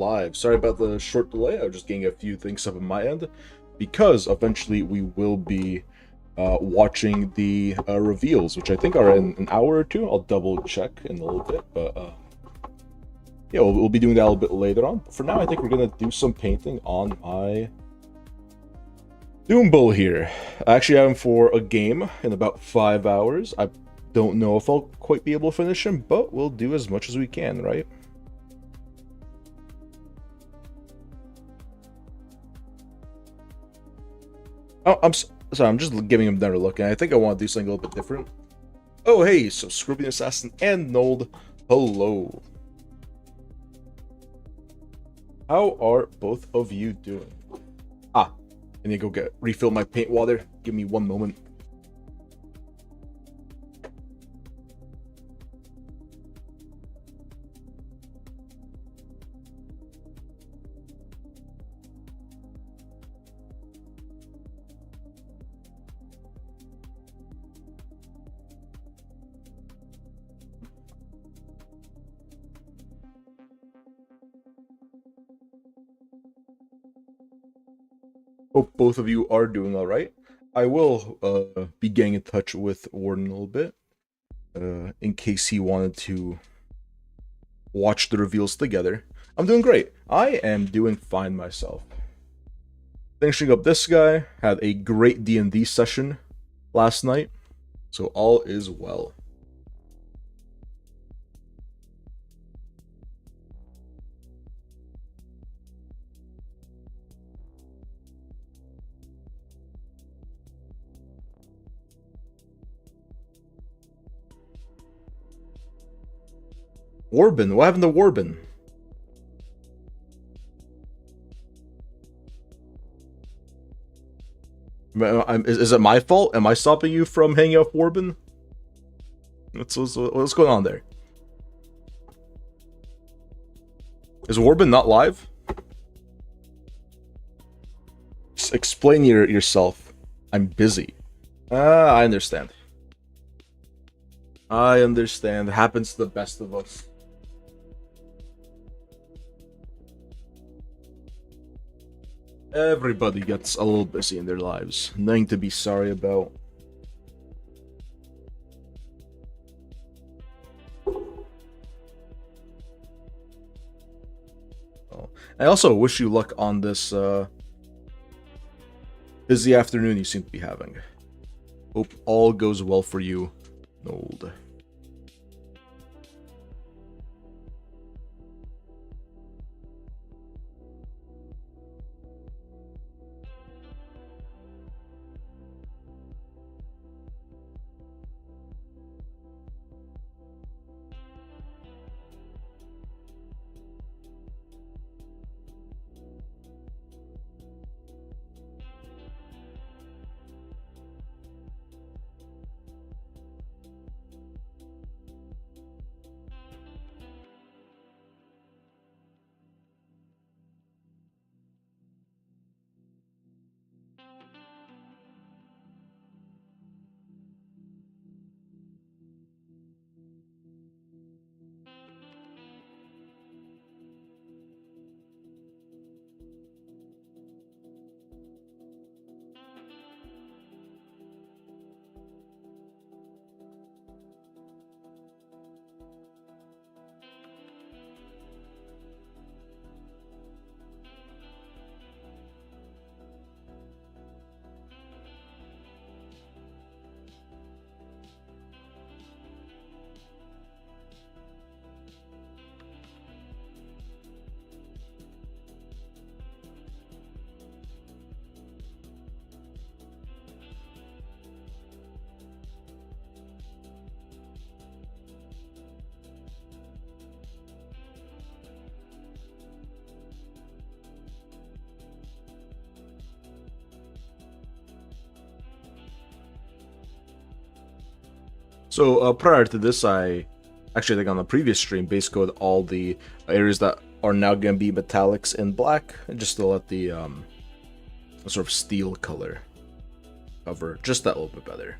live. Sorry about the short delay. I was just getting a few things up on my end because eventually we will be watching the reveals, which I think are in an hour or two. I'll double check in a little bit, but yeah, we'll be doing that a little bit later on. But for now, I think we're gonna do some painting on my Doom Bull here. I actually have him for a game in about 5 hours. I don't know if I'll quite be able to finish him, but we'll do as much as we can, right? Oh, sorry, I'm just giving him another look, and I think I want to do something a little bit different. Oh, hey, so Scorpion Assassin and Nold, hello. How are both of you doing? I need to go refill my paint water. Give me one moment. Hope both of you are doing all right. I will be getting in touch with Warden a little bit in case he wanted to watch the reveals together. I'm doing great. I am doing fine myself. Finishing up this guy, had a great D&D session last night, so all is well. Warbin, what happened to Warbin? Is it my fault? Am I stopping you from hanging out with Warbin? What's going on there? Is Warbin not live? Just explain yourself. I'm busy. I understand. I understand. It happens to the best of us. Everybody gets a little busy in their lives. Nothing to be sorry about. Oh. I also wish you luck on this busy afternoon you seem to be having. Hope all goes well for you, Nold. So prior to this, I actually think on the previous stream base code all the areas that are now going to be metallics in black, just to let the sort of steel color cover just that little bit better.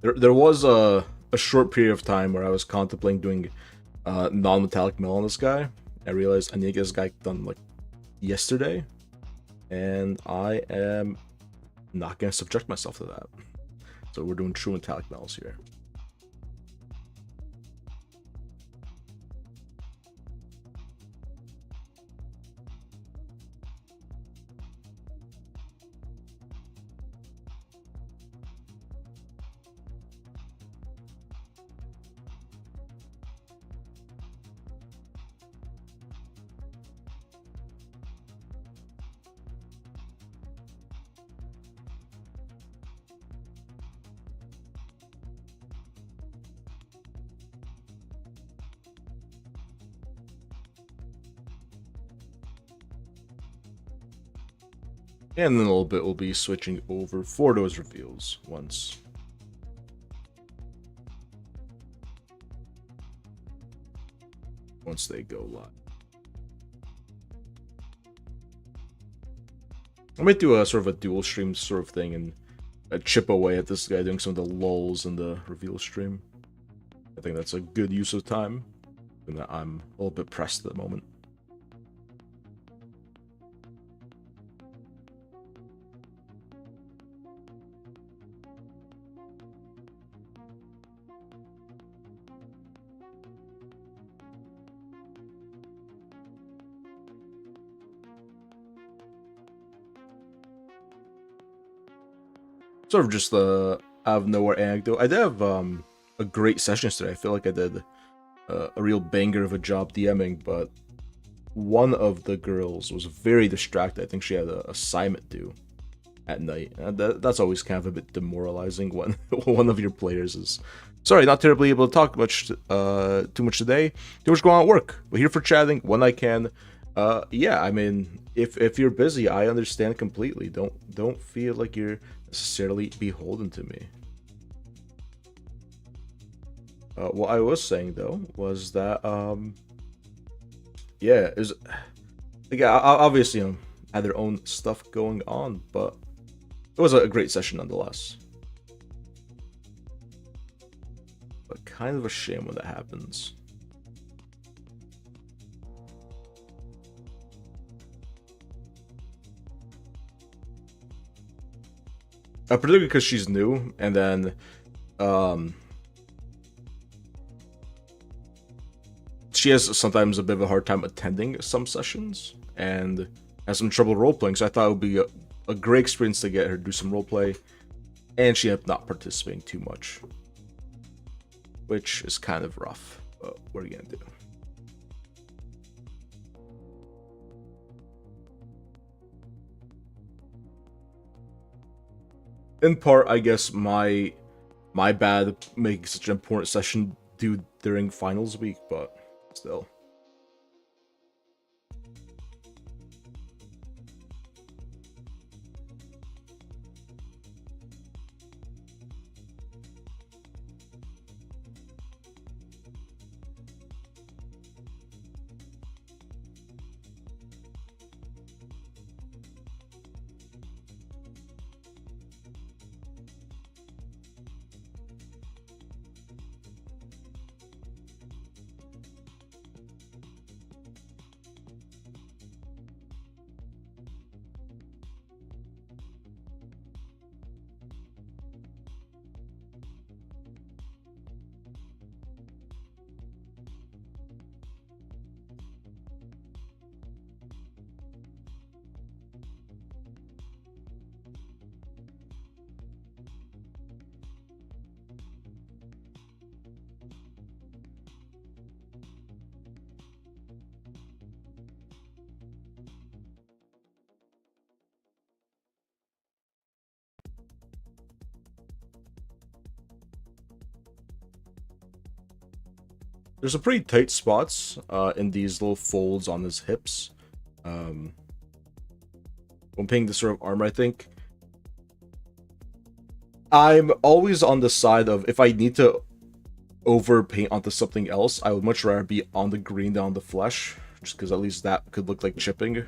There was a short period of time where I was contemplating doing non-metallic mill on this guy. I realized I need to get this guy done like yesterday, and I am not gonna subject myself to that. So we're doing true metallic metals here. And in a little bit, we'll be switching over for those reveals once they go live. I might do a sort of a dual stream sort of thing and chip away at this guy doing some of the lulls in the reveal stream. I think that's a good use of time, and I'm a little bit pressed at the moment. Sort of just the out of nowhere anecdote. I did have a great session yesterday. I feel like I did a real banger of a job DMing, but one of the girls was very distracted. I think she had an assignment due at night. And that's always kind of a bit demoralizing when one of your players is sorry, not terribly able to talk much too much today. Too much going on at work. We're here for chatting when I can. Yeah, I mean, if you're busy, I understand completely. Don't feel like you're necessarily beholden to me. What I was saying though was that yeah, it was obviously had their own stuff going on, but it was a great session nonetheless. But kind of a shame when that happens. Particularly because she's new, and then she has sometimes a bit of a hard time attending some sessions and has some trouble role playing. So I thought it would be a great experience to get her to do some role play, and she ended up not participating too much, which is kind of rough. But what are you gonna do? In part, I guess my bad making such an important session due during finals week, but still. There's some pretty tight spots in these little folds on his hips. When painting this sort of armor, I think I'm always on the side of if I need to overpaint onto something else, I would much rather be on the green than on the flesh, just because at least that could look like chipping. Yeah.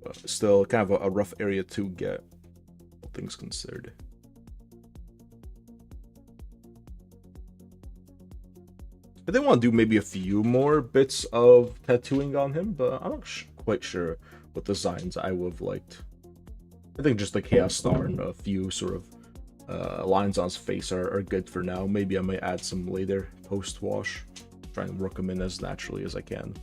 But still, kind of a rough area to get, all things considered. I did want to do maybe a few more bits of tattooing on him, but I'm not quite sure what designs I would have liked. I think just the Chaos Star and a few sort of lines on his face are good for now. Maybe I might add some later post-wash. Try and work them in as naturally as I can.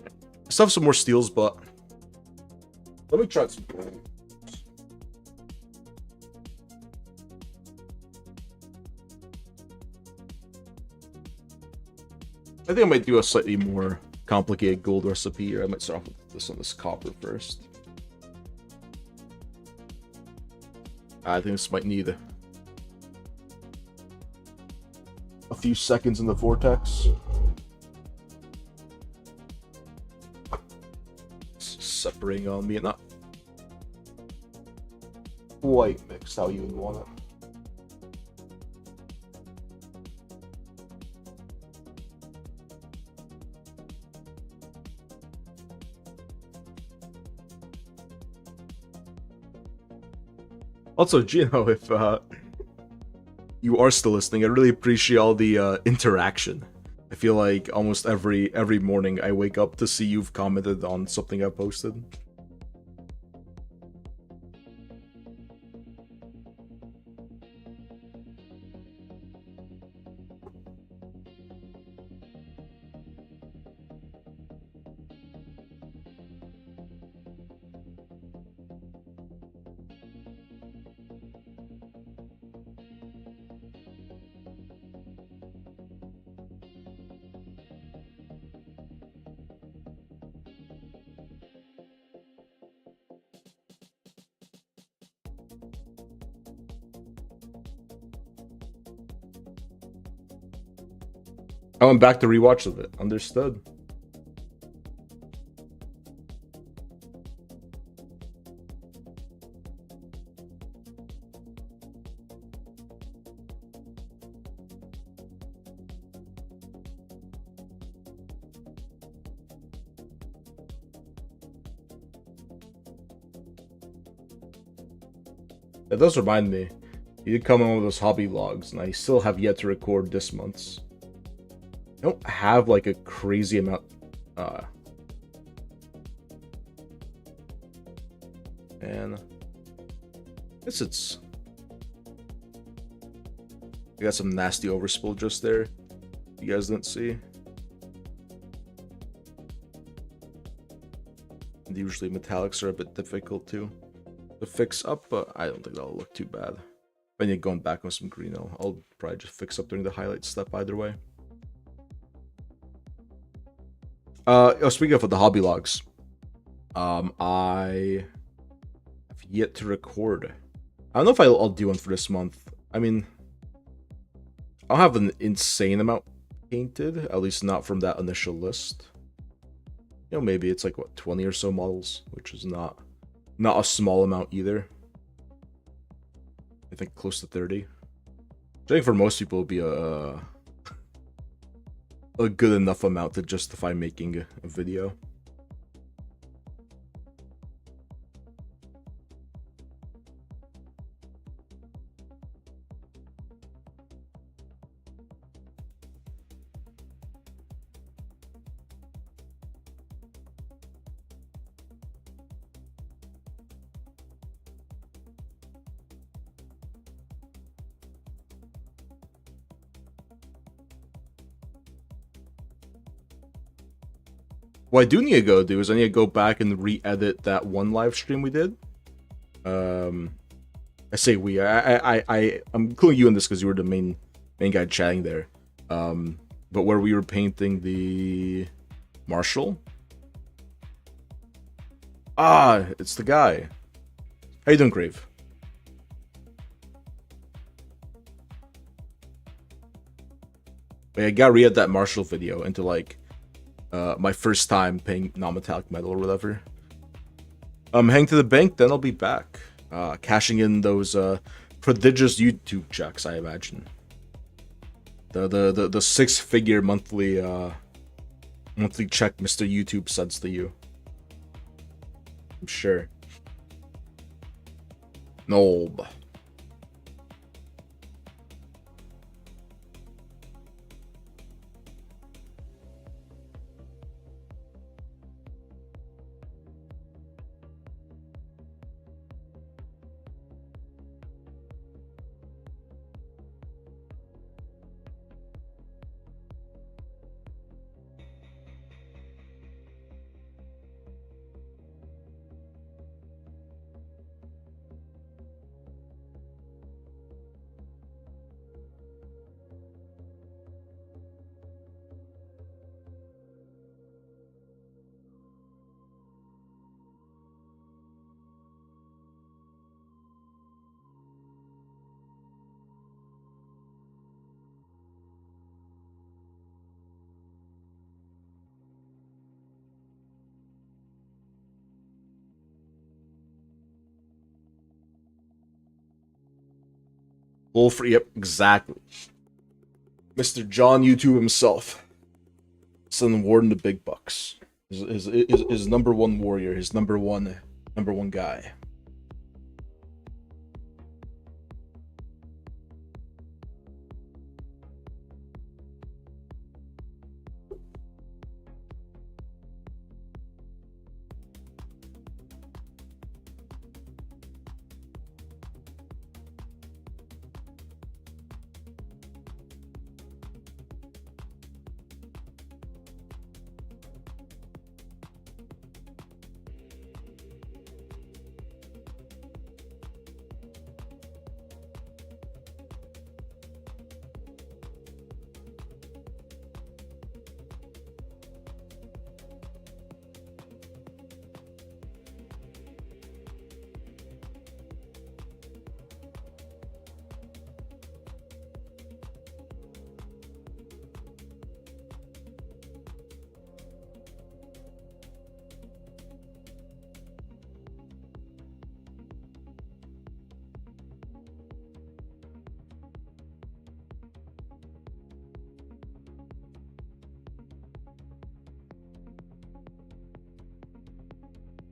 I still have some more steels, but let me try some. I think I might do a slightly more complicated gold recipe here. I might start off with this copper first. I think this might need a few seconds in the vortex. It's separating on me and not quite mixed how you would want it. Also, Gino, if you are still listening, I really appreciate all the interaction. I feel like almost every morning I wake up to see you've commented on something I posted. I went back to rewatch of it. Understood. That does remind me. You did come on with those hobby logs, and I still have yet to record this month's. I don't have like a crazy amount. And I guess it's. I got some nasty overspill just there. You guys didn't see. And usually metallics are a bit difficult to fix up, but I don't think that'll look too bad. If I need going back on some green, I'll probably just fix up during the highlight step either way. Speaking of the hobby logs, I have yet to record. I don't know if I'll do one for this month. I mean, I'll have an insane amount painted, at least not from that initial list. You know, maybe it's like what 20 or so models, which is not a small amount either. I think close to 30. I think for most people it'll be a good enough amount to justify making a video. What I do need to go do is I need to go back and re-edit that one live stream we did. I say we. I'm including you in this because you were the main guy chatting there. But where we were painting the Marshall. Ah, it's the guy. How you doing, Grave? I gotta re-edit that Marshall video into like my first time paying non-metallic metal or whatever. Hang to the bank, then I'll be back. Cashing in those prodigious YouTube checks, I imagine. The 6-figure monthly check Mr. YouTube sends to you. I'm sure. Nope. Full free. Yep, exactly. Mr. John YouTube himself. Sending Warden the big bucks. His number one warrior. His number one guy.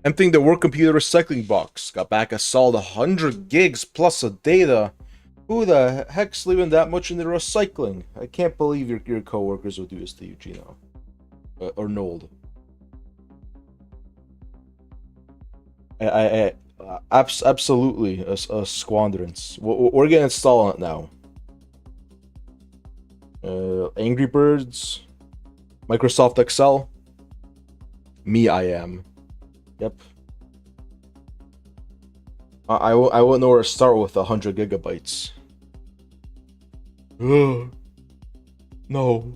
Emptying the work computer recycling box. Got back a solid 100 gigs plus of data. Who the heck's leaving that much in the recycling? I can't believe your coworkers would do this to you, Gino. Or Nold. Absolutely a squanderance. We're gonna install on it now. Angry Birds. Microsoft Excel. Me, I am. Yep. I wouldn't know where to start with 100 gigabytes. Ugh. No.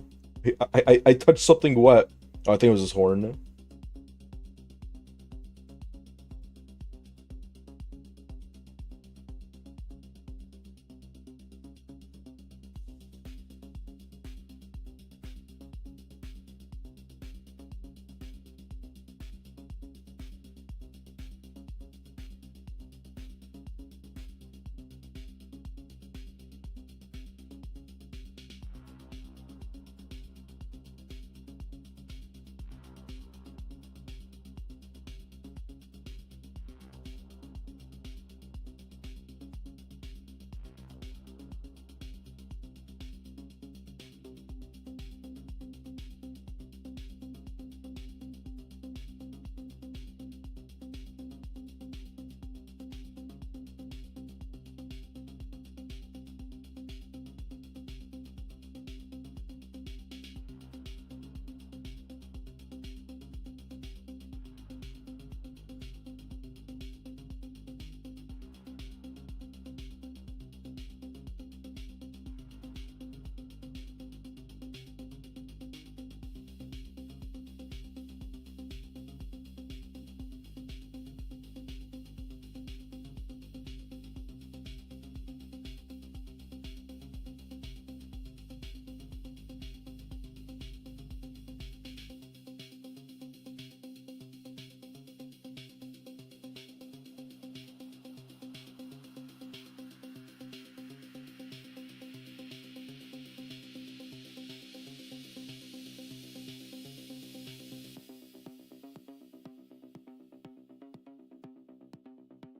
I touched something wet. Oh, I think it was his horn.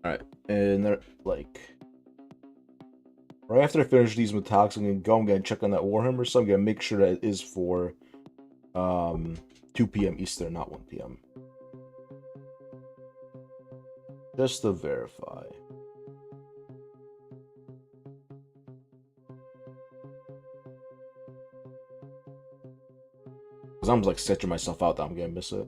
Alright, and they're like right after I finish these metallics, I'm gonna go and check on that Warhammer, so I'm gonna make sure that it is for 2 p.m. Eastern, not 1 p.m. Just to verify. Cause I'm like sketching myself out that I'm gonna miss it.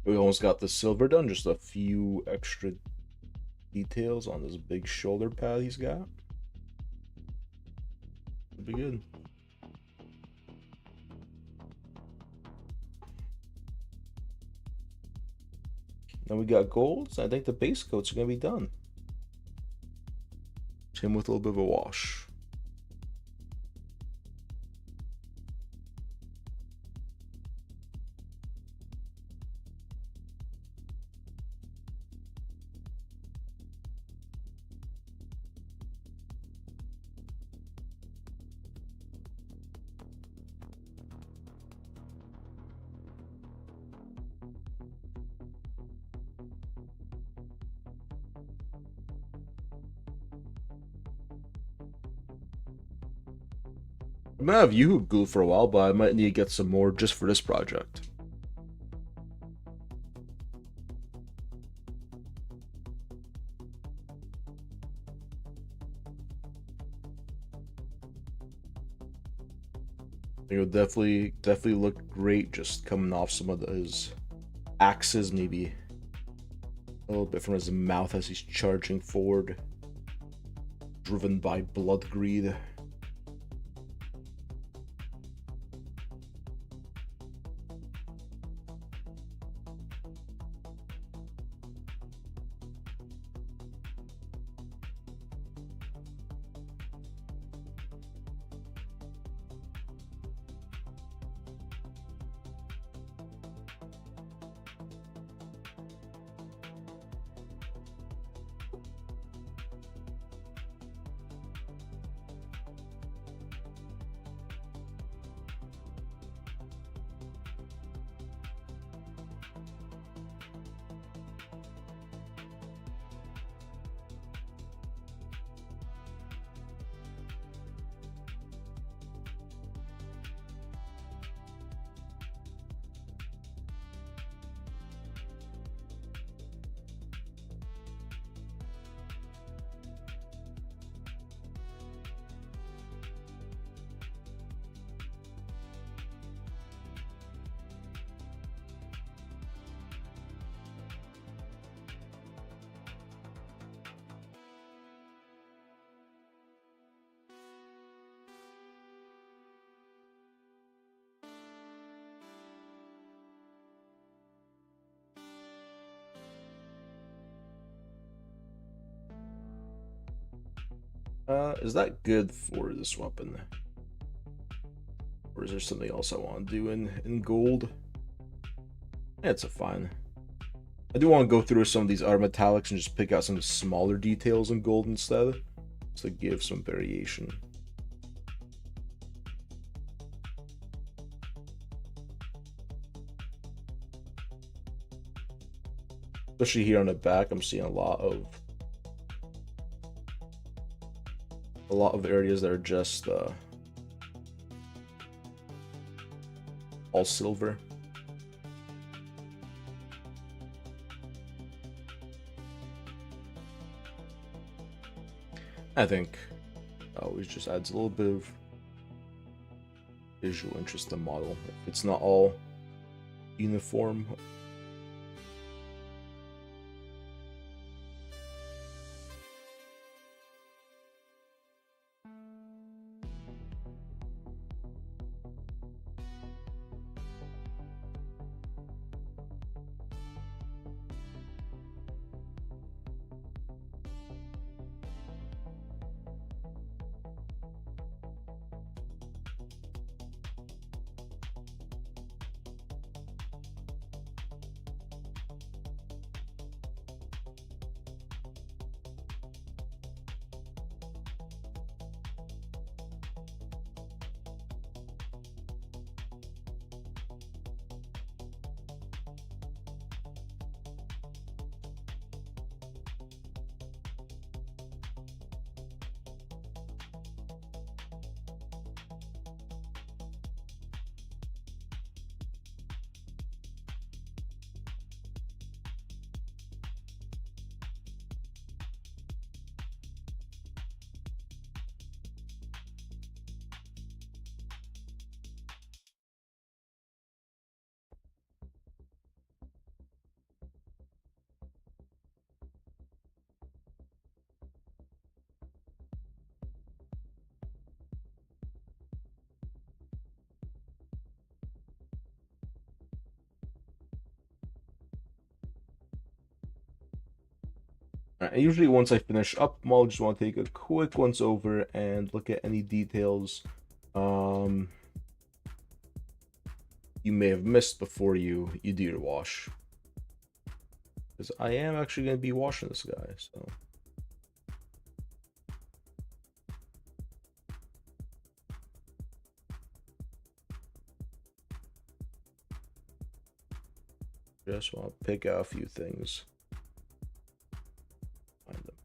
We almost got the silver done, just a few extra details on this big shoulder pad he's got. It'll be good. Then we got golds. I think the base coats are gonna be done. Same with a little bit of a wash. I'm gonna have you glue for a while, but I might need to get some more just for this project. It would definitely look great just coming off some of his axes, maybe a little bit from his mouth as he's charging forward, driven by blood greed. Is that good for this weapon? Or is there something else I want to do in gold? Yeah, it's a fine. I do want to go through some of these other metallics and just pick out some smaller details in gold instead, to give some variation. Especially here on the back, I'm seeing a lot of areas that are just all silver. I think always just adds a little bit of visual interest to the model. If it's not all uniform. Usually once I finish up, I'll just want to take a quick once over and look at any details you may have missed before you do your wash. Because I am actually going to be washing this guy, so... Just want to pick out a few things. Find them.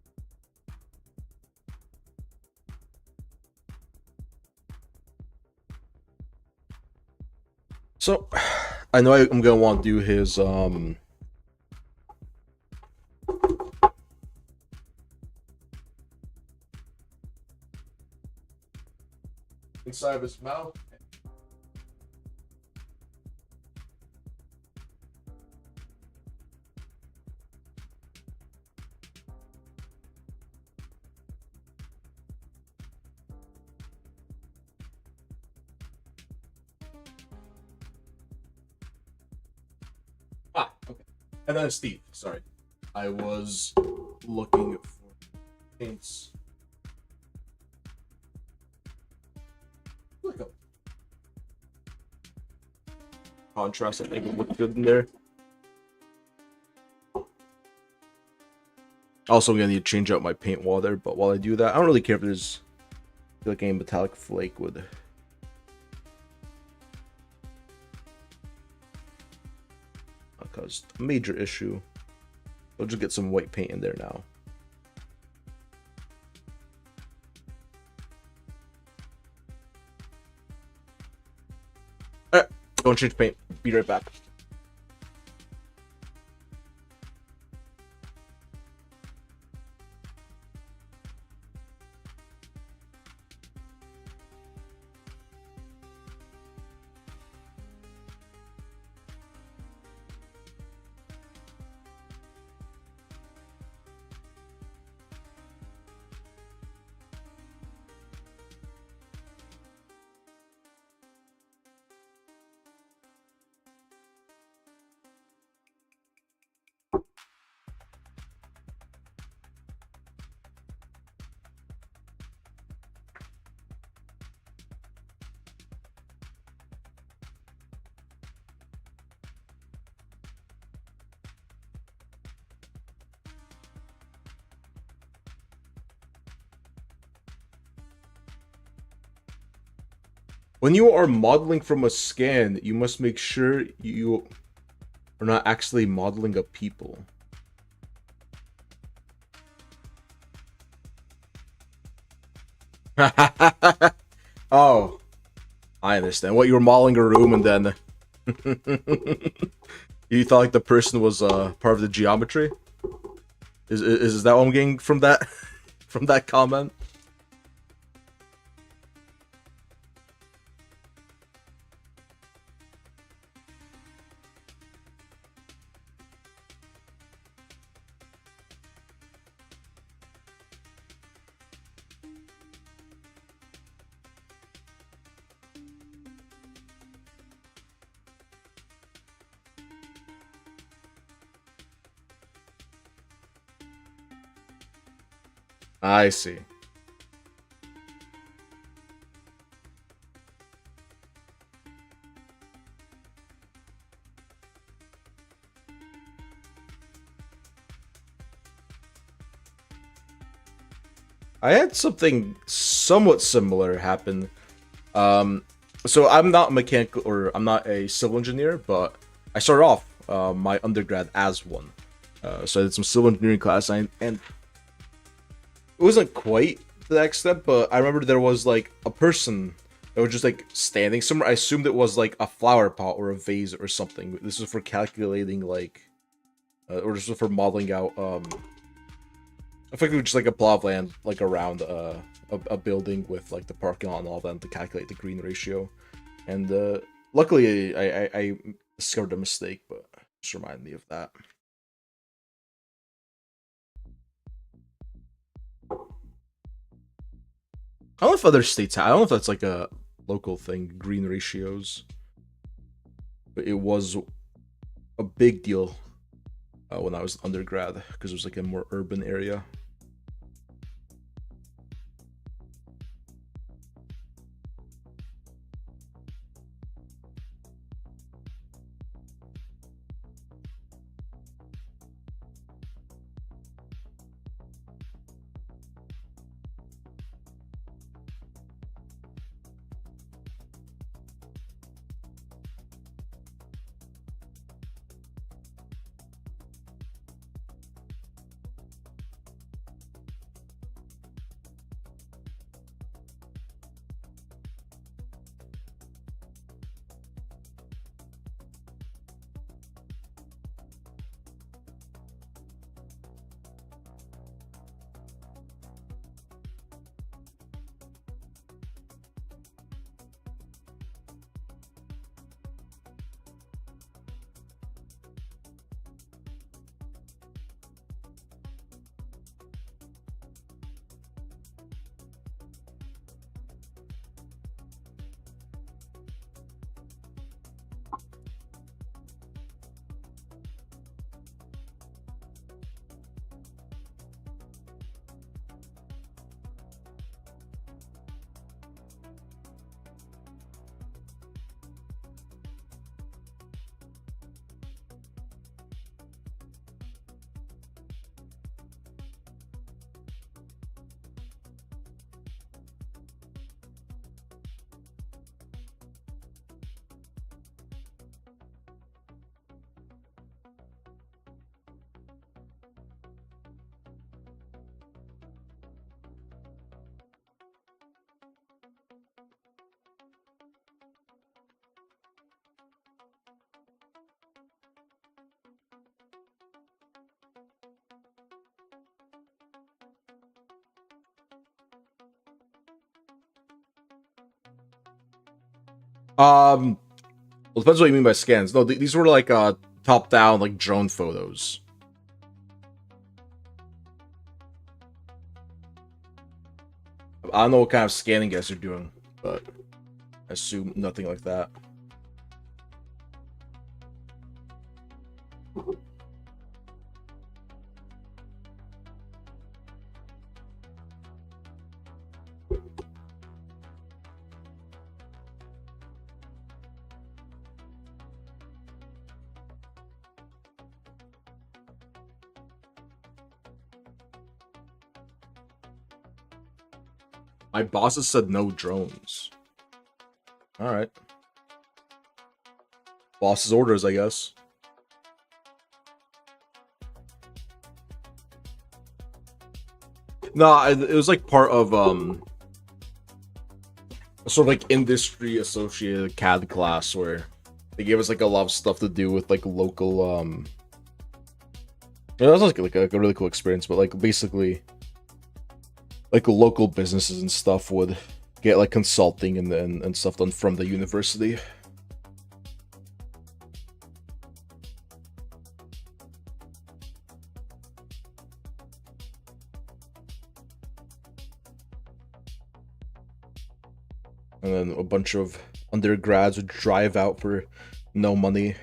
So, I know I'm gonna want to do his inside of his mouth. Okay. And then Steve, sorry. I was looking for paints. Look up. Contrast, I think it looked good in there. Also, I'm gonna need to change out my paint wall there, but while I do that, I don't really care if there's like any metallic flake would. Caused a major issue. I'll just get some white paint in there now. Alright, go and change paint. Be right back. When you are modeling from a scan, you must make sure you are not actually modeling a people. Oh, I understand. What, you were modeling a room and then you thought like the person was part of the geometry? Is that what I'm getting from that from that comment? I see. I had something somewhat similar happen. So I'm not mechanical, or I'm not a civil engineer, but I started off my undergrad as one. So I did some civil engineering class, and it wasn't quite to that extent, but I remember there was like a person that was just like standing somewhere. I assumed it was like a flower pot or a vase or something. This was for calculating like, or just for modeling out effectively just like a plot of land like around a building with like the parking lot and all that to calculate the green ratio. And luckily I discovered a mistake, but just remind me of that. I don't know if other states have, I don't know if that's like a local thing, green ratios. But it was a big deal when I was undergrad, because it was like a more urban area. Well, depends what you mean by scans. No, these were like top down like drone photos. I don't know what kind of scanning guys are doing, but I assume nothing like that. My bosses said no drones. All right. Boss's orders, I guess. No, it was like part of a sort of like industry associated CAD class where they gave us like a lot of stuff to do with like local that was like a really cool experience, but like basically like local businesses and stuff would get like consulting and stuff done from the university. And then a bunch of undergrads would drive out for no money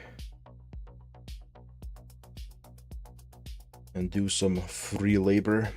and do some free labor.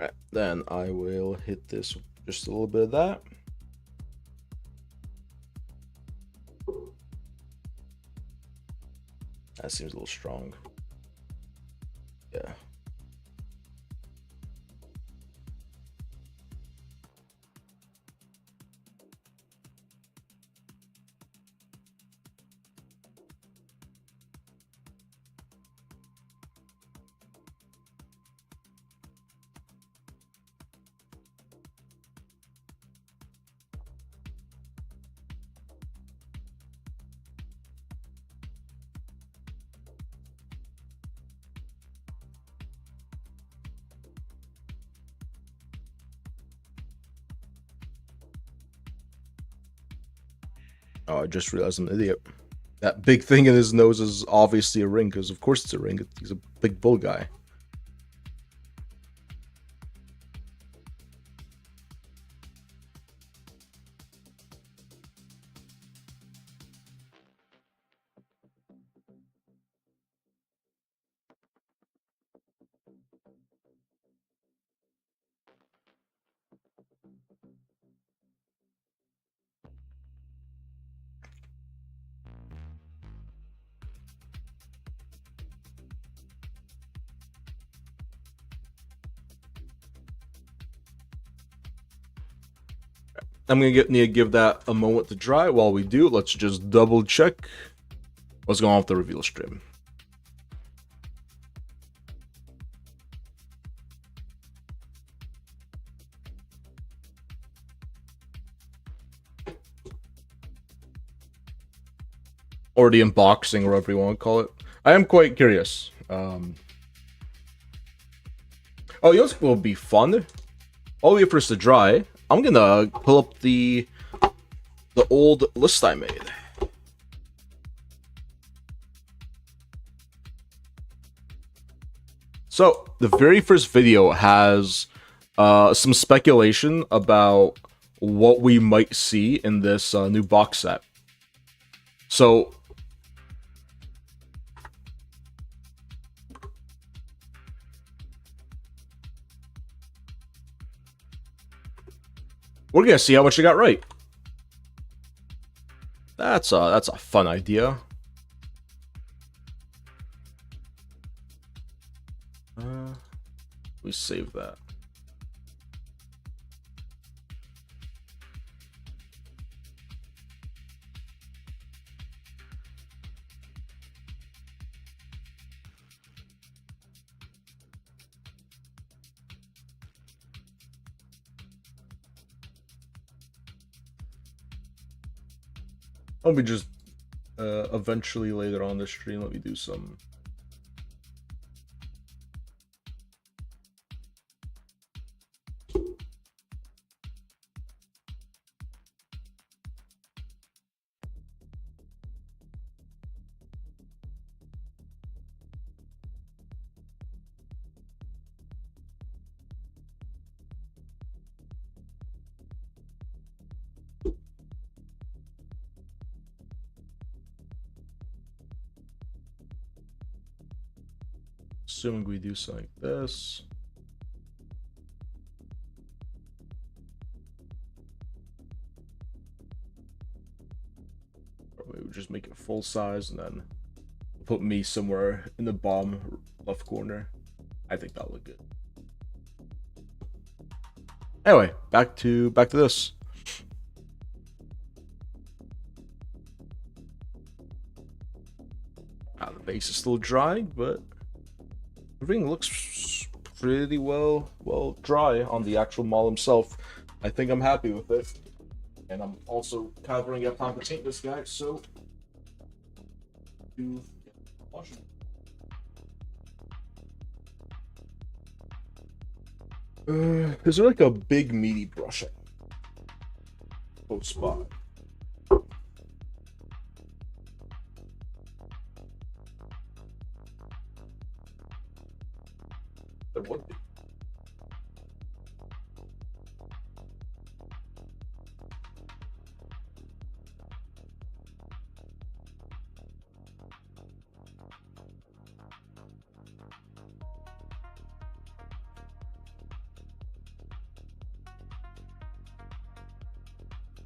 Alright, then I will hit this with just a little bit of that. That seems a little strong. Yeah. Oh, I just realized I'm an idiot. That big thing in his nose is obviously a ring, because of course it's a ring. He's a big bull guy. I'm gonna need to give that a moment to dry. While we do, let's just double check what's going on with the reveal stream. Or the unboxing, or whatever you want to call it. I am quite curious. Oh, you know what will be fun? I'll wait for this to dry. I'm gonna pull up the old list I made. So the very first video has some speculation about what we might see in this new box set. So we're gonna see how much you got right. That's a fun idea. We save that. Let me just eventually later on the stream, let me do some. Assuming we do something like this. Or we would just make it full size and then put me somewhere in the bottom left corner. I think that'll look good. Anyway, back to this. The base is still dry, but everything looks pretty well dry on the actual model himself. I think I'm happy with it, and I'm also kind of running out of time to paint this guy, so to wash it. Is there like a big meaty brush? Both spot. There would be.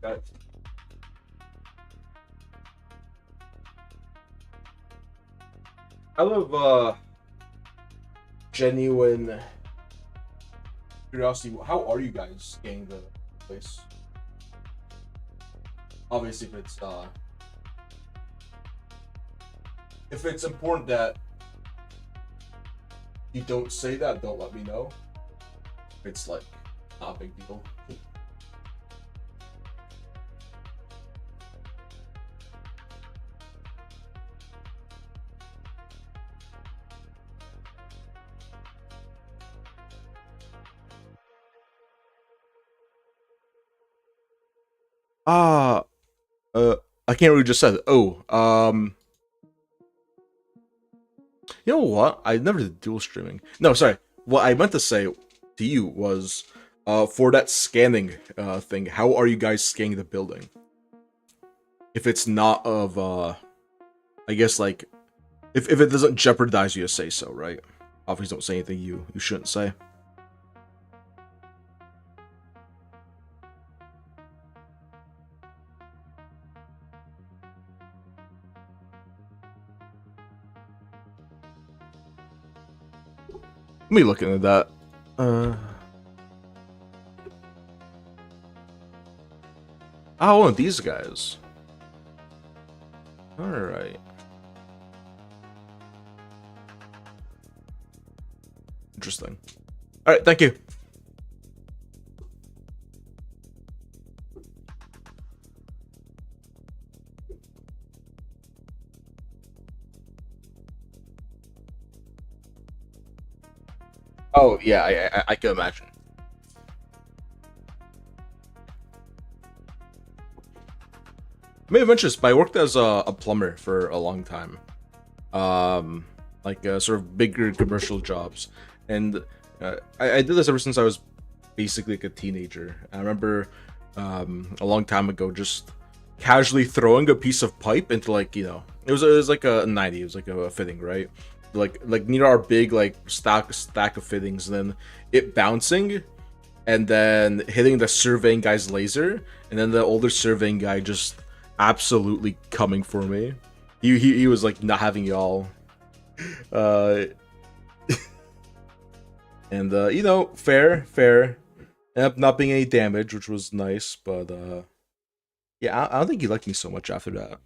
That I love genuine curiosity. How are you guys getting the place? Obviously, if it's important that you don't say that, don't let me know. It's like not a big deal. Ah, I can't really just say that. Oh, you know what? I never did dual streaming. No, sorry. What I meant to say to you was, for that scanning thing, how are you guys scanning the building? If it's not of, I guess like, if it doesn't jeopardize you to say so, right? Obviously, don't say anything you shouldn't say. Let me look into that. Oh, one of these guys. All right. Interesting. All right, thank you. Oh yeah, I can imagine. I may have mentioned this, but I worked as a plumber for a long time. Like sort of bigger commercial jobs, and I did this ever since I was basically like a teenager. I remember a long time ago just casually throwing a piece of pipe into, like, you know, it was like a 90, it was like a fitting, right? Like near our big like stack of fittings, and then it bouncing and then hitting the surveying guy's laser, and then the older surveying guy just absolutely coming for me. He was like not having y'all. Uh, and you know, fair. Ended up not being any damage, which was nice, but yeah, I don't think he liked me so much after that.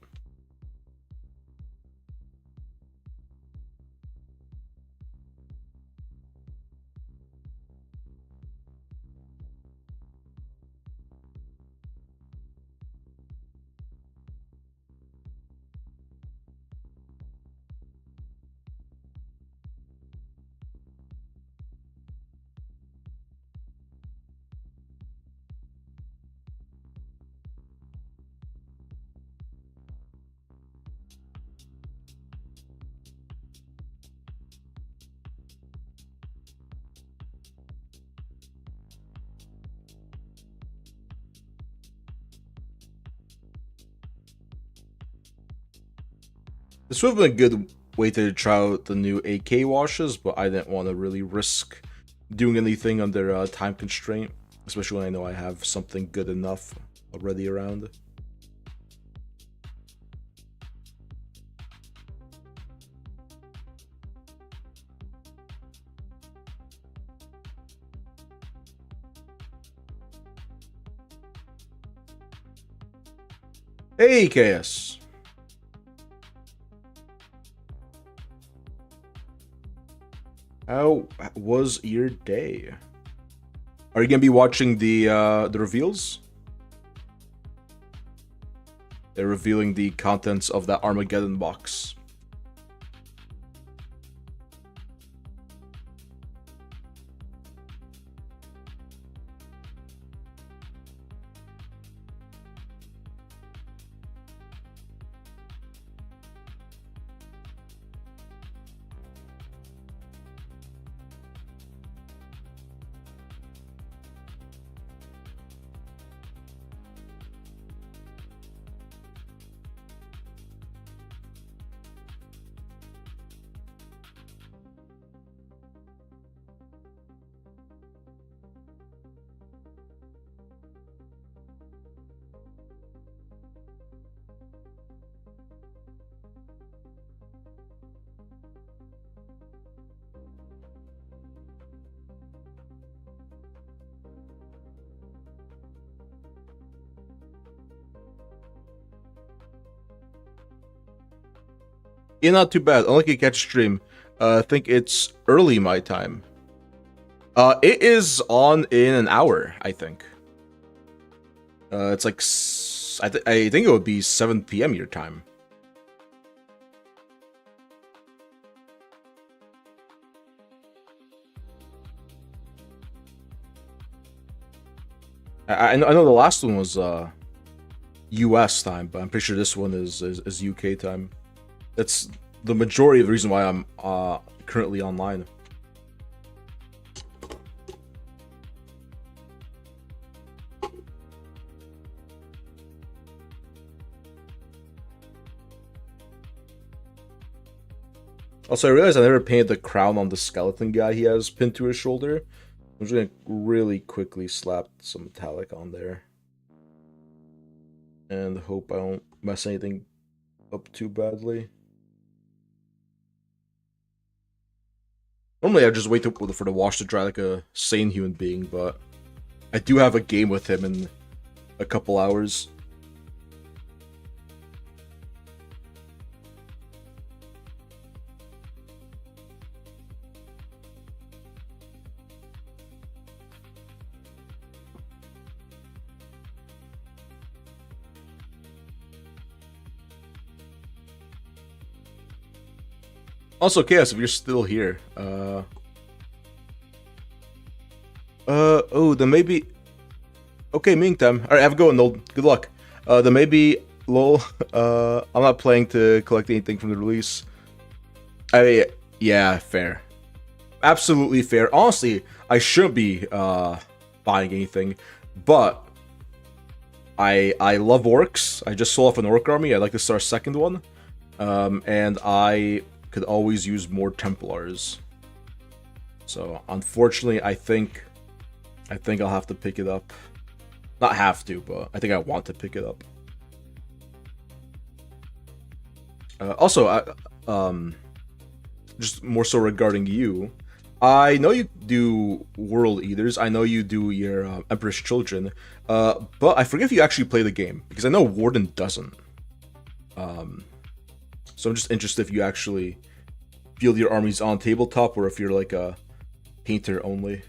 This would have been a good way to try out the new AK washes, but I didn't want to really risk doing anything under time constraint, especially when I know I have something good enough already around. Hey, KS. How was your day? Are you gonna be watching the reveals? They're revealing the contents of that Armageddon box. Yeah, not too bad. Unlucky to catch stream. I think it's early my time. It is on in an hour, I think. It's like I think it would be 7 p.m. your time. I know the last one was U.S. time, but I'm pretty sure this one is UK time. That's the majority of the reason why I'm currently online. Also, I realized I never painted the crown on the skeleton guy he has pinned to his shoulder. I'm just gonna really quickly slap some metallic on there. And hope I don't mess anything up too badly. Normally I just wait for the wash to dry like a sane human being, but I do have a game with him in a couple hours. Also, Chaos, if you're still here, oh, then maybe, okay, meantime, alright, have a go, Nold, good luck. Then maybe, lol, I'm not planning to collect anything from the release. Yeah, fair. Absolutely fair. Honestly, I shouldn't be, buying anything, but I love orcs. I just sold off an orc army, I'd like to start a second one, and I could always use more Templars. So unfortunately, I think I'll have to pick it up. Not have to, but I think I want to pick it up. Also, just more so regarding you, I know you do World Eaters. I know you do your Emperor's Children, but I forget if you actually play the game because I know Warden doesn't. So I'm just interested if you actually build your armies on tabletop or if you're like a painter only.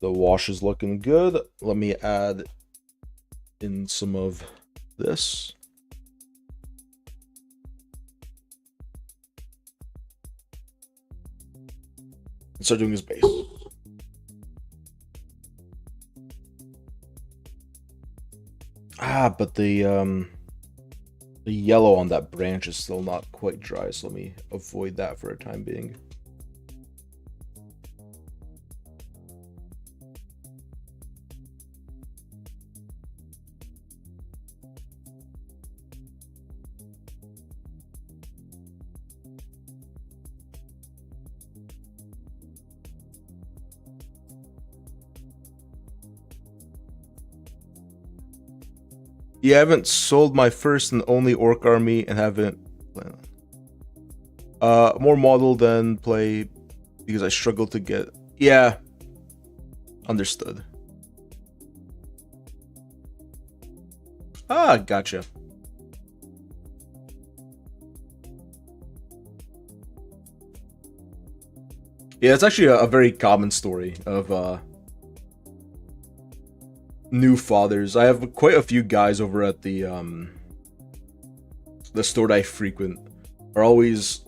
The wash is looking good. Let me add in some of this. And start doing his base. But the yellow on that branch is still not quite dry, so let me avoid that for a time being. Yeah, I haven't sold my first and only orc army and haven't more model than play because I struggle to get. Yeah, understood. Gotcha. Yeah, it's actually a very common story of new fathers. I have quite a few guys over at the store that I frequent are always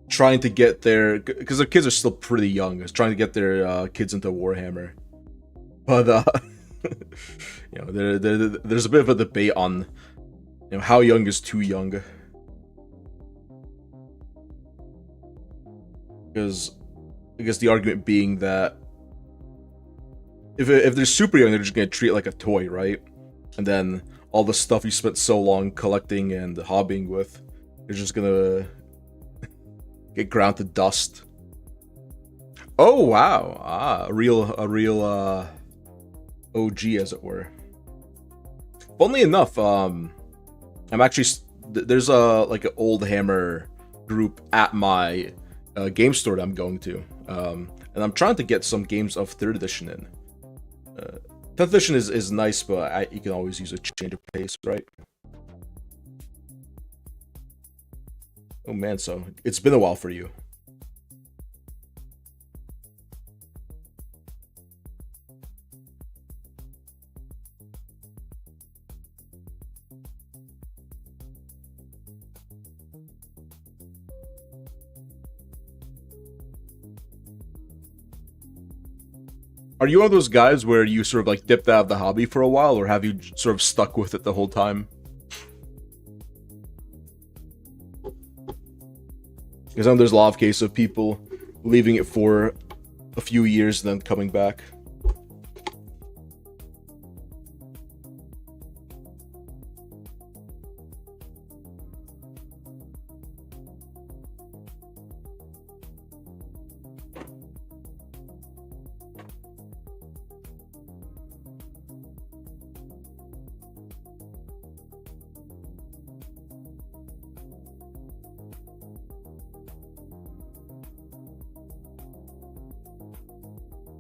trying to get their, because their kids are still pretty young, is trying to get their kids into Warhammer. But you know, there's a bit of a debate on, you know, how young is too young. Because I guess the argument being that if they're super young, they're just gonna treat it like a toy, right? And then all the stuff you spent so long collecting and hobbying with, you're just gonna get ground to dust. Oh wow! A real OG, as it were. Funnily enough, I'm actually there's a like an old Hammer group at my game store that I'm going to, and I'm trying to get some games of 3rd edition in. 10th edition is nice, but you can always use a change of pace, right? Oh man, so it's been a while for you. Are you one of those guys where you sort of like dipped out of the hobby for a while, or have you sort of stuck with it the whole time? Because I know there's a lot of cases of people leaving it for a few years and then coming back.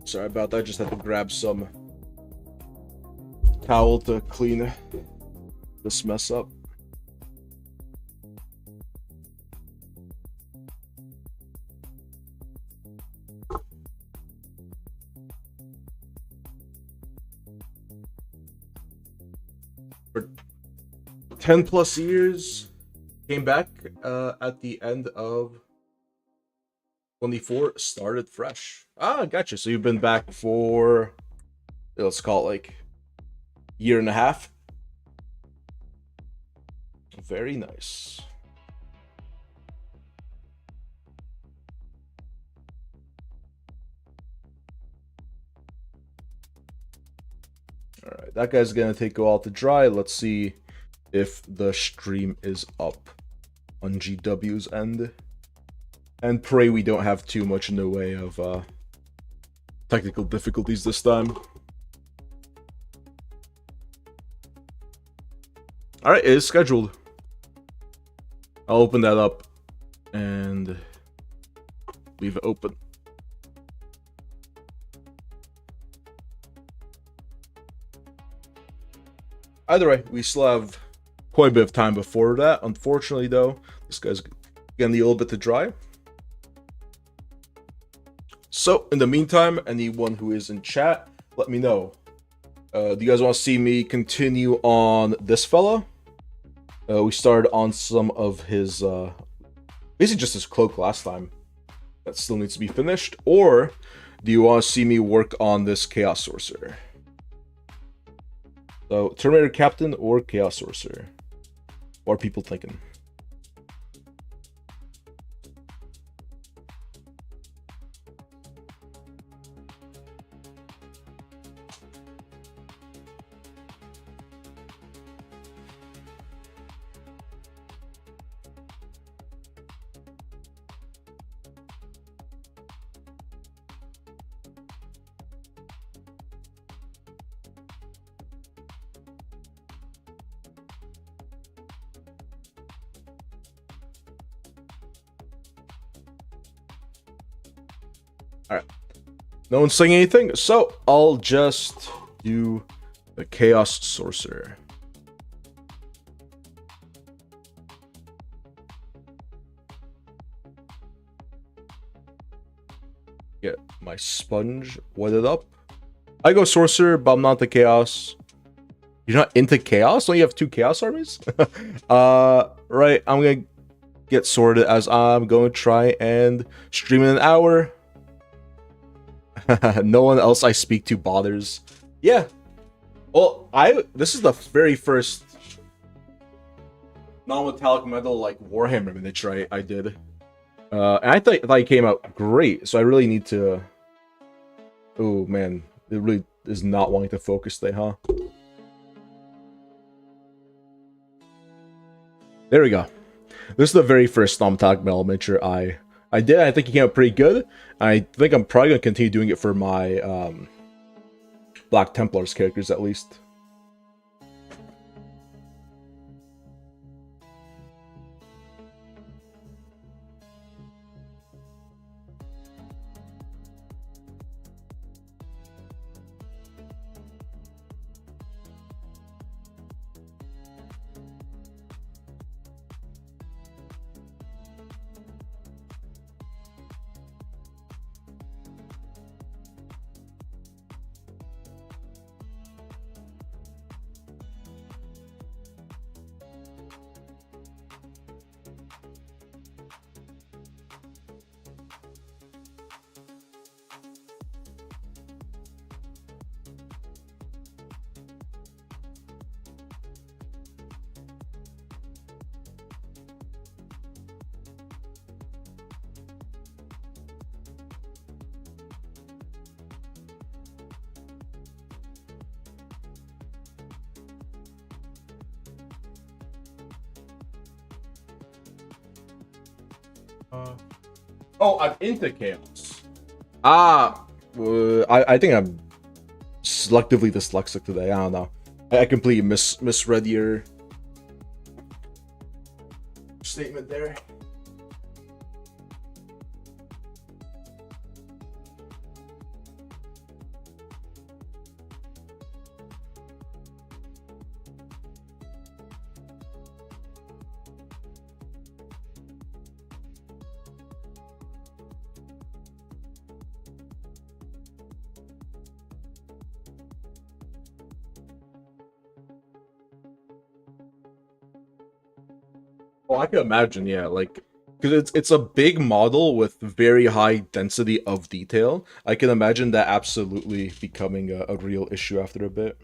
Sorry about that, I just had to grab some towel to clean this mess up. For 10 plus years, came back at the end of 24, started fresh. Ah, gotcha. So you've been back for, let's call it like year and a half. Very nice. All right, that guy's gonna take a while to dry. Let's see if the stream is up on GW's end. And pray we don't have too much in the way of technical difficulties this time. Alright, it is scheduled. I'll open that up and leave it open. Either way, we still have quite a bit of time before that. Unfortunately, though, this guy's getting a little bit to dry. So, in the meantime, anyone who is in chat, let me know. Do you guys want to see me continue on this fella? We started on some of his, basically just his cloak last time. That still needs to be finished. Or do you want to see me work on this Chaos Sorcerer? So, Terminator Captain or Chaos Sorcerer? What are people thinking? Alright. No one's saying anything, so I'll just do the Chaos Sorcerer. Get my sponge wetted up. I go Sorcerer, but I'm not the Chaos. You're not into Chaos? Don't you have 2 Chaos armies? Right, I'm gonna get sorted as I'm going to try and stream in an hour. No one else I speak to bothers. Yeah. Well, this is the very first non-metallic metal like Warhammer miniature I did. And I thought it came out great, so I really need to... Oh man, it really is not wanting to focus today, huh? There we go. This is the very first non-metallic metal miniature I did. I think it came out pretty good. I think I'm probably gonna continue doing it for my Black Templars characters at least. Oh, I'm into chaos. I think I'm selectively dyslexic today. I don't know. I completely misread your statement there. Oh, I can imagine, yeah, like, because it's a big model with very high density of detail. I can imagine that absolutely becoming a real issue after a bit.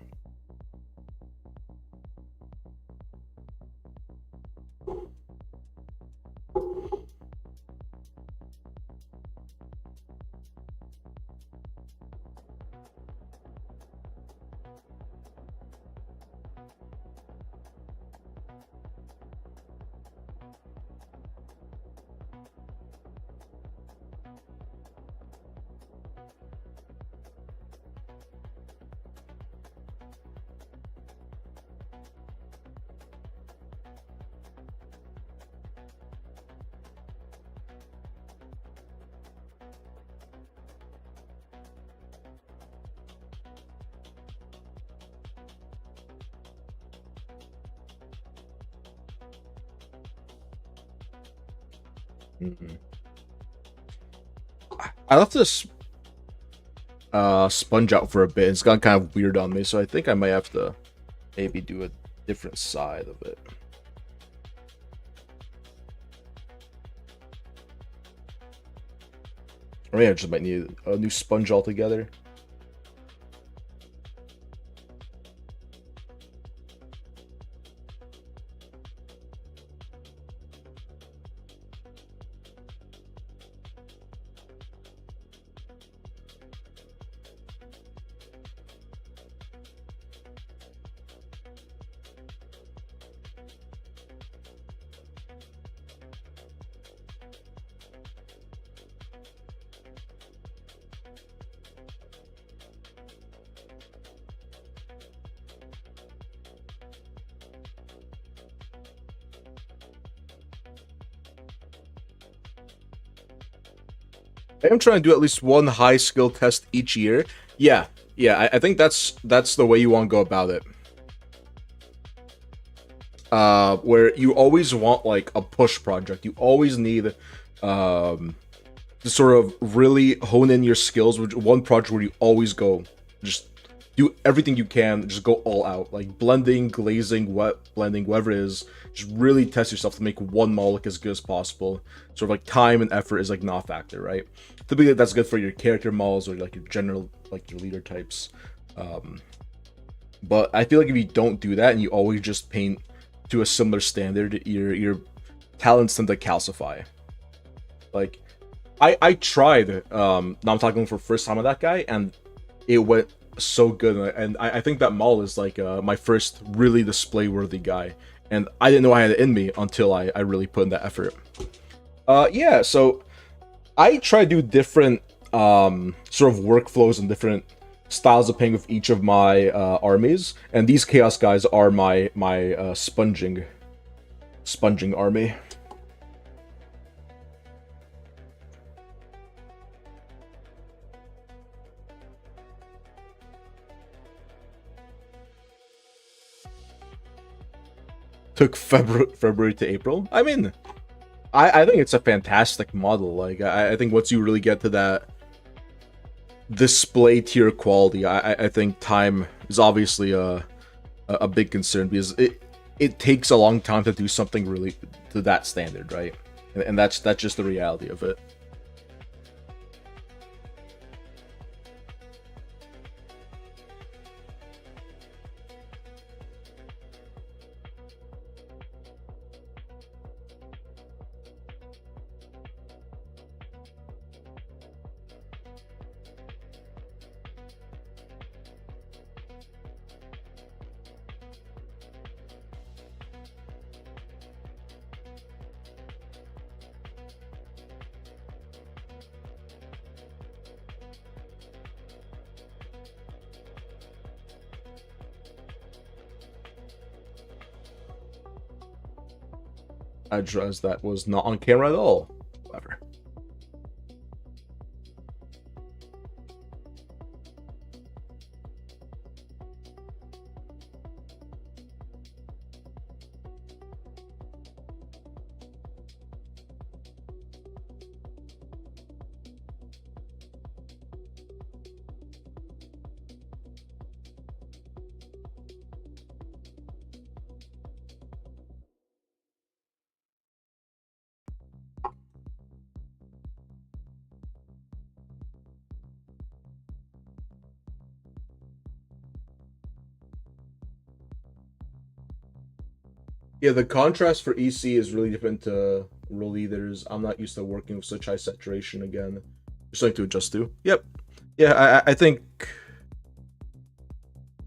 Mhm. I left this sponge out for a bit. It's gotten kind of weird on me, so I think I might have to maybe do a different side of it. Or maybe I just might need a new sponge altogether. I am trying to do at least one high skill test each year. Yeah, yeah, I think that's the way you want to go about it. Where you always want like a push project. You always need to sort of really hone in your skills with one project where you always go, just do everything you can, just go all out. Like blending, glazing, wet blending, whatever it is, just really test yourself to make one model look as good as possible. Sort of like time and effort is like not a factor, right? Typically that's good for your character models or like your general, like your leader types. But I feel like if you don't do that and you always just paint to a similar standard, your talents tend to calcify. Like I tried now I'm talking for first time with that guy and it went so good, and I think that model is like my first really display worthy guy, and I didn't know I had it in me until I really put in that effort. Yeah, so I try to do different sort of workflows and different styles of paint with each of my armies, and these chaos guys are my sponging army. Took February to April. I mean, I think it's a fantastic model. Like I think once you really get to that display tier quality, I think time is obviously a big concern, because it takes a long time to do something really to that standard, right? And that's just the reality of it. Address that was not on camera at all. Whatever. Yeah, the contrast for EC is really different to role leaders. I'm not used to working with such high saturation again. Just something to adjust to. Yep. Yeah, I think.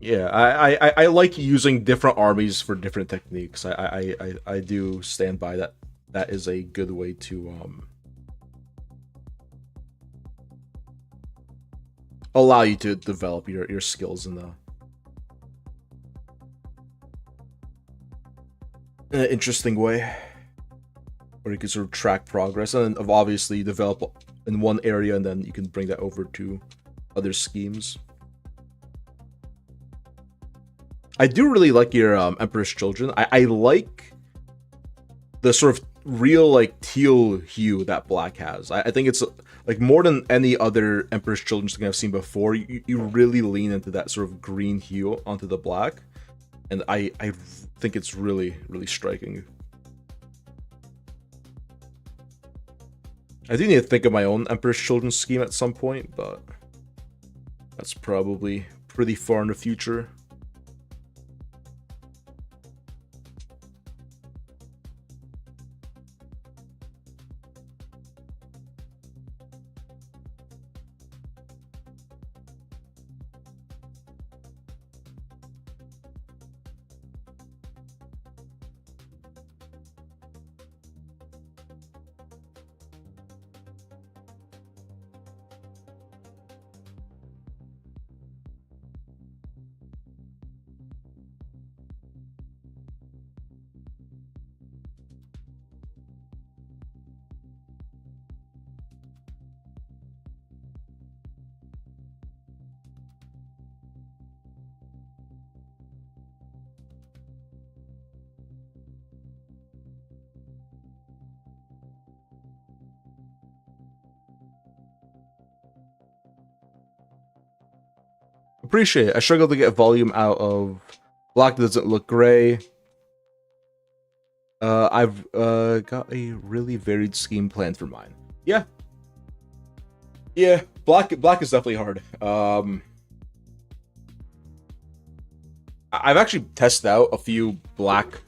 Yeah, I like using different armies for different techniques. I do stand by that. That is a good way to allow you to develop your skills in an interesting way, where you can sort of track progress and obviously develop in one area, and then you can bring that over to other schemes. I do really like your Emperor's Children. I like the sort of real like teal hue that black has. I think it's like more than any other Emperor's Children thing I've seen before. You really lean into that sort of green hue onto the black, and I think it's really striking. I do need to think of my own Emperor's Children scheme at some point, but that's probably pretty far in the future. Appreciate it. I struggle to get volume out of black that doesn't look gray. I've got a really varied scheme planned for mine. Yeah. Yeah, black is definitely hard. I've actually tested out a few black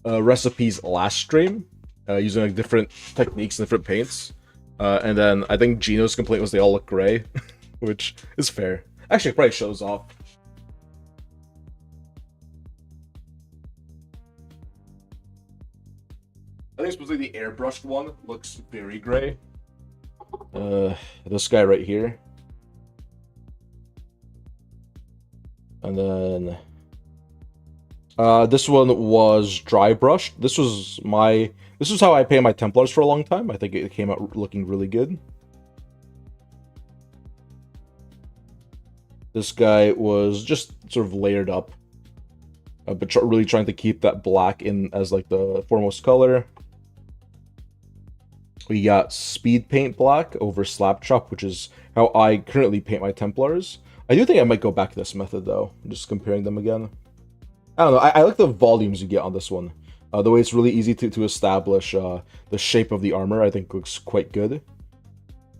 recipes last stream, using like different techniques and different paints. And then I think Gino's complaint was they all look gray, which is fair. Actually, it probably shows off. I think supposedly the airbrushed one looks very gray. This guy right here. And then this one was dry brushed. This was how I paint my Templars for a long time. I think it came out looking really good. This guy was just sort of layered up, but really trying to keep that black in as like the foremost color. We got speed paint black over slap chop, which is how I currently paint my Templars. I do think I might go back to this method though, just comparing them again. I don't know, I like the volumes you get on this one. The way it's really easy to establish the shape of the armor, I think looks quite good.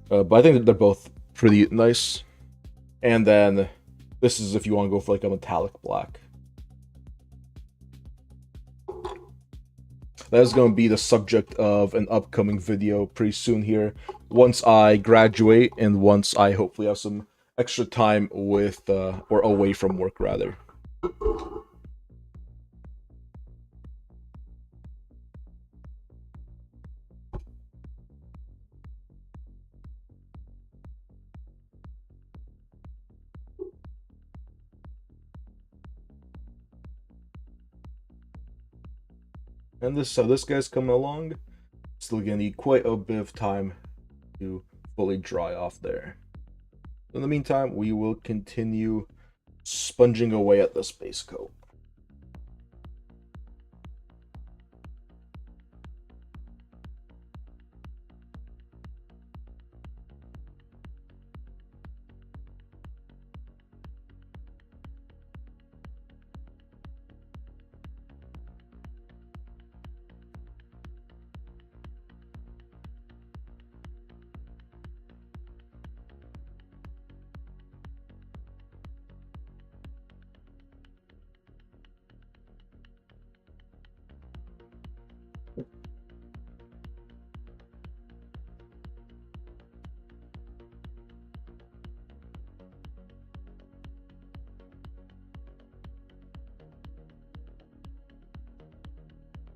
But I think that they're both pretty nice. And then this is if you want to go for like a metallic black. That is going to be the subject of an upcoming video pretty soon here, once I graduate and once I hopefully have some extra time with, or away from work rather. And this guy's coming along. Still gonna need quite a bit of time to fully dry off there. In the meantime, we will continue sponging away at this base coat.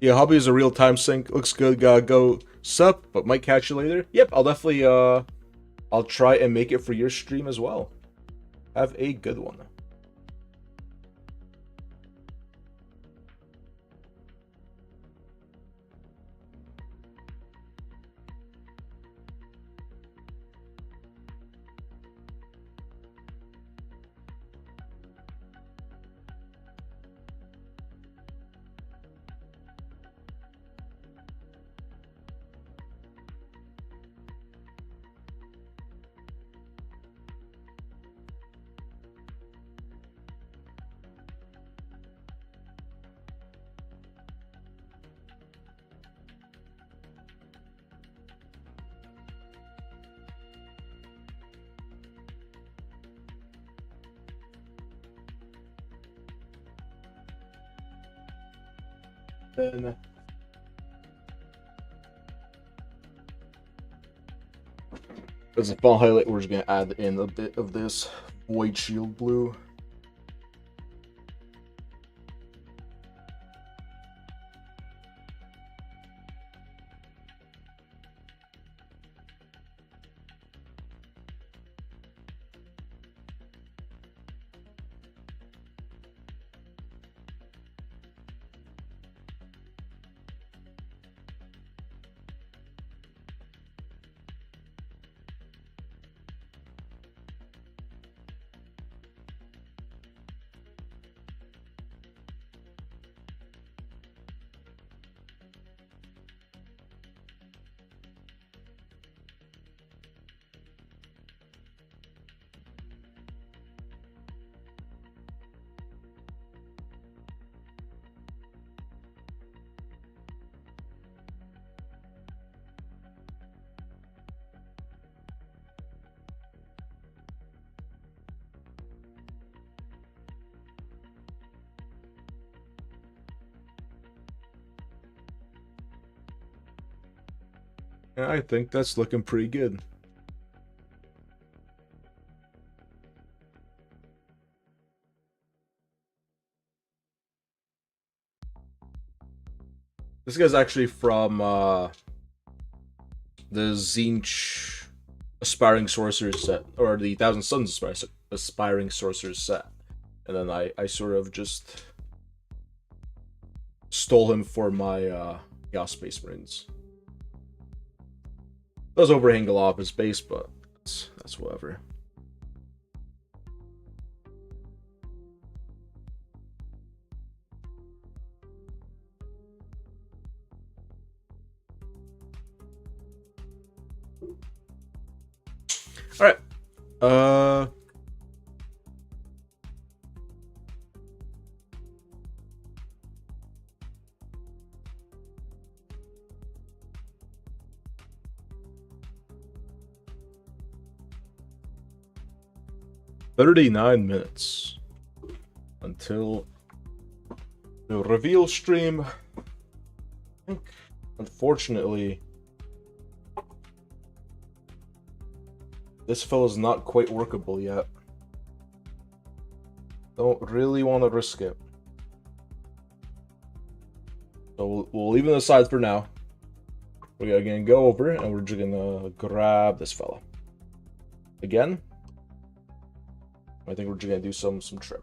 Yeah, hobby is a real-time sync. Looks good. Gotta go sup, but might catch you later. Yep, I'll definitely I'll try and make it for your stream as well. Have a good one. Then as a final highlight, we're just gonna add in a bit of this void shield blue. Yeah, I think that's looking pretty good. This guy's actually from the Zinch Aspiring Sorcerers set, or the Thousand Suns Aspiring Sorcerers set. and then I sort of just stole him for my Chaos Space Marines. Does overhang a lot of his base, but that's whatever. All right. 39 minutes until the reveal stream. I think, unfortunately, this fella's not quite workable yet. Don't really want to risk it. So we'll leave it aside for now. We're gonna go over and we're just gonna grab this fella. Again, I think we're just gonna do some trim.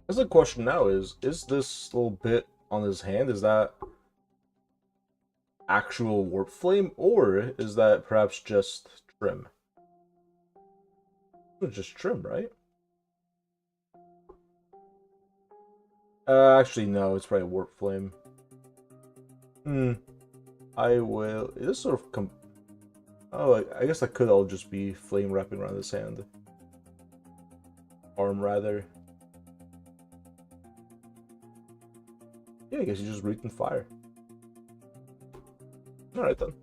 That's the question now is this little bit on his hand, is that actual warp flame, or is that perhaps just trim? It's just trim, right? Actually, no, it's probably warp flame. I will. This sort of oh, I guess that could all just be flame wrapping around his hand. Arm, rather. Yeah, I guess you just breathed fire. Alright then.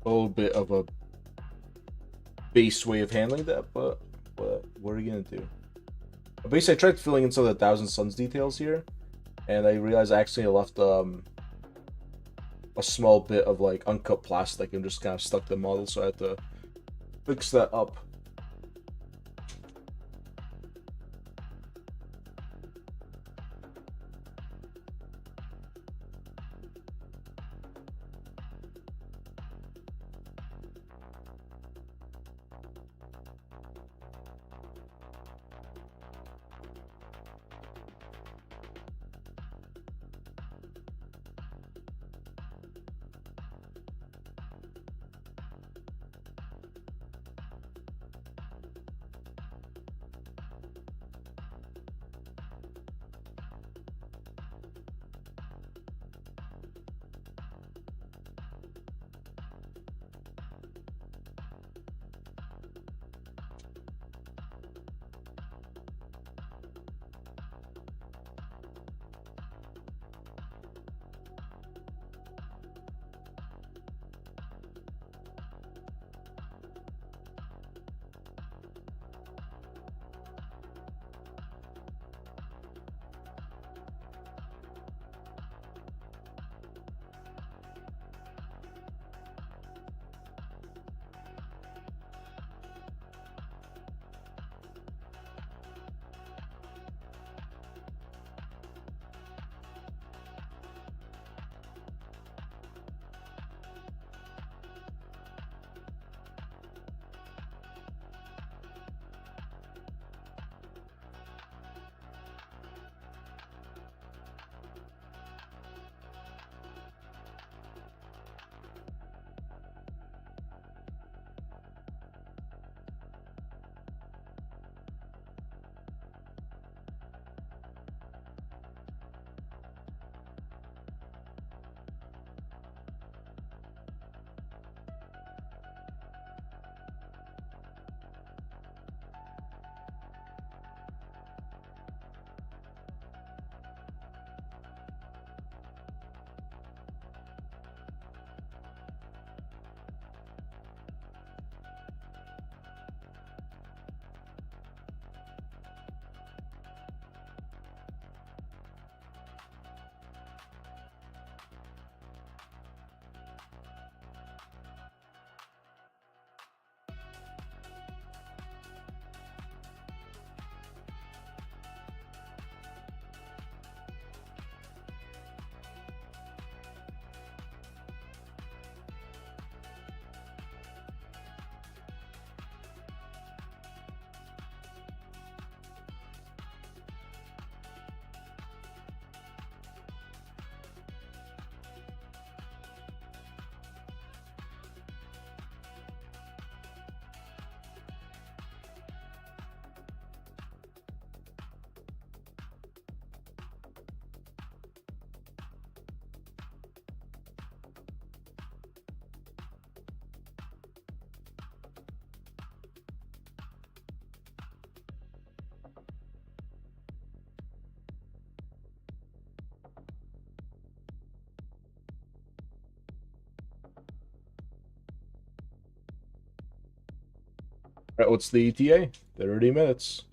a little bit of a base way of handling that, but what are you gonna do? Basically, I tried filling in some of the Thousand Suns details here, and I realized I actually left a small bit of like uncut plastic and just kind of stuck the model, so I had to fix that up. Alright, what's the ETA? 30 minutes.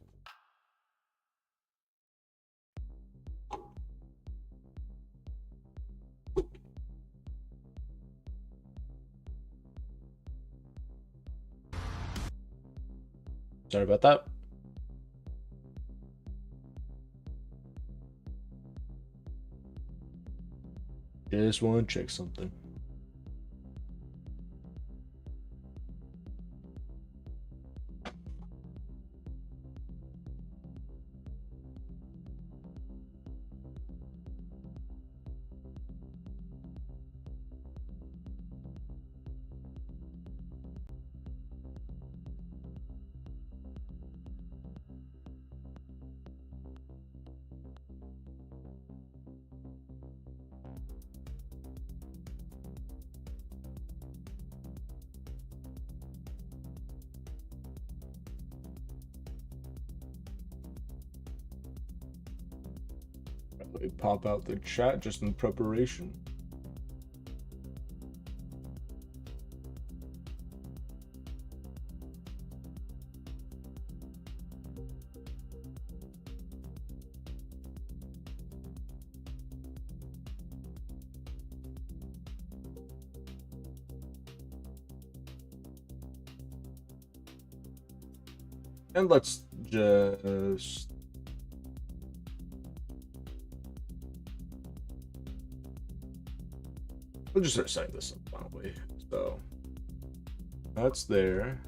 Sorry about that. Just want to check something. Let me pop out the chat just in preparation. And let's just... we'll just start setting this up, finally. So that's there.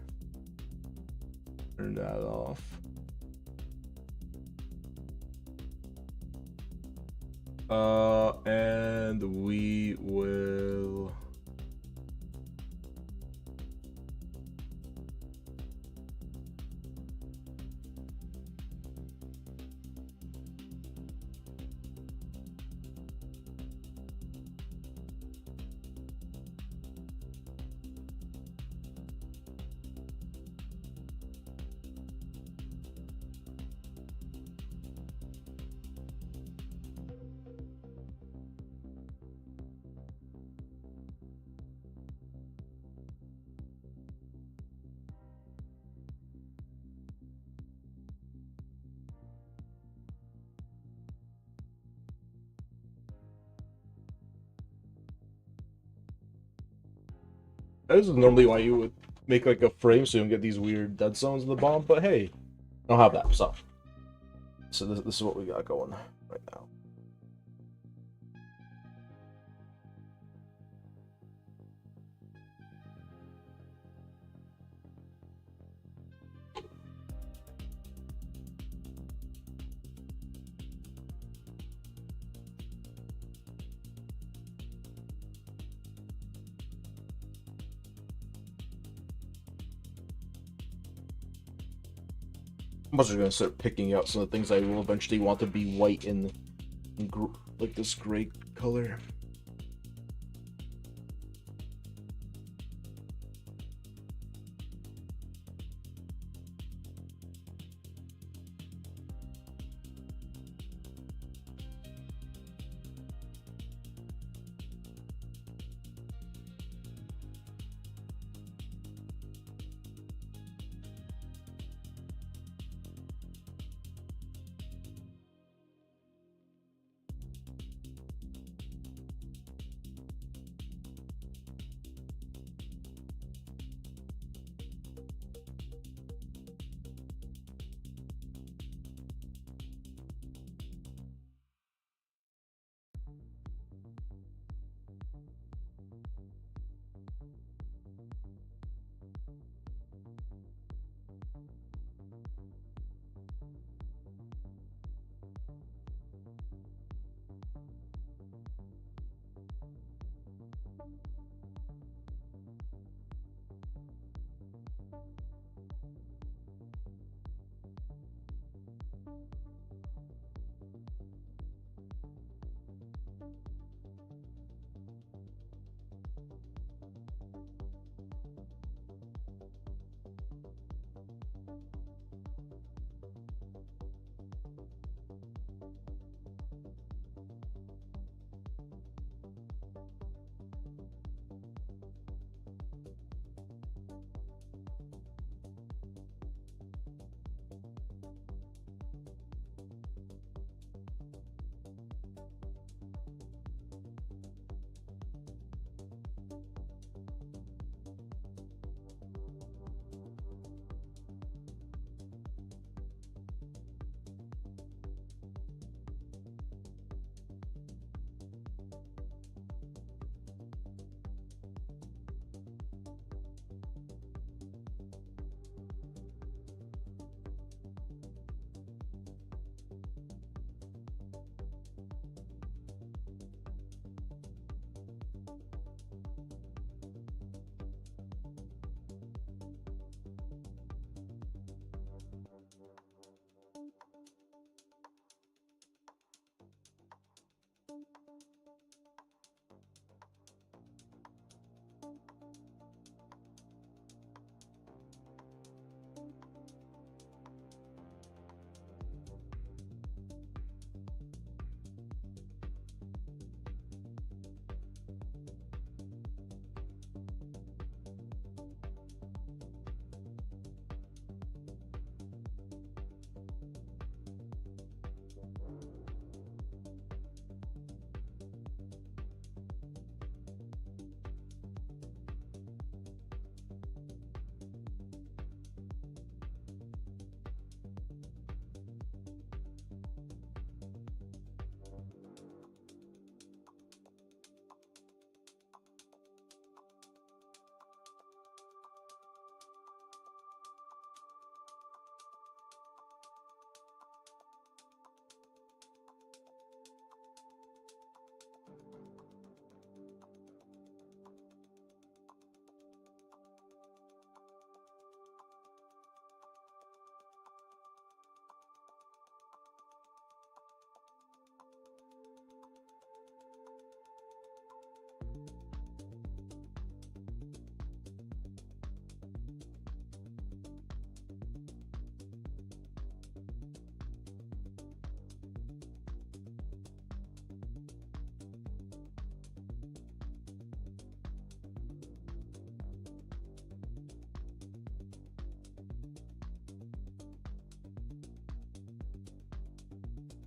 Turn that off. And we will... This is normally why you would make like a frame so you don't get these weird dead zones in the bottom, but hey, I don't have that, so this is what we got going right now. I'm also gonna start picking out some of the things I will eventually want to be white in like this gray color.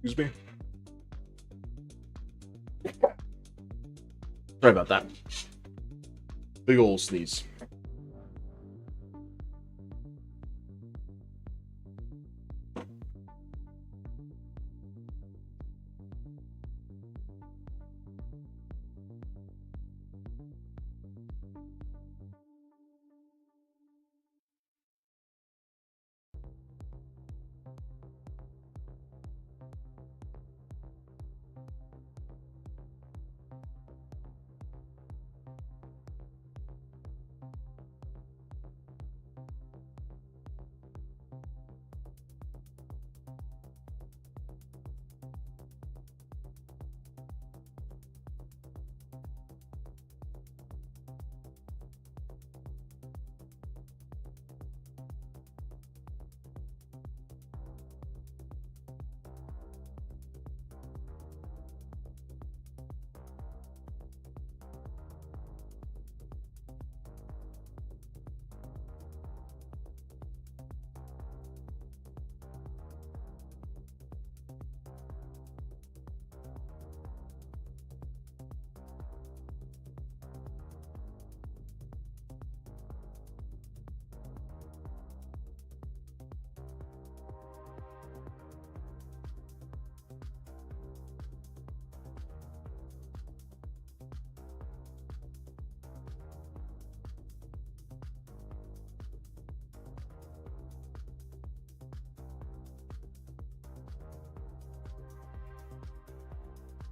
Excuse me. Sorry about that. Big ol' sneeze.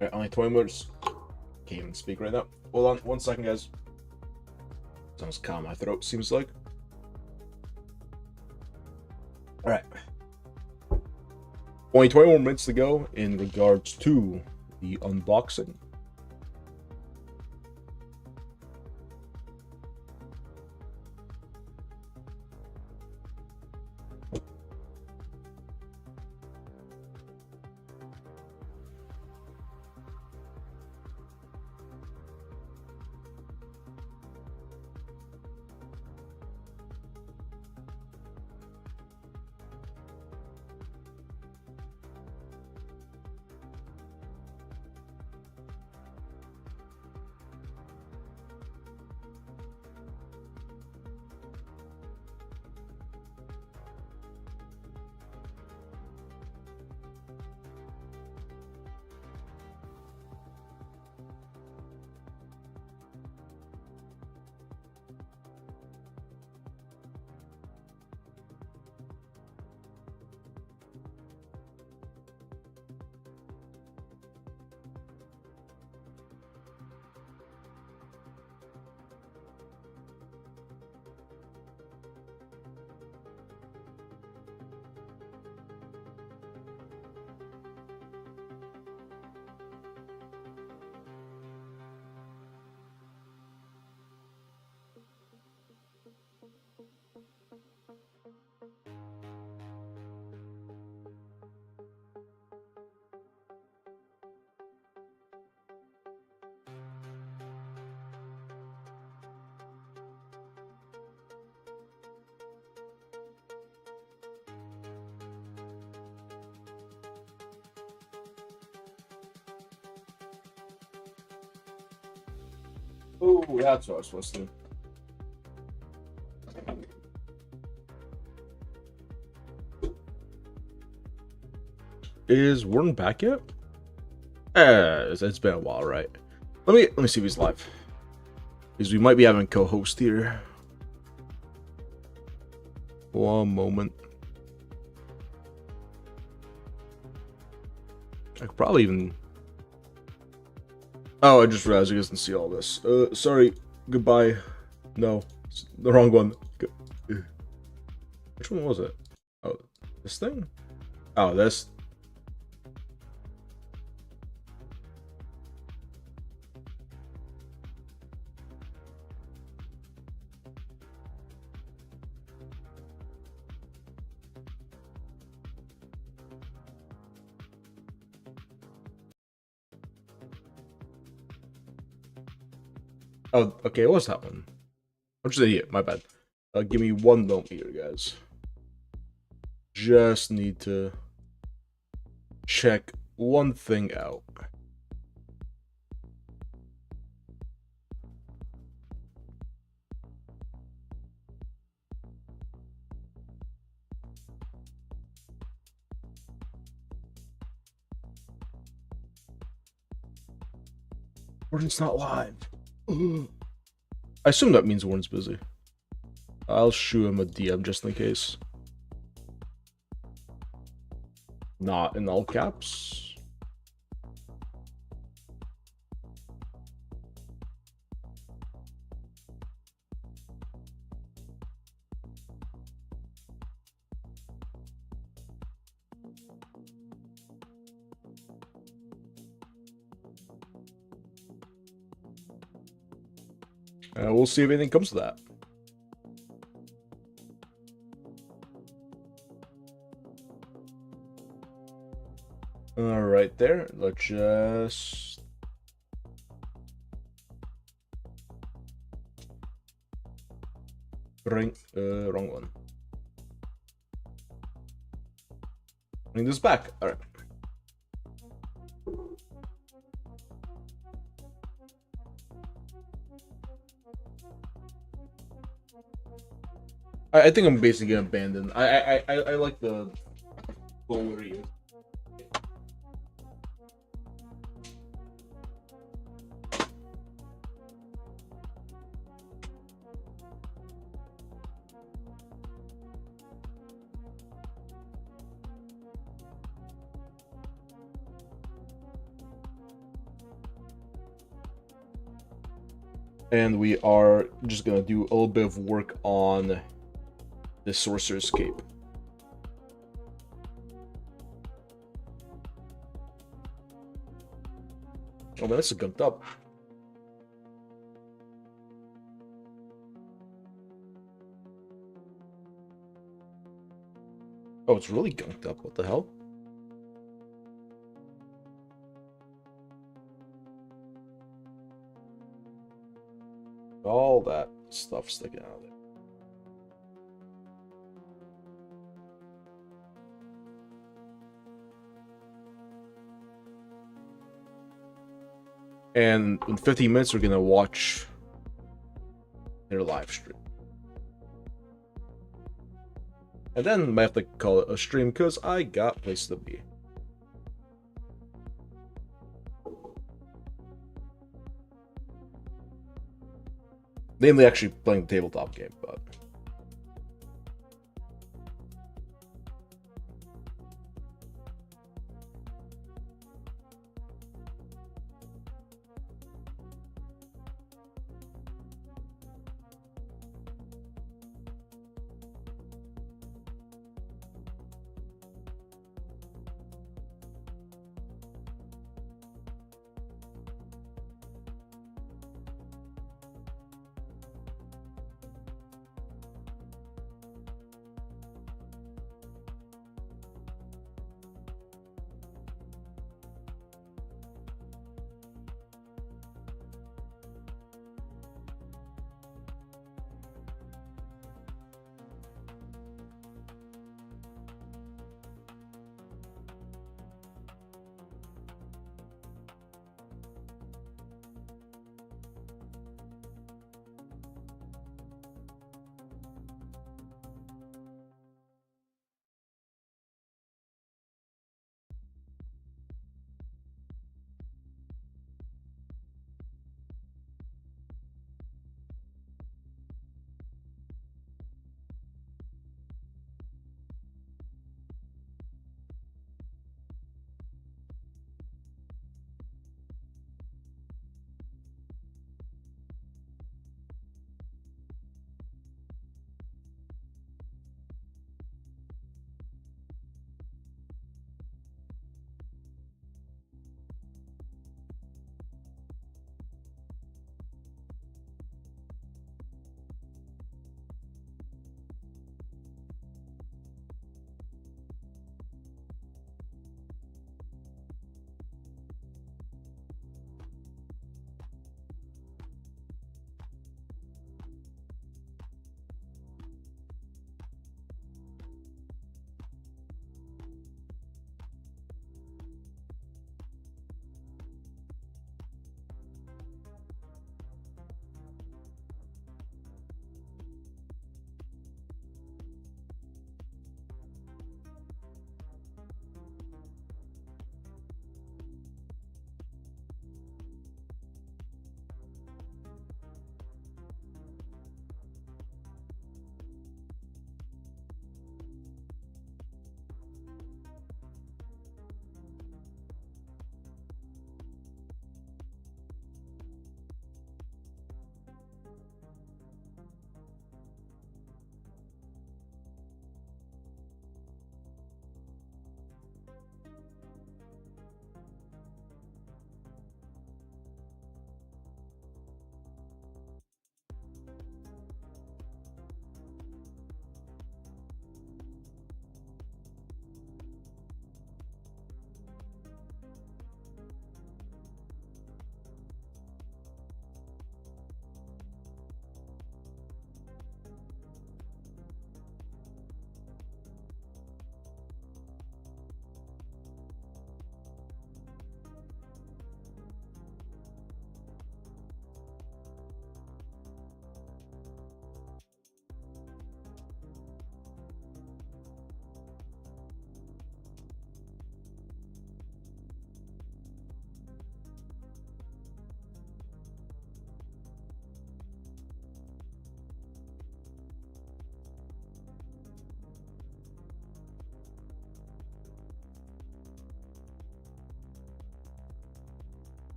Alright, only 20 minutes. Can't even speak right now. Hold on 1 second, guys. Sounds calm my throat, seems like. Alright. Only 20 more minutes to go in regards to the unboxing. Oh, that's what I was supposed to do. Is Warden back yet? It's been a while, right? Let me see if he's live. Because we might be having co-host here. 1 moment. I could probably even... Oh, I just realized you guys can see all this. Sorry. Goodbye. No. It's the wrong one. Which one was it? Oh, this thing? Oh, this. Oh, okay, what's that one? I'm just an idiot, my bad. Give me 1 moment here, guys. Just need to check one thing out. Warden's not live. I assume that means Warden's busy. I'll shoot him a DM just in case. Not in all caps. We'll see if anything comes to that. All right, there. Let's just bring wrong one. Bring this back. All right. I think I'm basically gonna abandon. I like the lower here. And we are just gonna do a little bit of work on the Sorcerer's Cape. Oh man, this is gunked up. Oh, it's really gunked up. What the hell? All that stuff sticking out of it. And in 15 minutes, we're gonna watch their live stream. And then I might have to call it a stream because I got place to be. Namely, actually playing the tabletop game, but.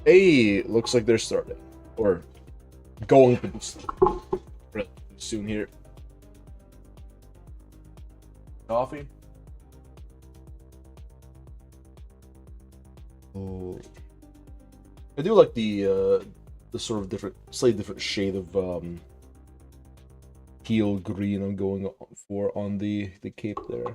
Hey, looks like they're starting. Or going to be starting soon here. Coffee? Oh. I do like the sort of different, slightly different shade of teal green I'm going for on the cape there.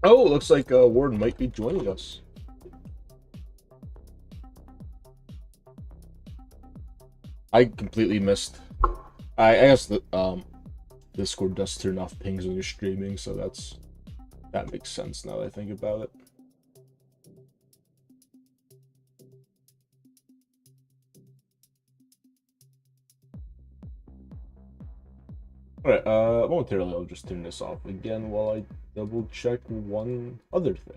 Oh, looks like Warden might be joining us. I completely missed. I guess the Discord does turn off pings when you're streaming, so that makes sense now that I think about it. Alright, momentarily I'll just turn this off again while I double check one other thing.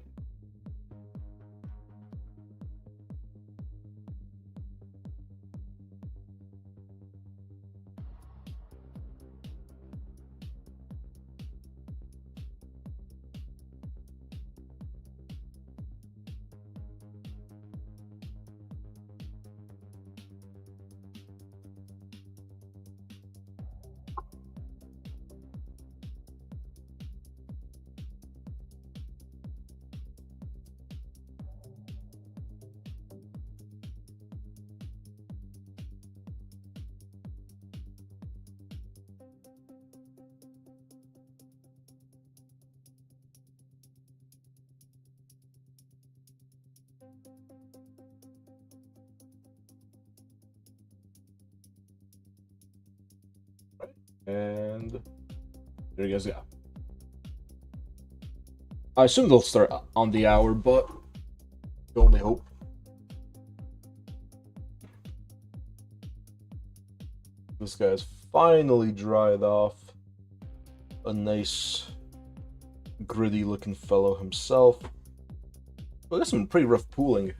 And there you guys go. I assume they'll start on the hour, but can only hope. This guy's finally dried off. A nice, gritty looking fellow himself. But there's some pretty rough pooling.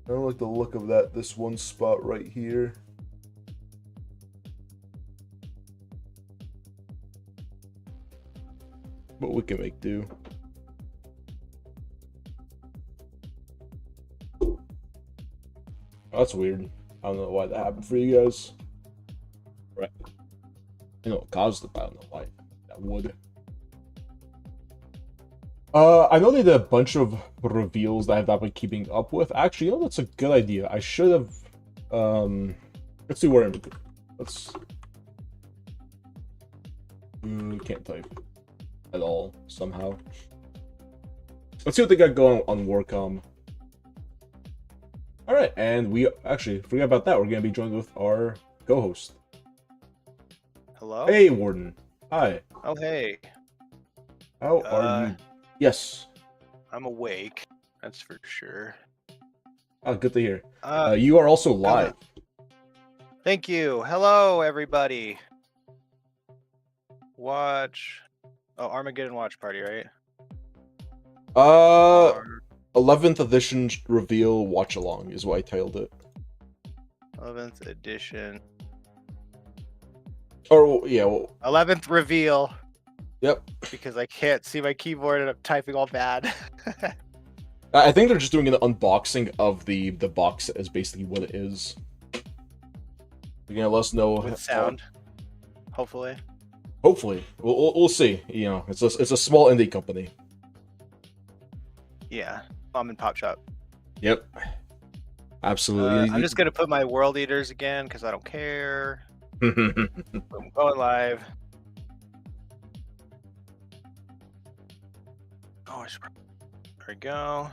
I don't like the look of this one spot right here. but we can make do. Oh, that's weird. I don't know why that happened for you guys. Right. I know what caused it, but I don't know why that would. I know they did a bunch of reveals that I've not been keeping up with. Actually, you know, that's a good idea. I should have, let's see where let's, can't type at all, somehow. Let's see what they got going on Warcom. Alright, and we, actually, forget about that. We're going to be joined with our co-host. Hello? Hey, Warden. Hi. Oh, hey. How are you? Yes. I'm awake. That's for sure. Oh, good to hear. You are also live. Thank you. Hello, everybody. Watch. Oh, Armageddon watch party, right? 11th edition reveal Watchalong is what I titled it. 11th edition. Or, yeah. Well, 11th reveal. Yep. Because I can't see my keyboard and I'm typing all bad. I think they're just doing an unboxing of the box as basically what it is. You're gonna let us know with sound. Hopefully. Hopefully, we'll see. You know, it's a small indie company. Yeah, mom and pop shop. Yep. Absolutely. I'm just gonna put my world eaters again because I don't care. I'm going live. Oh, there we go.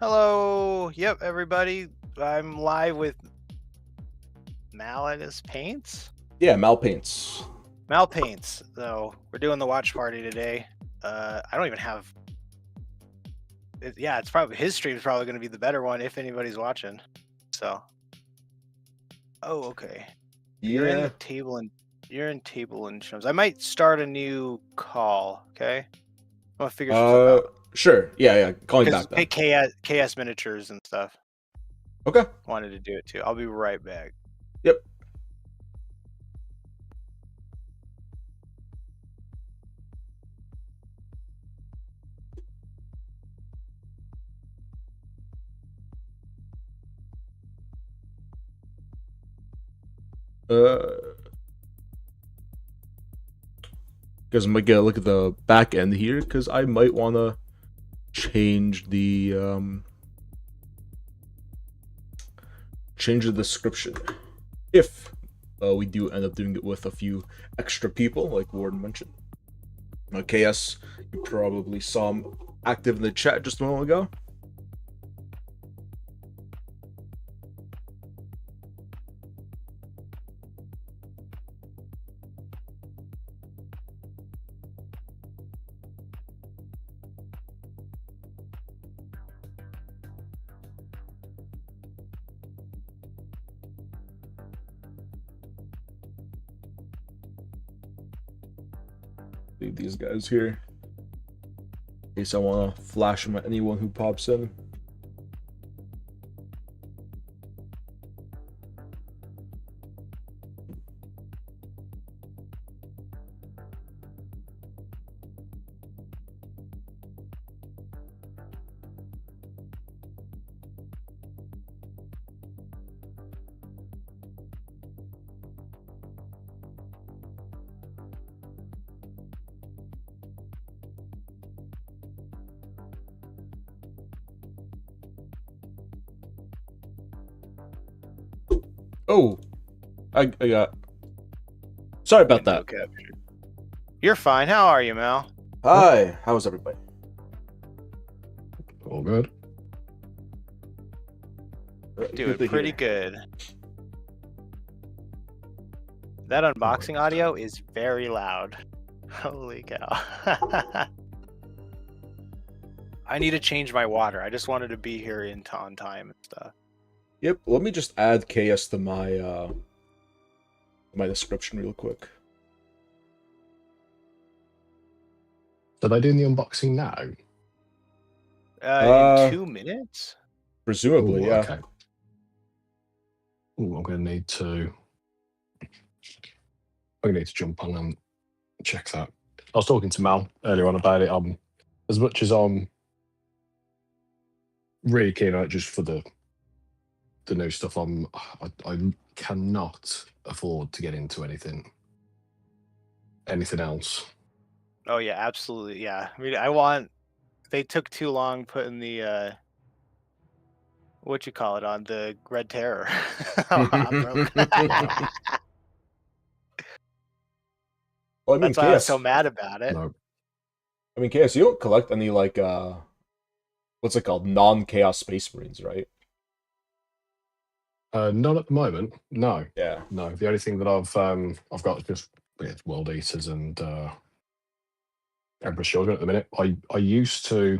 Hello. Yep, everybody. I'm live with Malleus Paints. Yeah, Mal Paints. Mal Paints. So we're doing the watch party today. I don't even have. Yeah, it's probably his stream is probably going to be the better one if anybody's watching. So. Oh, okay. Yeah. You're in the table and you're in table and shows. I might start a new call. Okay. I'm gonna figure some stuff out. Sure. Yeah. Call me back then. KS miniatures and stuff. Okay. Wanted to do it too. I'll be right back. Yep. Because I might get a look at the back end here, because I might want to change the description if we do end up doing it with a few extra people, like Warden mentioned. KS, you probably saw him active in the chat just a moment ago. Leave these guys here in case I want to flash them at anyone who pops in. Oh, I got. Sorry about that. Okay. You're fine. How are you, Mal? Hi. How's everybody? All good. Doing pretty good. That unboxing audio is very loud. Holy cow. I need to change my water. I just wanted to be here on time and stuff. Yep. Let me just add KS to my my description real quick. Did I do the unboxing now? In 2 minutes? Presumably, yeah. Okay. Ooh, I'm gonna need to jump on and check that. I was talking to Mal earlier on about it. As much as I'm really keen on it just for the new stuff, I cannot afford to get into anything else. Oh yeah, absolutely. Yeah. I mean, they took too long putting the what you call it on the Red Terror. I'm broke. Well, I mean, That's why I was so KS. mad about it. No. I mean, KS. You don't collect any like what's it called? Non-chaos Space Marines, right? Not at the moment. No. Yeah. No. The only thing that I've got is just World Eaters and Emperor Shogun at the minute. I used to.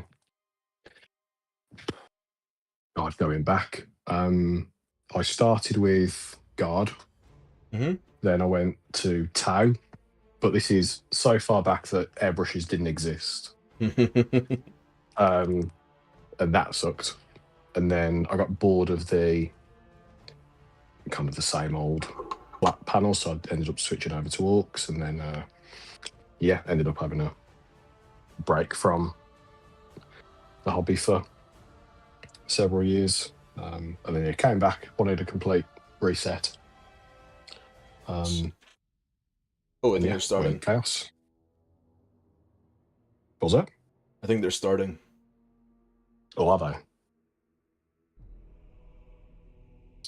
God, going back. I started with Guard. Mm-hmm. Then I went to Tau, but this is so far back that airbrushes didn't exist. And that sucked. And then I got bored of the kind of the same old black panel, so I ended up switching over to Orcs, and then ended up having a break from the hobby for several years. And then it came back, wanted a complete reset. Oh, I think they're starting. Chaos. What was that? I think they're starting. Oh, are they?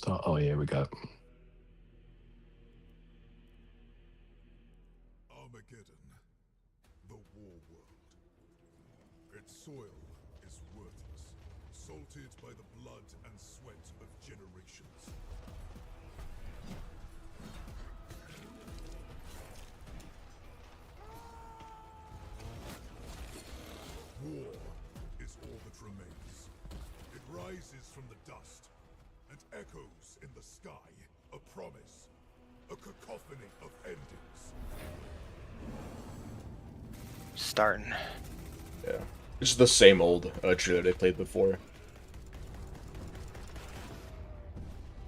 Oh, here we go. Armageddon, the war world. Its soil is worthless, salted by the blood and sweat of generations. War is all that remains. It rises from the dust and echoes in the sky, a promise, a cacophony of endings. Starting. Yeah. It's just the same old trailer they played before.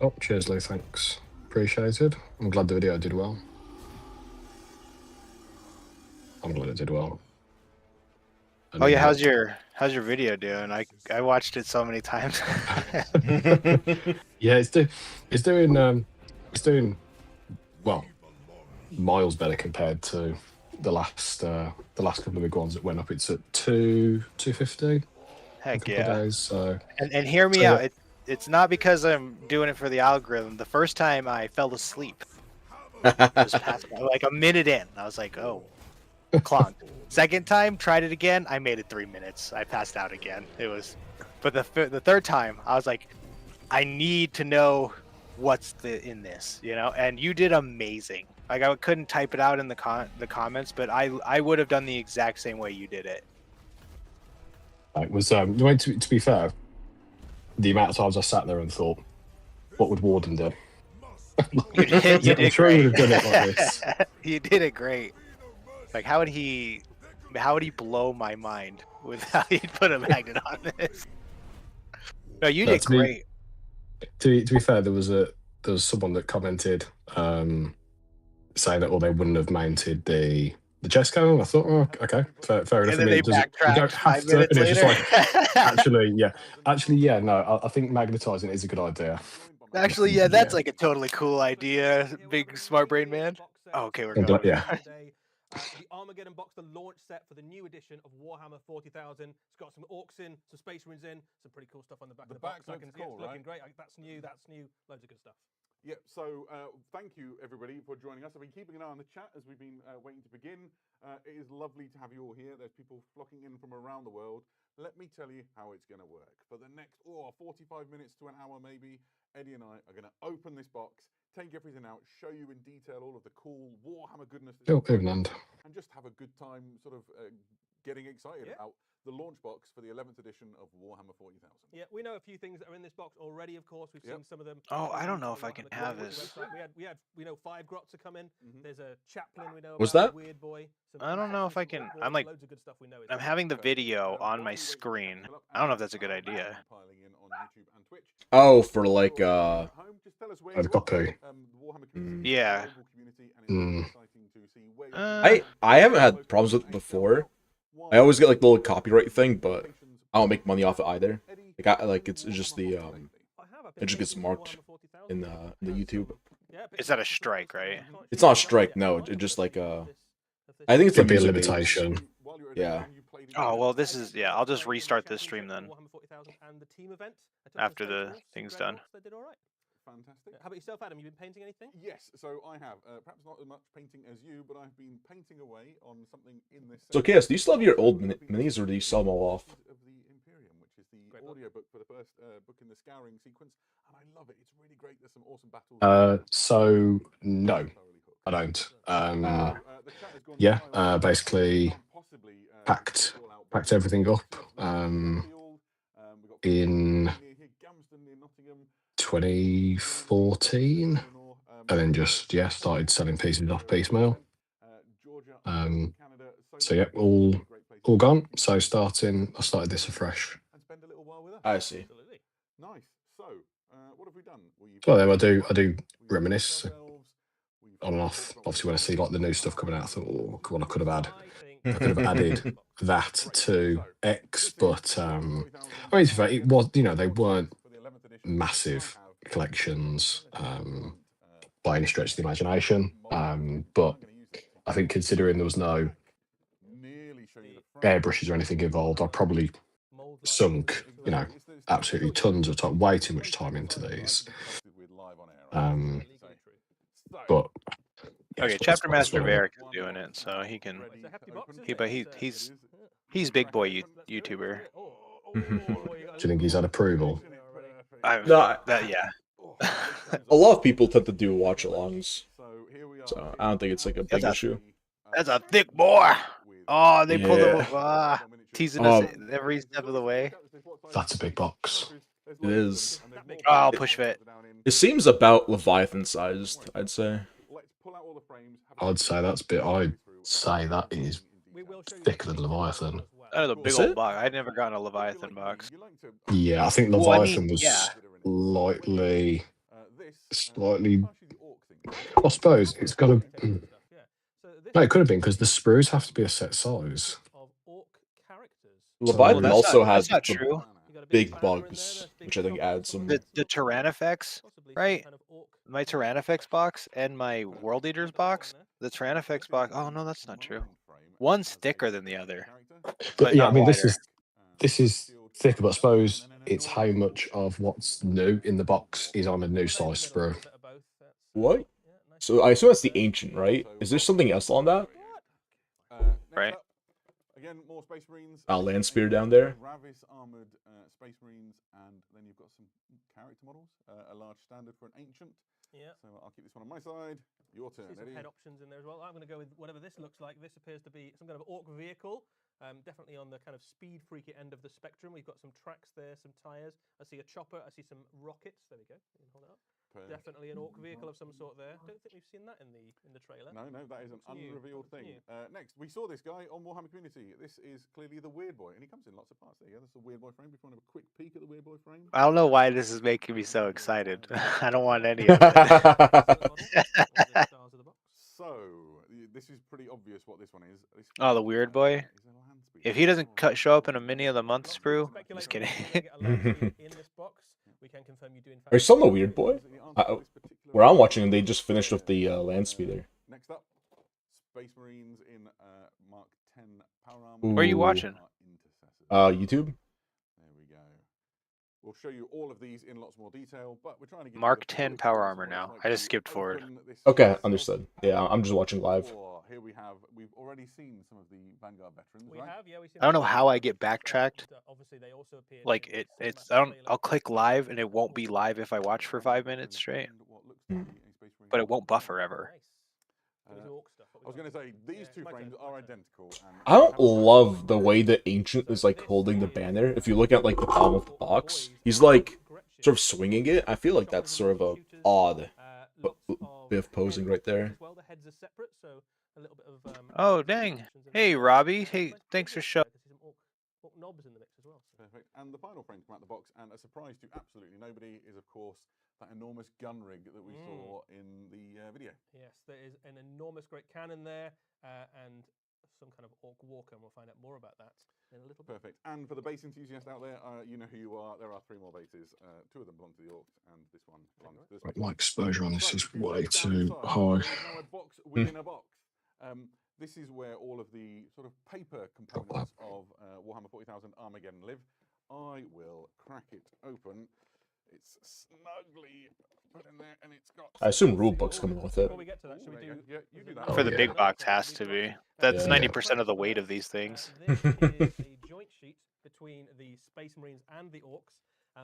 Oh, cheers, Lou. Thanks. Appreciated. I'm glad the video did well. I'm glad it did well. Oh yeah, how's your video doing? I watched it so many times. Yeah, it's doing well, miles better compared to the last couple of big ones that went up. It's at 250. Heck yeah. Days, so and hear me out. It's not because I'm doing it for the algorithm. The first time I fell asleep. It was past, like a minute in. I was like, oh, clonked. Second time, tried it again. I made it 3 minutes. I passed out again. It was, but the third time, I was like, I need to know what's in this, you know. And you did amazing. Like I couldn't type it out in the comments, but I would have done the exact same way you did it. It was to be fair, the amount of times I sat there and thought, what would Warden do? You did I'm sure great. he would have done it like this. You did it great. Like how would he blow my mind with how he put a magnet on this? No, you did great. To be fair, there was someone that commented saying that they wouldn't have mounted the chest cannon. I thought, oh, okay, fair enough. And then they backtracked 5 minutes later. Like, actually, yeah, no, I think magnetizing is a good idea. Actually, yeah, that's like a totally cool idea, big smart brain man. Oh, okay, we're going. Yeah. The Armageddon box, the launch set for the new edition of Warhammer 40,000. It's got some orcs in, some space marines in, some pretty cool stuff on the back of the box. Looks cool, it's looking great. That's new, loads of good stuff. Yep, so thank you everybody for joining us. I've been keeping an eye on the chat as we've been waiting to begin. It is lovely to have you all here. There's people flocking in from around the world. Let me tell you how it's going to work. For the next 45 minutes to an hour maybe, Eddie and I are going to open this box, take everything out, show you in detail all of the cool Warhammer goodness, and just have a good time sort of getting excited about the launch box for the 11th edition of Warhammer 40,000. Yeah, we know a few things that are in this box already, of course. We've seen some of them. Oh, I don't know if I can have this. We know 5 grots are coming. There's a chaplain we know Was about, that? Weird Boy. I don't know if I can. I'm like, loads of good stuff we know. I'm having the video on my screen. I don't know if that's a good idea. Oh, for like I've got to. Yeah. I haven't had problems with it before. I always get like the little copyright thing, but I don't make money off it either. Like it's just the it just gets marked in the YouTube. Is that a strike, right? It's not a strike, no. It just like I think it's a Could be a music page. limitation. Yeah. Oh well, this is yeah. I'll just restart this stream then after the thing's done. Fantastic. How about yourself, Adam? You been painting anything? Yes, so I have. Perhaps not as much painting as you, but I've been painting away on something in this. So, Chaos, do you still have your old minis, or do you sell them all off? Of the Imperium, which is the audio book for the first book in the Scouring sequence, and I love it. It's really great. There's some awesome battles. So no, I don't. Yeah, basically packed everything up in 2014, and then just started selling pieces off piecemeal. So yeah, all gone. So I started this afresh. I see. Nice. So, what have we done? Well, then I do reminisce on and off. Obviously, when I see like the new stuff coming out, I thought, oh, come on, I could have added that to X, but I mean, it was, they weren't massive collections by any stretch of the imagination. But I think considering there was no airbrushes or anything involved, I probably sunk, absolutely tons of time, way too much time into these. But okay, Chapter Master Varric is doing it, so he can. But he's big boy YouTuber. Do you think he's had approval? Yeah. A lot of people tend to do watch-alongs, so I don't think it's like a big issue. That's a thick boy. Oh, they pulled him up, teasing us every step of the way. That's a big box. It is. Oh, I'll push fit. It seems about Leviathan sized, I'd say. I'd say that is thicker than Leviathan. That is a big old box. I'd never gotten a Leviathan box. Yeah, I think Leviathan was slightly. I suppose it's got to. No, it could have been because the sprues have to be a set size. Leviathan also has that's not true. big bugs, which I think adds some. The Tyrannifex, right? My Tyrannifex box and my World Eaters box. The Tyrannifex box. Oh no, that's not true. One's thicker than the other. But yeah, I mean, this is thicker, but I suppose it's how much of what's new in the box is on a new size sprue. What? So I assume that's the ancient, right? Is there something else on that? Right. Again, more Space Marines. Land Spear down there. Ravis armored Space Marines, and then you've got some character models. A large standard for an ancient. Yeah. So I'll keep this one on my side. Your turn, See some Eddie. head options in there as well. I'm going to go with whatever this looks like. This appears to be some kind of orc vehicle. Definitely on the kind of speed freaky end of the spectrum. We've got some tracks there, some tires. I see a chopper. I see some rockets. There we go. You can hold it up. Definitely an orc vehicle of some sort there. Don't think we've seen that in the trailer. No, that is an unrevealed thing. Next, we saw this guy on Warhammer Community. This is clearly the Weird Boy, and he comes in lots of parts. There you go. That's the Weird Boy frame. If you want to have a quick peek at the Weird Boy frame. I don't know why this is making me so excited. I don't want any of it. So, this is pretty obvious what this one is. Oh, the Weird Boy? If he doesn't show up in a Mini of the Month sprue, I'm just kidding. Are you still the Weird Boy? Where I'm watching, they just finished with the Land Speeder. Next up, Space Marines in Mark 10 power armor. Where are you watching? YouTube. There we go. We'll show you all of these in lots more detail, but we're trying to get Mark 10 power armor now. I just skipped forward. Okay, understood. Yeah, I'm just watching live. Here we've already seen some of the Vanguard veterans. We have, yeah, we've seen I don't know how I get backtracked. Like I'll click live and it won't be live if I watch for 5 minutes straight. But it won't buffer ever. I was going to say, these two frames are identical. I don't love the way the Ancient is like holding the banner. If you look at like the bottom of the box, he's like sort of swinging it. I feel like that's sort of a odd bit of posing right there. Oh dang! Hey Robbie, hey, thanks for showing. else. Perfect. And the final frame to come out the box, and a surprise to absolutely nobody, is of course that enormous gun rig that we saw in the video. Yes, there is an enormous great cannon there, and some kind of orc walker, and we'll find out more about that in a little bit. Perfect. And for the base enthusiast out there, you know who you are. There are 3 more bases. 2 of them belong to the orcs, and this one belongs to the Right, my exposure on this So, is if you way look down too inside, high. there is now a box within a box. This is where all of the sort of paper components of Warhammer 40,000 Armageddon live. I will crack it open. It's snugly put in there, and it's got. I assume rule books coming with it. Before we get to that, should we do? Yeah, you do that. For the yeah. big box has to be. That's Yeah. 90% of the weight of these things. This is a joint sheet between the Space Marines and the Orcs.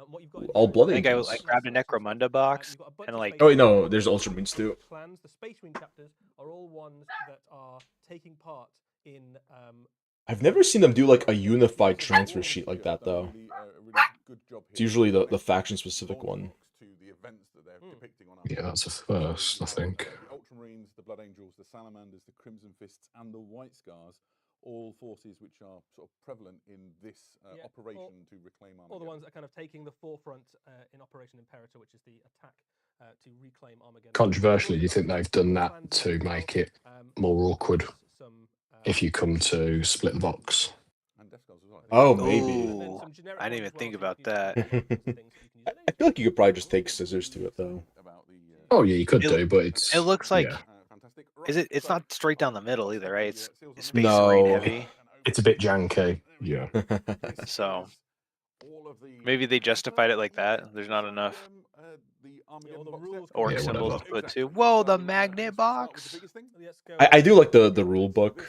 What you've got All blood I think I angels. grabbed a Necromunda box, and like. Oh, wait, no, there's Ultramarines too. Clans, the Space Marine chapters are all ones that are taking part in. I've never seen them do like a unified transfer sheet like that though. It's usually the faction specific one. Yeah, that's a first, I think. The Ultramarines, the Blood Angels, the Salamanders, the Crimson Fists, and the White Scars, all forces which are sort of prevalent in this operation to reclaim Armageddon. All the ones that are kind of taking the forefront in Operation Imperator, which is the attack to reclaim Armageddon. Controversially, do you think they've done that to make it more awkward if you come to split the box? Oh, maybe. Ooh, I didn't even think about that. I feel like you could probably just take scissors to it though. Oh yeah, you could do, but it's. It looks like. yeah. Is it? It's not straight down the middle either, right? It's Space No. Marine heavy. It's a bit janky. Yeah. So maybe they justified it like that. There's not enough orc Yeah, symbols whatever. to put to. Whoa, the magnet box. I do like the rule book.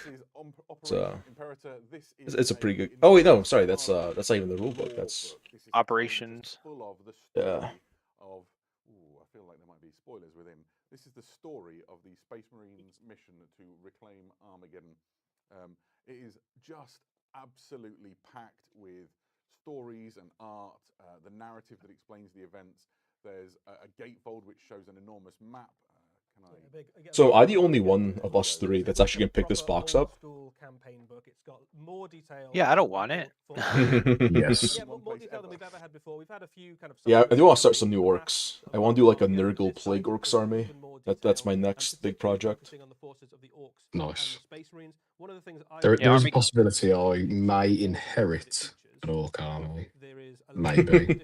It's a pretty good. Oh wait, no, sorry, that's not even the rule book. That's Operations. Yeah. I feel like there might be spoilers within. This is the story of the Space Marines' mission to reclaim Armageddon. It is just absolutely packed with stories and art, the narrative that explains the events. There's a gatefold which shows an enormous map. So am I the only one of us 3 that's actually gonna pick this box up? Yeah, I don't want it. Yes. Yeah, more detail than we've ever had before. We've had a few kind of. Yeah, I do want to start some new orcs. I want to do like a Nurgle Plague Orcs army. That's my next big project. Nice. One of the things There is a Army- possibility I may inherit an orc army. Maybe.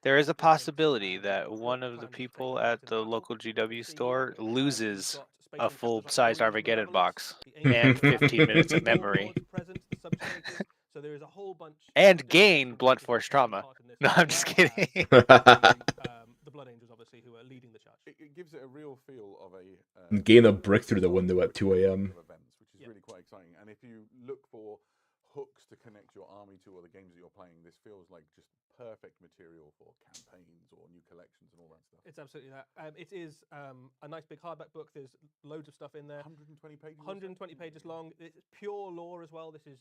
There is a possibility that one of the people at the local GW store loses a full-sized Armageddon box and 15 minutes of memory. So there is a whole bunch And gain blunt force trauma. No, I'm just kidding. The Blood Angels, obviously, who are leading the charge. It gives it a real feel of a Gain a brick through the window at 2 a.m. events, which is really quite exciting. And if you look for hooks to connect your army to or the games that you're playing, this feels like just perfect material for campaigns or new collections and all that stuff. It's absolutely that. It is a nice big hardback book. There's loads of stuff in there. 120 pages. 120 pages long. It's pure lore as well. This is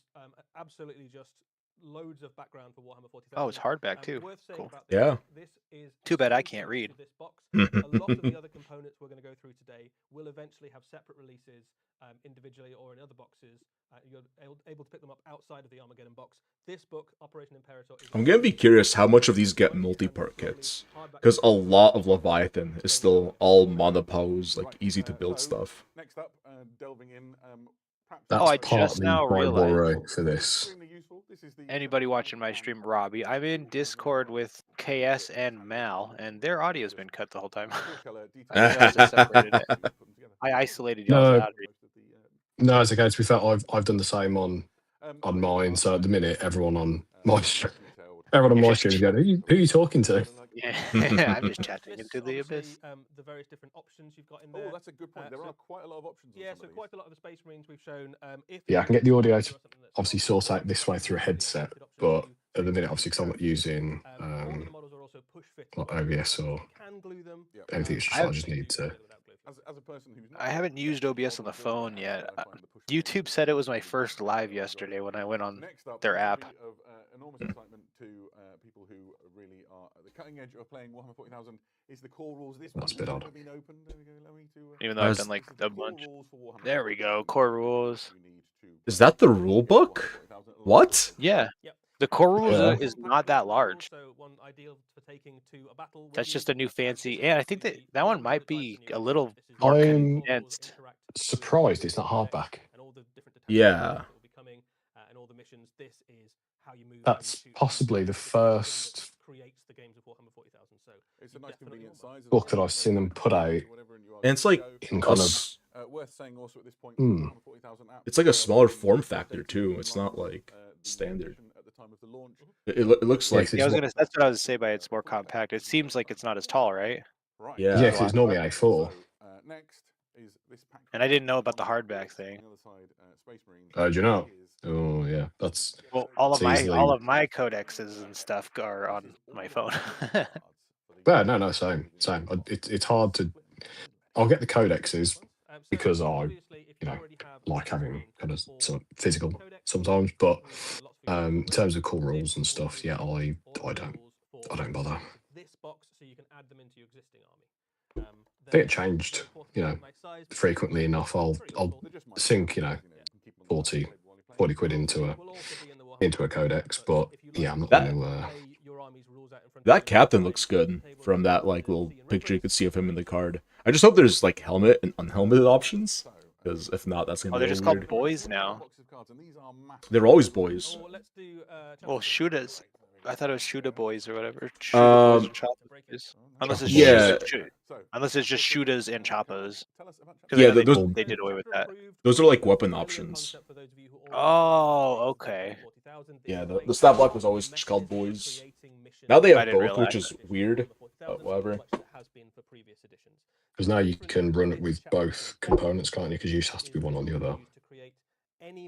absolutely just loads of background for Warhammer 40,000. Oh, it's hardback too. Worth saying Cool. about this, Yeah. This is Too bad I essential can't to read. This box. A lot of the other components we're going to go through today will eventually have separate releases individually or in other boxes. You're able to pick them up outside of the Armageddon box. This book, Operation Imperator, is I'm gonna be curious how much of these get multi-part kits, because a lot of Leviathan is still all monopose, like easy to build stuff. Next up, delving in. That's Oh, I just partly now my realized. worry for this. Anybody watching my stream, Robbie, I'm in Discord with KS and Mal, and their audio's been cut the whole time. I didn't realize I separated it. I isolated y'all's No. audio. No, it's okay. To be fair, I've done the same on mine. So at the minute, everyone on my stream is going, who are you talking to? Yeah, I'm just chatting into the abyss. The various different options you've got in there. Oh, that's a good point. There are quite a lot of options. Yeah, so quite a lot of the Space Marines we've shown. Yeah, I can get the audio to obviously sort out this way through a headset, but at the minute, obviously, because I'm not using like OBS or anything, it's just, I just need to. As a person who's I haven't used OBS on the phone yet. YouTube said it was my first live yesterday when I went on their app. Of enormous excitement to people who really are at the cutting edge of playing Warhammer 40,000 is the core rules. This That's a one's bit odd. never been opened. There we go. Allow me to, Even though I've As- done like this is the a core bunch. rules for Warhammer There we go, 40,000. core rules. You need to Is that the rule book? What? Yeah. The core rules Yeah. is not that large. Also one ideal for taking to a battle with That's you. just a new This fancy. is Yeah, I think that basically that one remember might the dice be in your a hand. little This is more how I'm rules condensed. interact with surprised the it's not deck hardback. and all the different detachments Yeah. that will be coming, and all the missions. This is how you move. how you That's shoot, how you possibly fight. the This is the thing that first creates the games of Warhammer 40,000. So It's you a nice definitely convenient want one. size as book well. that I've seen them put out And it's like in a kind of s- worth saying also at this point. Hmm. Warhammer 40,000 app, it's like a smaller being form factor updated too. in It's line not with, like the standard. edition at the time of the launch. It looks Yeah, like 'cause Yeah, I it's was not, gonna. That's what I was say by it's more compact. It seems like it's not as tall, right? Right. This yeah, is because the it's last normally one. A4. Next is this pack. And I didn't know about the hardback thing. On the other side, Space Marines. Do you know? Here's Oh yeah, that's Well, all of it's my easily. all of my codexes and stuff are on my phone. Yeah, no, same. It's hard to. I'll get the codexes because I, like having kind of some physical sometimes, but in terms of core rules and stuff, yeah, I don't bother. This box, so you can add them into your existing army. I think it changed, frequently enough. I'll sink, 40 quid into a codex, but yeah, I'm not That- going to. That captain looks good from that like little picture you could see of him in the card. I just hope there's like helmet and unhelmeted options, because if not, that's gonna Oh, be they're a just little called weird. boys now. They were always boys. Well, shooters. I thought it was shooter boys or whatever. Shooter boys and choppers. Unless it's Yeah. unless it's just shooters and choppers. Yeah, they, those- they did away with that. Those are like weapon options. Oh, okay. Yeah, the stat block was always just called boys. Now they I have didn't both, which realize is weird. But whatever. Because now you can run it with both components, can't you? Because use has to be one or the other.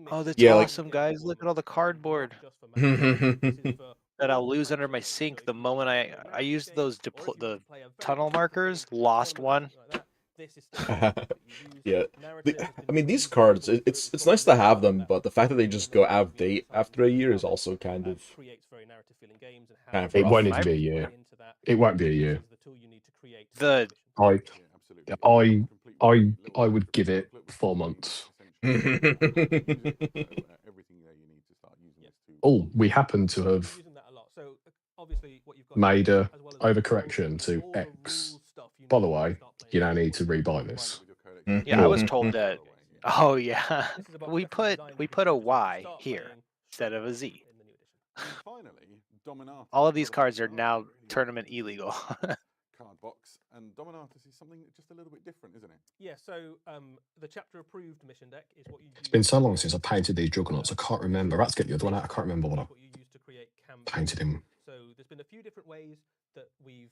Oh, that's Yeah, like- awesome, guys! Look at all the cardboard that I'll lose under my sink the moment I used those the tunnel markers. Lost one. Yeah, I mean these cards. It's nice to have them, but the fact that they just go out of date after a year is also kind of It rough. won't need to be a year. It won't be a year. The I would give it 4 months. Oh, we happen to have made a overcorrection to X. By the way, you now need to rebuy this. yeah, I was told that. Oh yeah, we put a Y here instead of a Z. All of these cards are now tournament illegal. Card box, and Dominatus is something just a little bit different, isn't it? Yeah, so the chapter approved mission deck is what you It's been so long since I painted these juggernauts. I can't remember. Let's get the other one out. I can't remember what I painted him. So there's been a few different ways that we've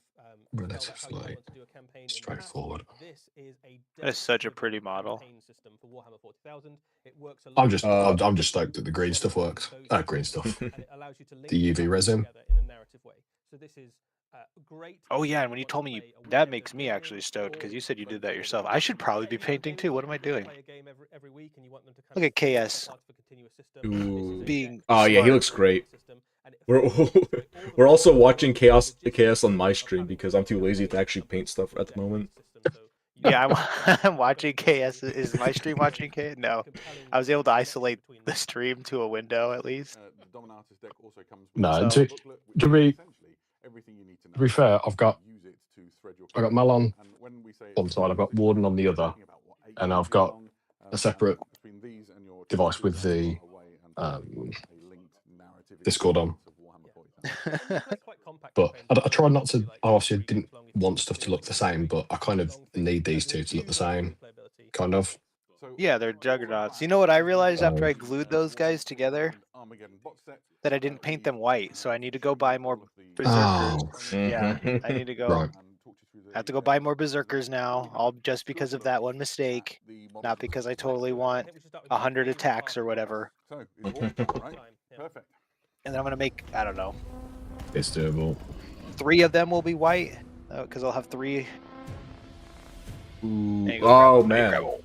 Relatively straightforward. This is That is such a pretty model. system for Warhammer 40,000. It works a I'm lot just better I'm just stoked that the green stuff worked. Green stuff. and it allows you to link The UV them resin. together in a narrative way. So this is great. Oh yeah, and when you told me that makes me actually stoked because you said you did that yourself. I should probably be painting too. What am I doing? Look at KS Ooh. being. Oh yeah, he smart. looks great. We're also watching Chaos on my stream because I'm too lazy to actually paint stuff at the moment. Yeah, I'm watching KS. Is my stream watching KS? No, I was able to isolate the stream to a window at least. The Dominatus deck also comes with No, So- to be everything you need to know. to be fair, I've got Use it to thread your I got Malon and when we say one side, I've got Warden on the other, and I've got a separate device with the Discord on. But I try not to. I obviously didn't want stuff to look the same, but I kind of need these two to look the same, kind of. Yeah, they're juggernauts. You know what I realized after I glued those guys together? That I didn't paint them white, so I need to go buy more berserkers. Yeah, I need to go. Right. I have to go buy more berserkers now, all just because of that one mistake, not because I totally want 100 attacks or whatever. Perfect. And then I'm gonna make, I don't know, It's doable. 3 of them will be white because I'll have 3. Ooh. There you go, Oh grab- there you man. go.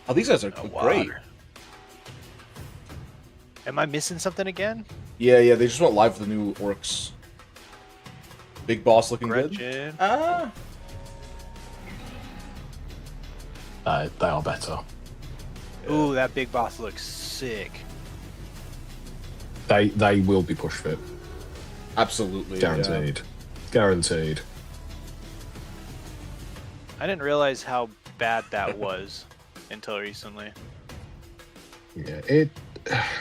Oh, these guys are No great. water. Am I missing something again? Yeah, they just went live with the new orcs. Big boss looking good. Gretchen. Ah. They are better. Ooh, that big boss looks sick. They will be push fit. Absolutely. Guaranteed. Guaranteed. I didn't realize how bad that was until recently. Yeah, Until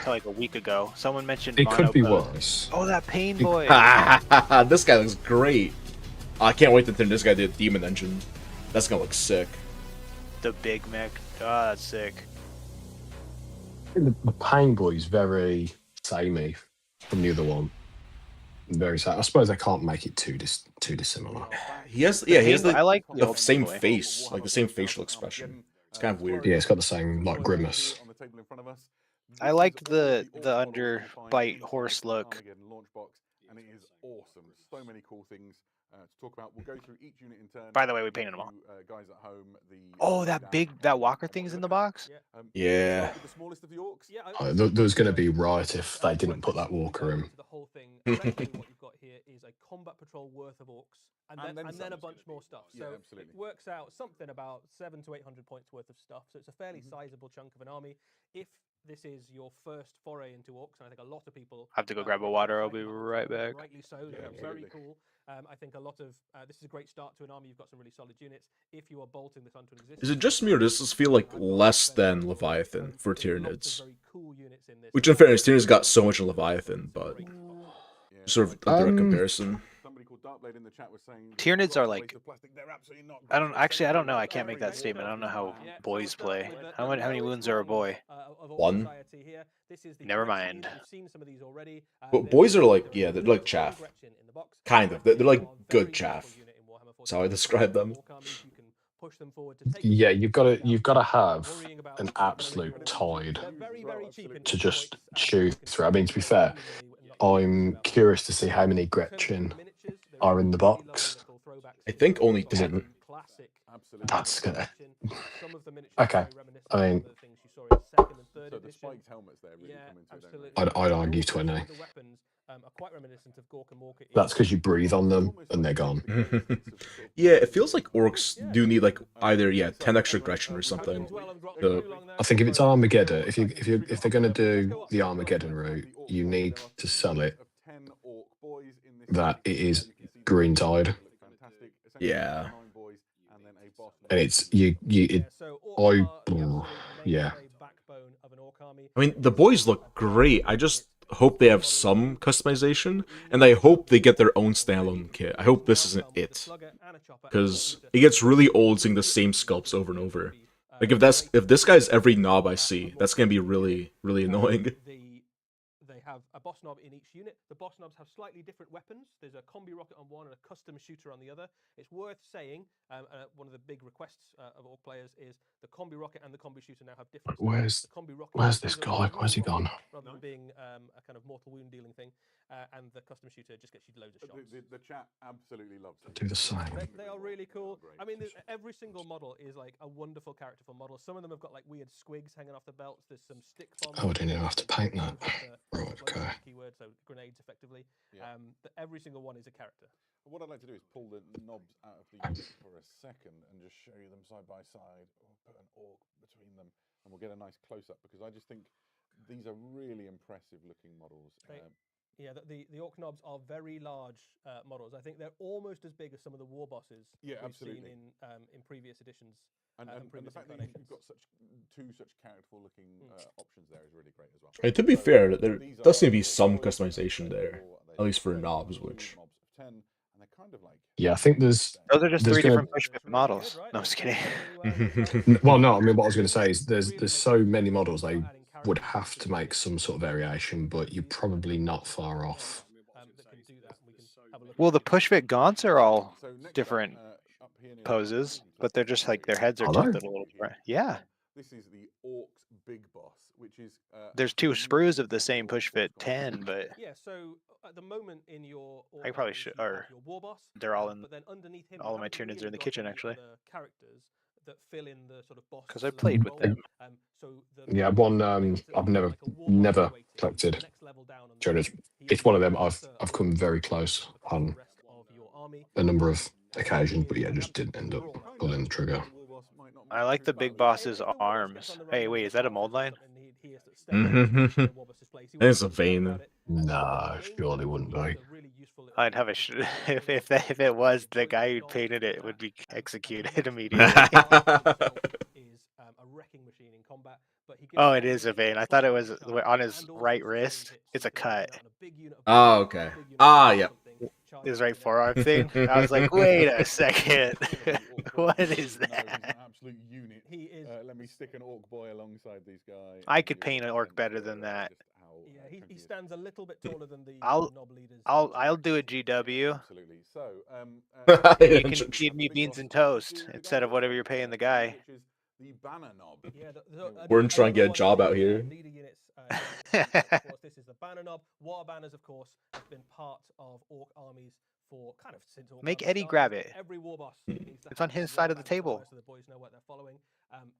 like a week ago. Someone mentioned it could be monocode. worse. Oh, that pain boy. Yeah. This guy looks great. I can't wait to turn this guy to a demon engine. That's gonna look sick. The big mech. Oh, that's sick. The Pain Boy is very samey from the other one. Very sad. I suppose they can't make it too dissimilar. He has the, I like the the old same boy. face, like the same facial expression. It's kind of weird. Yeah, it's got the same like grimace. I liked the underbite horse look. Armageddon launch box, and it is awesome. So many cool things to talk about. We'll go through each unit in turn. By the way, we painted them all. Guys at home, Oh, that walker thing's in the box? Yeah. The smallest of the orcs. Oh, there's going to be riot if they didn't put that walker in. The whole thing. Essentially, what you've got here is a combat patrol worth of orcs, and then a bunch more stuff. So it works out something about 700 to 800 points worth of stuff. So it's a fairly sizable chunk of an army. If this is your first foray into orcs, and I think a lot of people I have to go grab a water. I'll be right back. Rightly so. They're very cool. I think a lot of this is a great start to an army. You've got some really solid units. If you are bolting this onto an existing, Is it just me or does this feel like less than Leviathan for Tyranids? very cool units in this. Which, in fairness, Tyranids got so much in Leviathan, but sort of a direct comparison. Tyranids are like, I don't know. I can't make that statement. I don't know how boys play. How many wounds are a boy? One. Never mind. But boys are like, yeah, they're like chaff. Kind of. They're like good chaff. That's how I describe them. Yeah, you've got to have an absolute tide to just chew through. I mean, to be fair, I'm curious to see how many Gretchen are in the box. I think only 10. That's gonna. Okay, I mean, I'd argue 20. That's because you breathe on them and they're gone. Yeah, it feels like orcs do need like either 10 extra Gretchen or something. I think if it's Armageddon, if they're gonna do the Armageddon route, you need to sell it that it is green tide. Yeah. And it's yeah. I mean, the boys look great. I just hope they have some customization, and I hope they get their own standalone kit. I hope this isn't it, because it gets really old seeing the same sculpts over and over. Like if this guy's every knob I see, that's gonna be really, really annoying. They have a boss knob in each unit. The boss knobs have slightly different weapons. There's a combi rocket on one and a custom shooter on the other. It's worth saying, one of the big requests of all players is the combi rocket and the combi shooter now have different. Where's this guy? Where's he gone? Rather than being a kind of mortal wound dealing thing, and the custom shooter just gets you loads of shots. The chat absolutely loves it. Do the same. They are really cool. I mean, every single model is like a wonderful characterful model. Some of them have got like weird squigs hanging off the belts. There's some stick bombs. Oh, I didn't even have to paint that. Right, okay. Keyword, so grenades effectively. But every single one is a character. What I'd like to do is pull the knobs out of the unit for a second and just show you them side by side, or put an orc between them, and we'll get a nice close-up, because I just think these are really impressive looking models. Yeah, the orc knobs are very large models. I think they're almost as big as some of the war bosses we've seen in previous editions. And the fact that you've got two such characterful looking options there is really great as well. And to be fair, there does seem to be some customization there, at least for knobs, which... Yeah, I think those are just three different push models. No, I'm just kidding. Well, no, I mean, what I was going to say is there's so many models they would have to make some sort of variation, but you're probably not far off. Well, the push fit gaunts are all different poses, but they're just like their heads are tilted a little different. Yeah. This is the Orcs Big Boss, which is there's two sprues of the same push fit 10, but yeah. So at the moment in your I probably should, or your war boss, they're all in. But then underneath him, all of my Tyranids are in the kitchen actually. Characters that fill in the sort of boss. Because I played with them. Yeah, one I've never collected. It's one of them I've come very close on a number of occasions, but yeah, just didn't end up pulling the trigger. I like the big boss's arms. Hey, wait, is that a mold line? There's a vein. No, surely wouldn't be. I'd have a if it was the guy who painted it would be executed immediately. Is a wrecking machine in combat, but he Oh, it is a vein. I thought it was on his right wrist. It's a cut. Oh, okay. Ah, yeah. His right forearm thing. I was like, wait a second. What is He's an that? absolute unit. He is. Let me stick an orc boy alongside these guys. I could paint an orc better than that. Yeah, he stands a little bit taller than the I'll- knob leaders. I'll do a GW. Absolutely. So, You can feed me beans and toast instead of whatever you're paying the guy. Which is the banner knob. Yeah, We're trying to get a job out here. Leader units, of course, this is the banner knob. War banners, of course, have been part of orc armies for kind of since Orc Make armies Eddie started. grab it. Every war boss needs to It's on have a his war side of the banner somewhere table. so the boys know what they're following.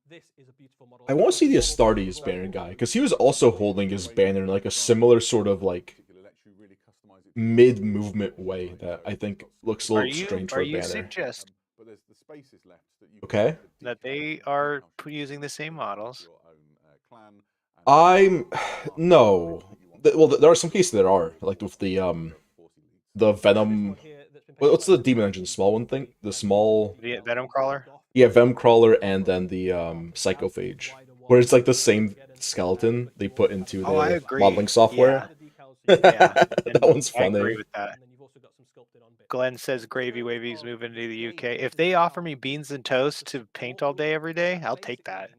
This is a beautiful model. I want to see the Astartes banner guy, because he was also holding his banner in like a similar sort of like mid-movement way that I think looks a little strange for a banner. Suggest But there's the spaces left that you Okay. that they are using the same models? I'm no. Well, there are some cases that are like with the Venom. What's the Demon Engine small one thing? The small. The Venom Crawler? Yeah, Venom Crawler and then the Psychophage, where it's like the same skeleton they put into Oh, I the agree. modeling software. Yeah. That one's I agree funny. with that. Glenn says Gravy Wavy's moving to the UK. If they offer me beans and toast to paint all day every day, I'll take that.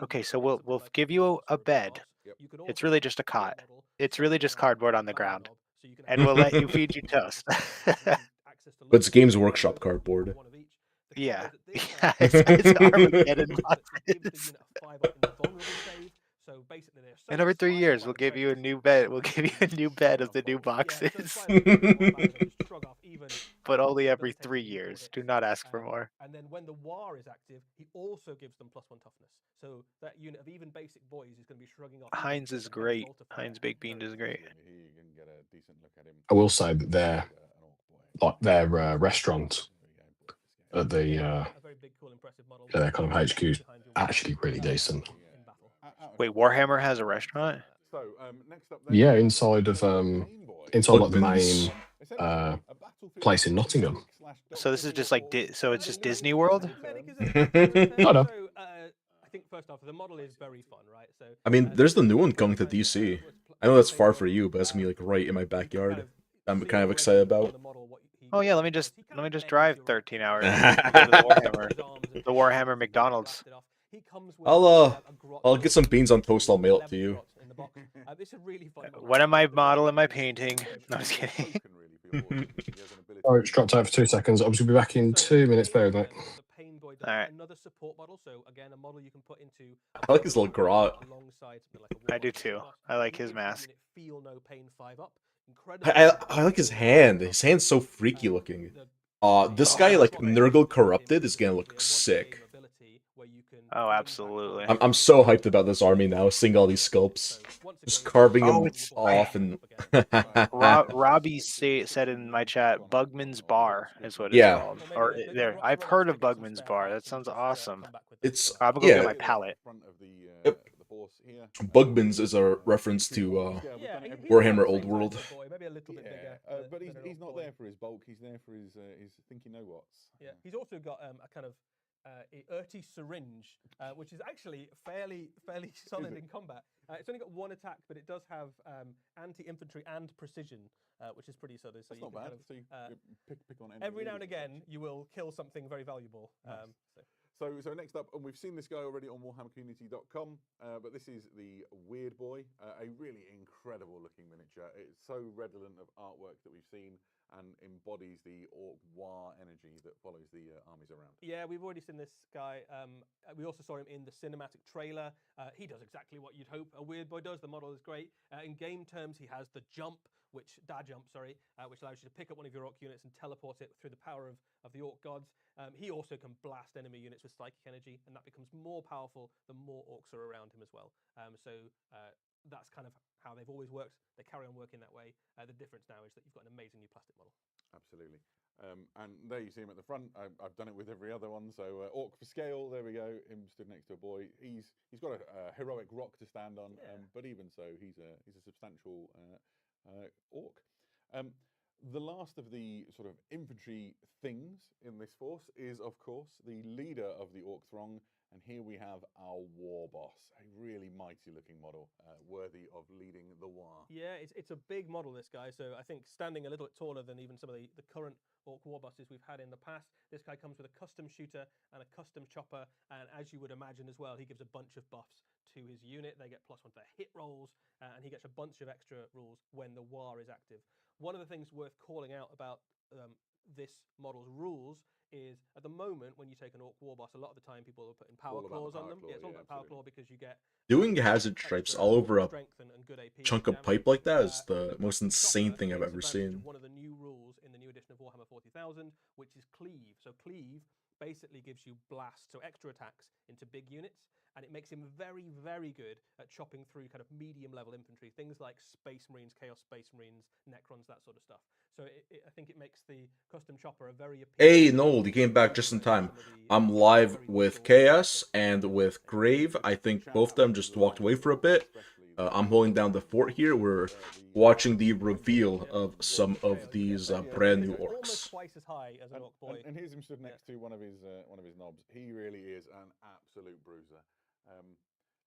Okay, so we'll give you a bed. It's really just a cot. It's really just cardboard on the ground. And we'll let you feed you toast. But it's Games Workshop cardboard. Yeah. Yeah, it's Armageddon boxes. And every 3 years, we'll give you a new bed. We'll give you a new bed of the new boxes. But only every 3 years. Do not ask for more. And then when the war is active, he also gives them +1 toughness. So that unit of even basic boys is going to be shrugging off. Heinz is great. Heinz Baked Bean is great. I will say that their restaurant at the their kind of HQ is actually really decent. Wait, Warhammer has a restaurant? Yeah, inside like the main place in Nottingham. So this is just like so it's just Disney World? I know. I think first off, the model is very fun, right? So I mean, there's the new one coming to DC. I know that's far for you, but it's gonna be like right in my backyard. I'm kind of excited about. Oh yeah, let me just drive 13 hours to the Warhammer McDonald's. I'll get some beans on toast. I'll mail it to you. What am I model am I painting? No, I'm just kidding. Oh, it's dropped out for 2 seconds. I was gonna be back in 2 minutes. Bear with me. Alright. Another support model, so again, a model you can put into. I like his little grot. I do too. I like his mask. Feel no pain 5 up. I like his hand. His hand's so freaky looking. This guy like Nurgle Corrupted is gonna look sick. Oh, absolutely. I'm so hyped about this army now. Seeing all these sculpts, just carving them it's- off and. Robbie said in my chat, Bugman's Bar is what it's Yeah. called. Or there, I've heard of Bugman's Bar. That sounds awesome. It's I'm gonna go get my palette. Yep. Bugman's is a reference to Warhammer Old World. But he's not there for his bulk. He's there for his think you know what's. Yeah, he's also got a kind of a Urti syringe, which is actually fairly solid in combat. It's only got 1 attack, but it does have anti-infantry and precision, which is pretty solid. So That's not bad. Pick on every now and again, you will kill something very valuable. Nice. So next up, and we've seen this guy already on WarhammerCommunity.com, but this is the Weird Boy, a really incredible looking miniature. It's so redolent of artwork that we've seen and embodies the Orc War energy that follows the armies around. Yeah, we've already seen this guy. We also saw him in the cinematic trailer. He does exactly what you'd hope a Weird Boy does. The model is great. In game terms, he has the jump, which allows you to pick up one of your Orc units and teleport it through the power of the Orc gods. He also can blast enemy units with psychic energy, and that becomes more powerful the more Orcs are around him as well. That's kind of how they've always worked. They carry on working that way. The difference now is that you've got an amazing new plastic model. Absolutely. And there you see him at the front. I've done it with every other one. So orc for scale. There we go. Him stood next to a boy. He's got a heroic rock to stand on. Yeah. But even so, he's a substantial orc. The last of the sort of infantry things in this force is, of course, the leader of the orc throng. And here we have our war boss, a really mighty looking model, worthy of leading the war. Yeah, it's a big model, this guy. So I think standing a little bit taller than even some of the current orc war bosses we've had in the past. This guy comes with a custom shooter and a custom chopper. And as you would imagine as well, he gives a bunch of buffs to his unit. They get +1 to their hit rolls, and he gets a bunch of extra rules when the war is active. One of the things worth calling out about this model's rules is, at the moment, when you take an orc war boss, a lot of the time people are putting power claws on them. It's all about power claw because you get Doing hazard stripes all over a strength and good AP chunk of damage. pipe like that is the most Chopper insane thing I've takes ever advantage of seen. one of the new rules in the new edition of Warhammer 40,000, which is cleave. So cleave basically gives you blast, so extra attacks into big units, and it makes him very, very good at chopping through kind of medium level infantry, things like Space Marines, Chaos Space Marines, Necrons, that sort of stuff. So I think it makes the custom chopper a very appealing. Hey, Noel, you came back just in time. I'm live with KS and with Grave. I think both of them just walked away for a bit. I'm holding down the fort here. We're watching the reveal of some of these brand new Almost orcs. twice as high as an orc boy. And here's him stood next to one of his knobs. He really is an absolute bruiser.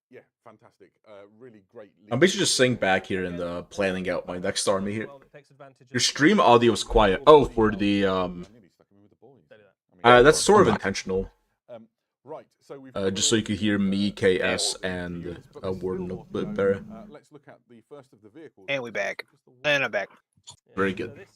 Yeah, fantastic. Really great. I'm basically just sitting back here and planning out my next army here. Your stream audio is quiet. Oh, for the that's sort of intentional. Right, so we've Just so you could hear me, KS, and Warden a bit better. Let's look at the first of the vehicles. And we back. And I'm back. Very good. So this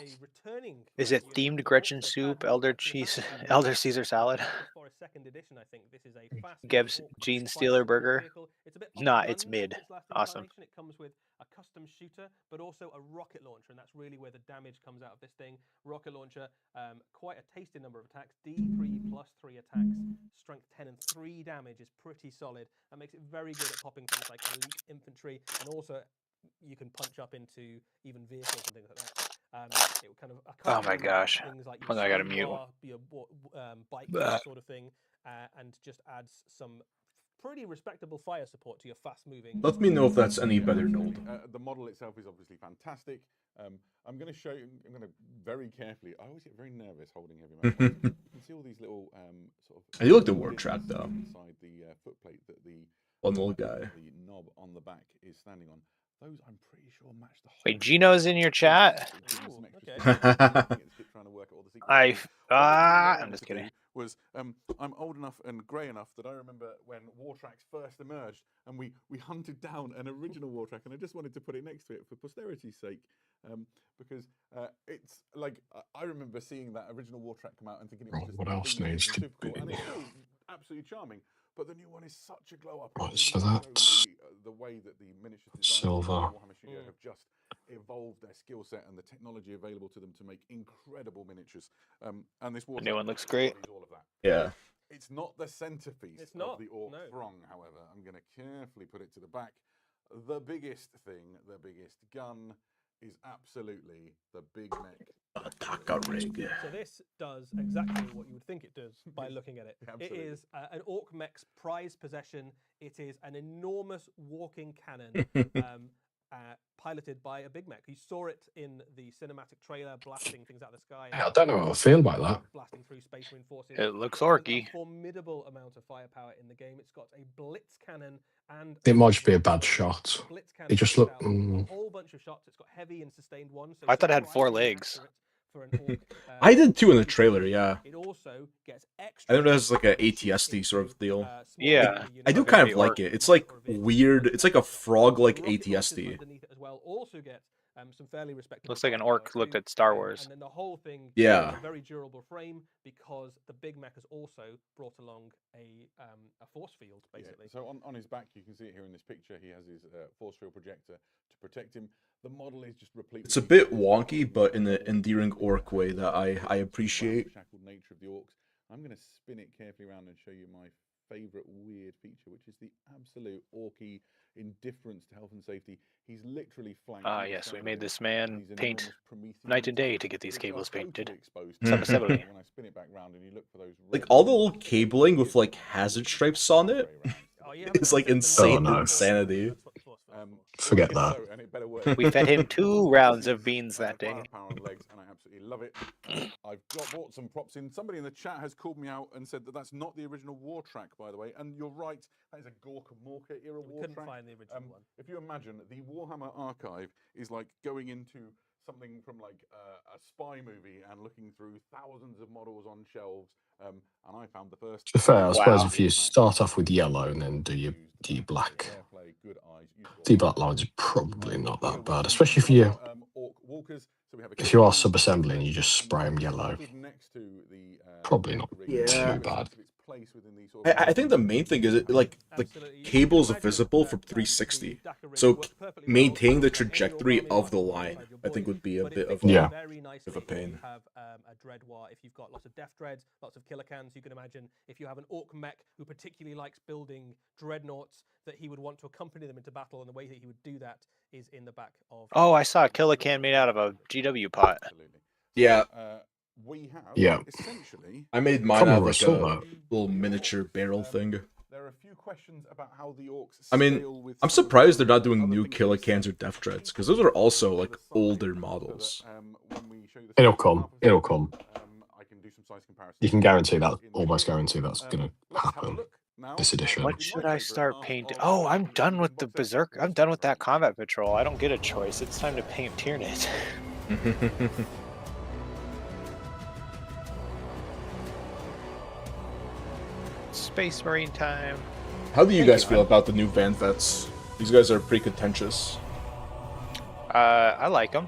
is a returning. Is it themed Gretchen soup, Elder Caesar salad? For a second edition, I think this is a fast Gibbs orc Gene spice Stealer burger. vehicle. It's a bit Nah, underdone it's mid. in its last Awesome. incarnation. It comes with a custom shooter, but also a rocket launcher, and that's really where the damage comes out of this thing. Rocket launcher, quite a tasty number of attacks. D3 plus 3 attacks, strength 10 and 3 damage is pretty solid. That makes it very good at popping things like elite infantry, and also you can punch up into even vehicles and things like that. It would kind of Oh my gosh. things like Hold on, I gotta mute. your bike sort of thing, and just adds some pretty respectable fire support to your fast-moving. Let me know if that's any better, Noel. The model itself is obviously fantastic. I'm going to show you. I'm going to very carefully. I always get very nervous holding heavy metal. You can see all these little sort of. I do like the word track though. Inside the footplate that the little guy. the knob on the back is standing on. Those I'm pretty sure match the. Wait, Gino's in your chat? Ooh, okay. I'm just kidding. Was I'm old enough and grey enough that I remember when War Tracks first emerged, and we hunted down an original War Track, and I just wanted to put it next to it for posterity's sake, because it's like I remember seeing that original War Track come out and thinking it was just What else needs to super cool, be? and it's still absolutely charming. But the new one is such a glow up. Right, so that's the way that the miniatures silver. Warhammer Studio have just evolved their skill set and the technology available to them to make incredible miniatures. And this The new one looks great. all of that. Yeah. It's not the centerpiece It's not, of the Orc no. Throng, however. I'm going to carefully put it to the back. The biggest thing, the biggest gun, is absolutely the Big Mech. Taka rig. So this does exactly what you would think it does by looking at it. Absolutely. It is an Orc Mech's prized possession. It is an enormous walking cannon piloted by a Big Mech. You saw it in the cinematic trailer, blasting things out of the sky. I don't know how I feel about that. Blasting through Space Marine forces. It looks has a orky. formidable amount of firepower in the game. It's got a blitz cannon and It might just be a bad shot. blitz It just shoots looked. out a whole bunch of shots. It's got heavy and sustained ones. So I thought it had it's 4 surprisingly legs. accurate for an orc, I did too in the trailer, yeah. It also gets I extra. know that's like a ATSD sort of deal. Yeah. I do Like a kind big of like orc. it. It's like weird. It's like a frog-like The rocket launchers ATSD. underneath it as well also get some fairly respectable. Looks like an firepower orc looked too. at Star Wars. And then the whole thing Yeah. has a very durable frame because the Big Mac has also brought along a force field, basically. Yeah. So on his back, you can see it here in this picture. He has his force field projector to protect him. The model is just replete. It's a bit wonky, but in an endearing orc way that I appreciate. Shackled nature of the orcs. I'm going to spin it carefully around and show you my favourite weird feature, which is the absolute orky indifference to health and safety. He's literally flying. Ah, yes, we made this man paint Promethean night and day tires, to get these which cables are totally painted. exposed Some to assembly. When I spin it back round and you look for those Like red all the lines, little cabling with like hazard stripes on it Oh, you is like haven't insane Oh, no. insanity. That's what the Force Field is for. Forget if that. so, and it better work. We fed him 2 rounds of beans that day. Firepower on legs, and I absolutely love it. I've bought some props in. Somebody in the chat has called me out and said that that's not the original war track, by the way. And you're right, that is a Gorka Morka era We war couldn't track. find the original one. If you imagine, the Warhammer archive is like going into something from like a spy movie and looking through thousands of models on shelves. And I found the first. To be fair, I suppose Wow. if you start off with yellow and then do your black, Fair play, good eyes. the black lines are probably not that bad, especially if you if you are sub-assembly and you just spray them yellow. Probably not too bad. I think the main thing is like the cables are visible from 360, so maintaining the trajectory of the line, I think, would be a bit of a Yeah. very nice of a pain. Have a dread war. If you've got lots of death dreads, lots of killer cans, you can imagine if you have an orc mech who particularly likes building dreadnoughts, that he would want to accompany them into battle, and the way that he would do that is in the back of. Oh, I saw a killer can made out of a GW pot. Yeah. We have Yeah. essentially. I made mine Can't out of remember like I saw a that. little miniature barrel thing. There are a few questions about how the orcs. I mean, scale with I'm some of surprised the they're not doing other new things killer we cans see. or death dreads, because those are also like To the side, older so models. that, when we show you the It'll second come. half of It'll the come. video, I can do some size comparisons. You can guarantee that. in the Almost video. guarantee that's going to Let's have a happen. look now This at edition. What my should I favourite start half painting? of Oh, the I'm done with the box set. Berserk. I'm done with that combat patrol. I don't get a choice. It's time to paint Tyranid. Space Marine time. How do you guys feel about the new Van Vets? These guys are pretty contentious. I like them.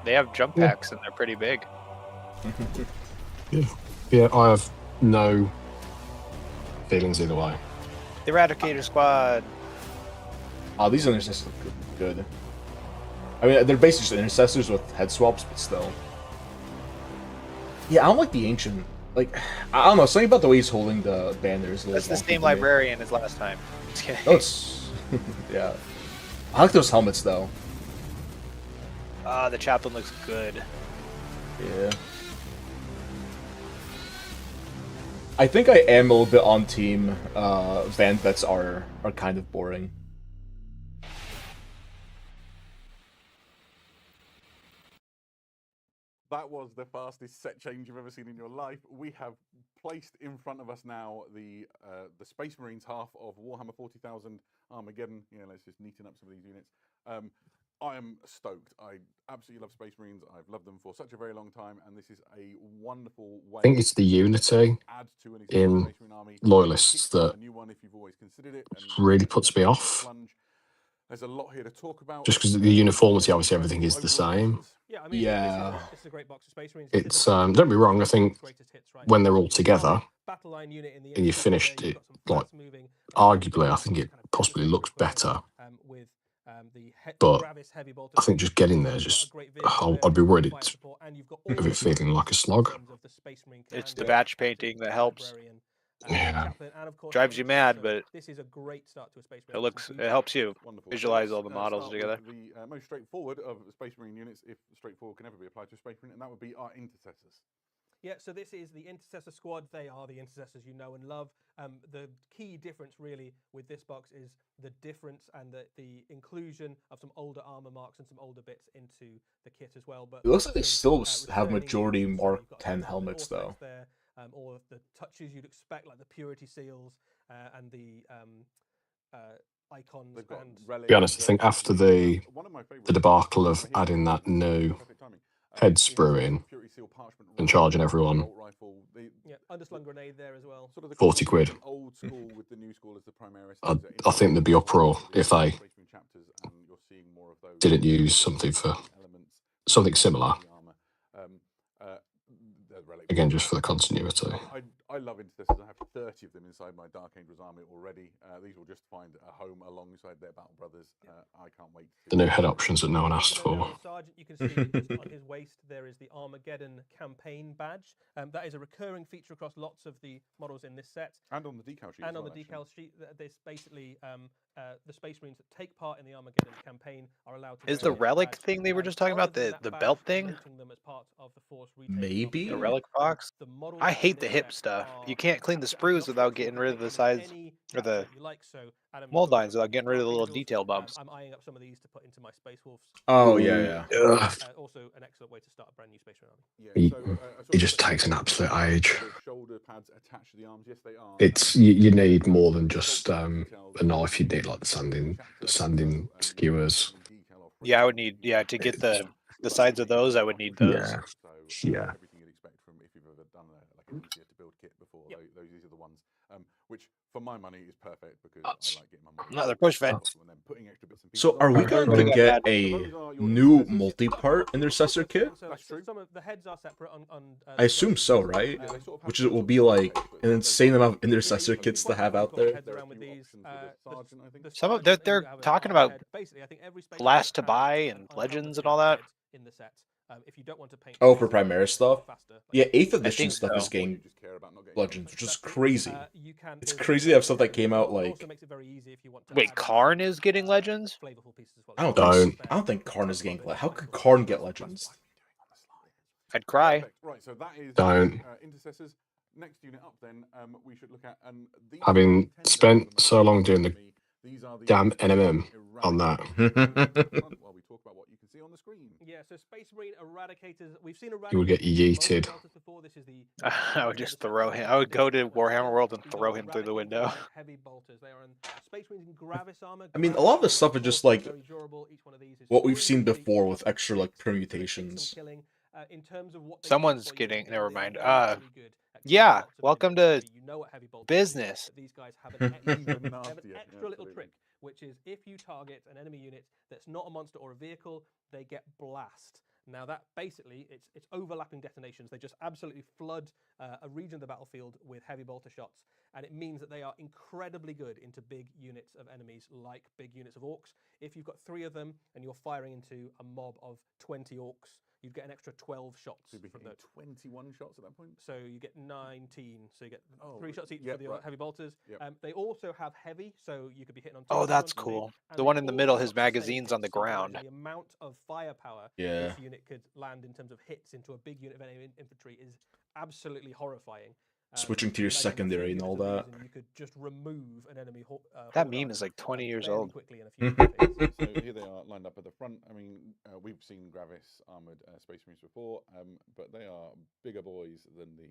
They have jump Yeah. packs and they're pretty big. Yeah, I have no feelings either way. The Eradicator Squad. Oh, these intercessors look good. I mean, they're basically just intercessors with head swaps, but still. Yeah, I don't like the ancient. Like, I don't know, something about the way he's holding the banners. That's the same librarian as last time. Just kidding. No, it's yeah. I like those helmets though. Ah, the chaplain looks good. Yeah. I think I am a little bit on team. Van Vets are kind of boring. That was the fastest set change you've ever seen in your life. We have placed in front of us now the Space Marines half of Warhammer 40,000 Armageddon. Yeah, let's just neaten up some of these units. I am stoked. I absolutely love Space Marines. I've loved them for such a very long time, and this is a wonderful way. I think it's the unity to add to an in Space Marine army. Loyalists that A new one if you've always considered it. And really puts me off. plunge. There's a lot here to talk about. Just because the uniformity, obviously, everything is the same. Yeah, I mean, Yeah. This is a great box of Space Marines. It's don't be wrong. I think when they're all together battle line unit in the and you intercessor finished there, you've it, got some like fast moving, arguably, I think it possibly looks better. With the But Gravis heavy bolter. I think just getting there, just I'd be worried of it feeling like a slog. It's the batch painting that helps. Yeah. Drives you mad, but this is a great start to a Space it helps you Wonderful. visualize So all the let's, models start together. with the most straightforward of Space Marine units, if straightforward can ever be applied to a Space Marine, and that would be our intercessors. Yeah, so this is the Intercessor Squad. They are the intercessors you know and love. The key difference really with this box is the difference and the inclusion of some older armor marks and some older bits into the kit as well. But It looks like they still have returning majority units, Mark you've got 10 the helmets Orthodox though. there, all of the touches you'd expect, like the purity seals and the icons. They've got And To be honest, I think after the debacle of adding that new head sprue in and charging everyone yeah, underslung grenade there as well. 40 quid, Old school with the new school as the Primaris. I think there'd be uproar if they didn't use something for something similar. Again, just for the continuity. I love intercessors. I have 30 of them inside my Dark Angels army already. These will just find a home alongside their battle brothers. I can't wait. The new head options that no one asked for. Sergeant, you can see just on his waist there is the Armageddon campaign badge. That is a recurring feature across lots of the models in this set. And on the decal sheet. And on the decal sheet, this basically the Space Marines that take part in the Armageddon campaign are allowed to. Is wear the this relic badge. thing they were just talking Other about than the that the badge belt thing? noting them as part of the Force retaking Maybe? The operation. relic box? The models I in hate the this hip set stuff. are You can't clean the absolutely sprues without getting unbelievable. rid of the They come in sides any or the that you like. So Adam, mold talked about lines without getting rid of the little individuals. detail bumps. I'm eyeing up some of these to put into my Space Wolves. Oh, yeah. Ugh. Also, an excellent way to start a brand new Space Marine army. Yeah, He- so, It just takes an absolute age. The shoulder pads attached to the arms. Yes, they are. It's you need more than just a knife. You need like the sanding skewers. Yeah, I would need to get the sides of those. I would need those. Yeah. So, Yeah. everything you'd expect from if you've ever done like an easier to build kit before. Yep. These are the ones, which for my money is perfect because I like getting my money. Another push vent. And then putting extra bits and pieces So on. are we I've going already to got get that. a new multi-part intercessor kit? So That's true. some of the heads are separate on I assume so, right? Yeah, they sort of have Which the will sort be of like showcase, but an they insane don't amount of have intercessor the kits to body have part. out there. Heads There are around a with few these. options with the sergeant, I think. The Some of sergeant, they're you have an talking armor about head. Basically, I think every Space blast to Marine buy has and an legends and unhelmeted all that. head in the set. If you don't want to paint. Oh, the for face, Primaris stuff? faster, like Yeah, 8th I edition think stuff so. is getting You just care about not getting Legends, which is That's true. crazy. You can. It's there's crazy to have legends stuff that in came there. out It like. also makes it very easy if you want to Wait, add in Karn some, is getting legends? flavorful pieces as well. I don't So think. Don't. I don't think Karn is getting. Well, How could cool. Karn get legends? I'd cry. Perfect. Right, so that is Don't. intercessors. Next unit up, then we should look at these Having are the spent tendons so long doing the these are the damn NMM on that. While we talk about what you can see on the screen. Yeah, so Space Marine Eradicators. We've seen Eradicators. You would get yeeted. Before. This is the. I would just throw him. I would go to Warhammer World and throw him through the window. Heavy bolters. They are in Space Marines in Gravis armor. I mean, a lot of this stuff is just like very durable. Each one of these is what we've seen extremely before deep, with extra like some permutations. killing. In terms of what they Someone's do for you, getting. they Never are mind. very, very good at killing Yeah. lots of Welcome enemies. to You know what heavy bolters do, business. but these guys have an extra, Even they have an nastier, yeah, extra little absolutely. trick, which is if you target an enemy unit that's not a monster or a vehicle, they get blast. Now that basically it's overlapping detonations. They just absolutely flood a region of the battlefield with heavy bolter shots, and it means that they are incredibly good into big units of enemies, like big units of orcs. If you've got 3 of them and you're firing into a mob of 20 orcs, you'd get an extra 12 shots You'd be from hitting those. 21 shots at that point. So you get 19. So you get Oh, 3 shots each yep, for the right. heavy bolters. Yep. They also have heavy, so you could be hitting on. Oh, 2 that's ones, cool. and The they one in the middle, also his got the same magazine's on the hits, so there is ground. The amount of firepower Yeah. this unit could land in terms of hits into a big unit of enemy infantry is absolutely horrifying. Switching to your imagine 3 secondary and units all of these that. and you could just remove an enemy. That horde meme army, is like 20 years fairly old. quickly in a few phases. So here they are lined up at the front. I mean, we've seen Gravis armored Space Marines before, but they are bigger boys than the.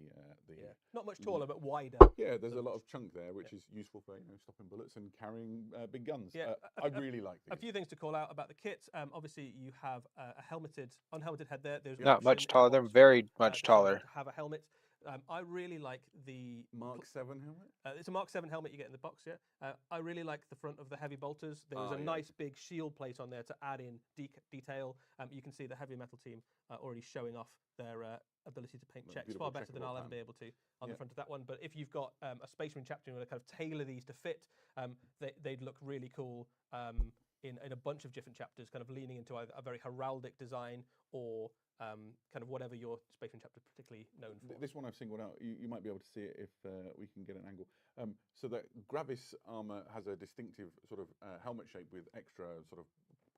Yeah, not much taller, but wider. Yeah, there's a lot of chunk there, which is useful for stopping bullets and carrying big guns. Yeah, I really like these. A few things to call out about the kits. Obviously, you have a unhelmeted head there. There's Not an much option taller. in They're box very to much taller. have a helmet. I really like the Mark 7 helmet. It's a Mark 7 helmet you get in the box, yeah. I really like the front of the heavy bolters. There was a nice big shield plate on there to add in detail. You can see the heavy metal team already showing off their ability to paint checks far better than I'll ever be able to on the front of that one. But if you've got a Space Marine chapter and you want to kind of tailor these to fit, they'd look really cool in a bunch of different chapters, kind of leaning into either a very heraldic design or kind of whatever your Space Marine chapter is particularly known for. This one I've singled out. You might be able to see it if we can get an angle. So that Gravis armor has a distinctive sort of helmet shape with extra sort of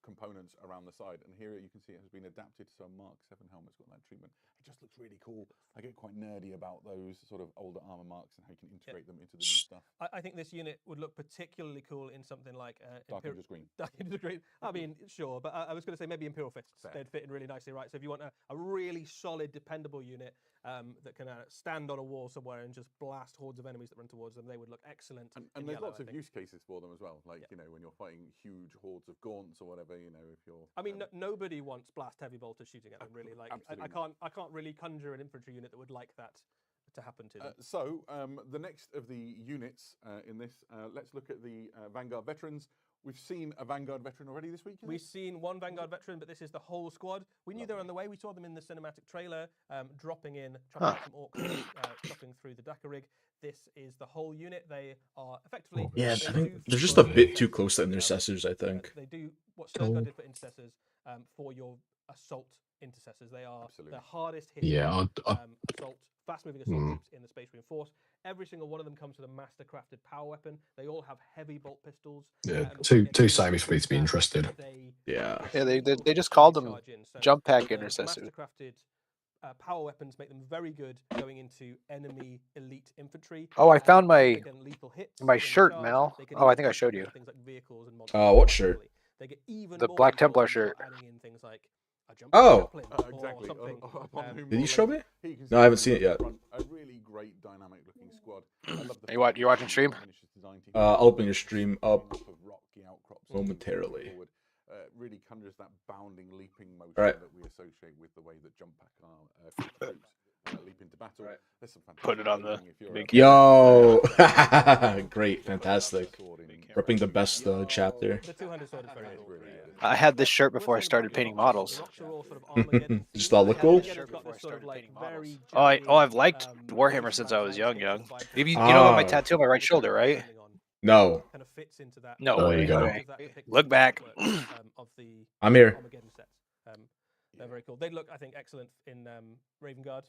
components around the side, and here you can see it has been adapted, so Mark 7 helmet's got that treatment. It just looks really cool. I get quite nerdy about those sort of older armor marks and how you can integrate them into the new stuff. I think this unit would look particularly cool in something like Dark Angels Green. Dark Angels Green. I mean, sure, but I was going to say maybe Imperial Fists. Fair. They'd fit in really nicely, right? So if you want a really solid, dependable unit that can stand on a wall somewhere and just blast hordes of enemies that run towards them, they would look excellent. And there's lots of use cases for them as well. Like, when you're fighting huge hordes of gaunts or whatever, if you're... I mean, nobody wants blast heavy bolters shooting at them, really. Like, I can't really conjure an infantry unit that would like that to happen to them. So the next of the units in this, let's look at the Vanguard veterans. We've seen a Vanguard veteran already this week. We've seen one Vanguard veteran, but this is the whole squad. We knew they were on the way. We saw them in the cinematic trailer, dropping some orcs, dropping through the Dakar rig. This is the whole unit. They are effectively... Yeah, I think they're just a bit too close to intercessors, I think. They do what Sturgar did for intercessors for your assault intercessors. They are Absolutely. the hardest hit. Yeah, Assault, fast-moving assault Hmm. troops in the Space Marine Force. Every single one of them comes with a master-crafted power weapon. They all have heavy bolt pistols. yeah, and too again, samey for me to be that interested. they Yeah. Yeah, they sort just of called them charge in. So jump pack the intercessors. master-crafted power weapons make them very good going into enemy elite infantry. Oh, I found They my can lethal hits my in the shirt, charge. Mel. They can Oh, I even think I take showed damage you. to things like vehicles and monsters. What shirt? easily. They get even The more Black lethal Templar when you start shirt. adding in things like a jump Oh. chaplain Exactly. or something. Did you show me? Here you can see No, I haven't the seen it yet. front, a really great dynamic looking squad. I love the You fact you that watching the stream? finish is designed to I'll open your stream up off of rocky outcrops and momentarily. moving forward. Really conjures that bounding, leaping motion Right. that we associate with the way that jump pack troops leap into battle. Right. There's some fantastic Put it on the clothing if you're big a- Yo, great, fantastic. Ripping the best chapter. The 200 sword is very cool. Really good. I had this shirt We're before I saying started about painting the rocks, models. The rocks are all sort of Armageddon Just themed. all look cool. Armageddon's got this sort of like very Oh, I've liked jaggedy, Warhammer since I was young. You know Ah. my tattoo on my right shoulder, right? No, Kind of fits into that. No There you go. way. Look back. Of the I'm here. Armageddon sets. They're very cool. They look, I think, excellent in Raven Guard.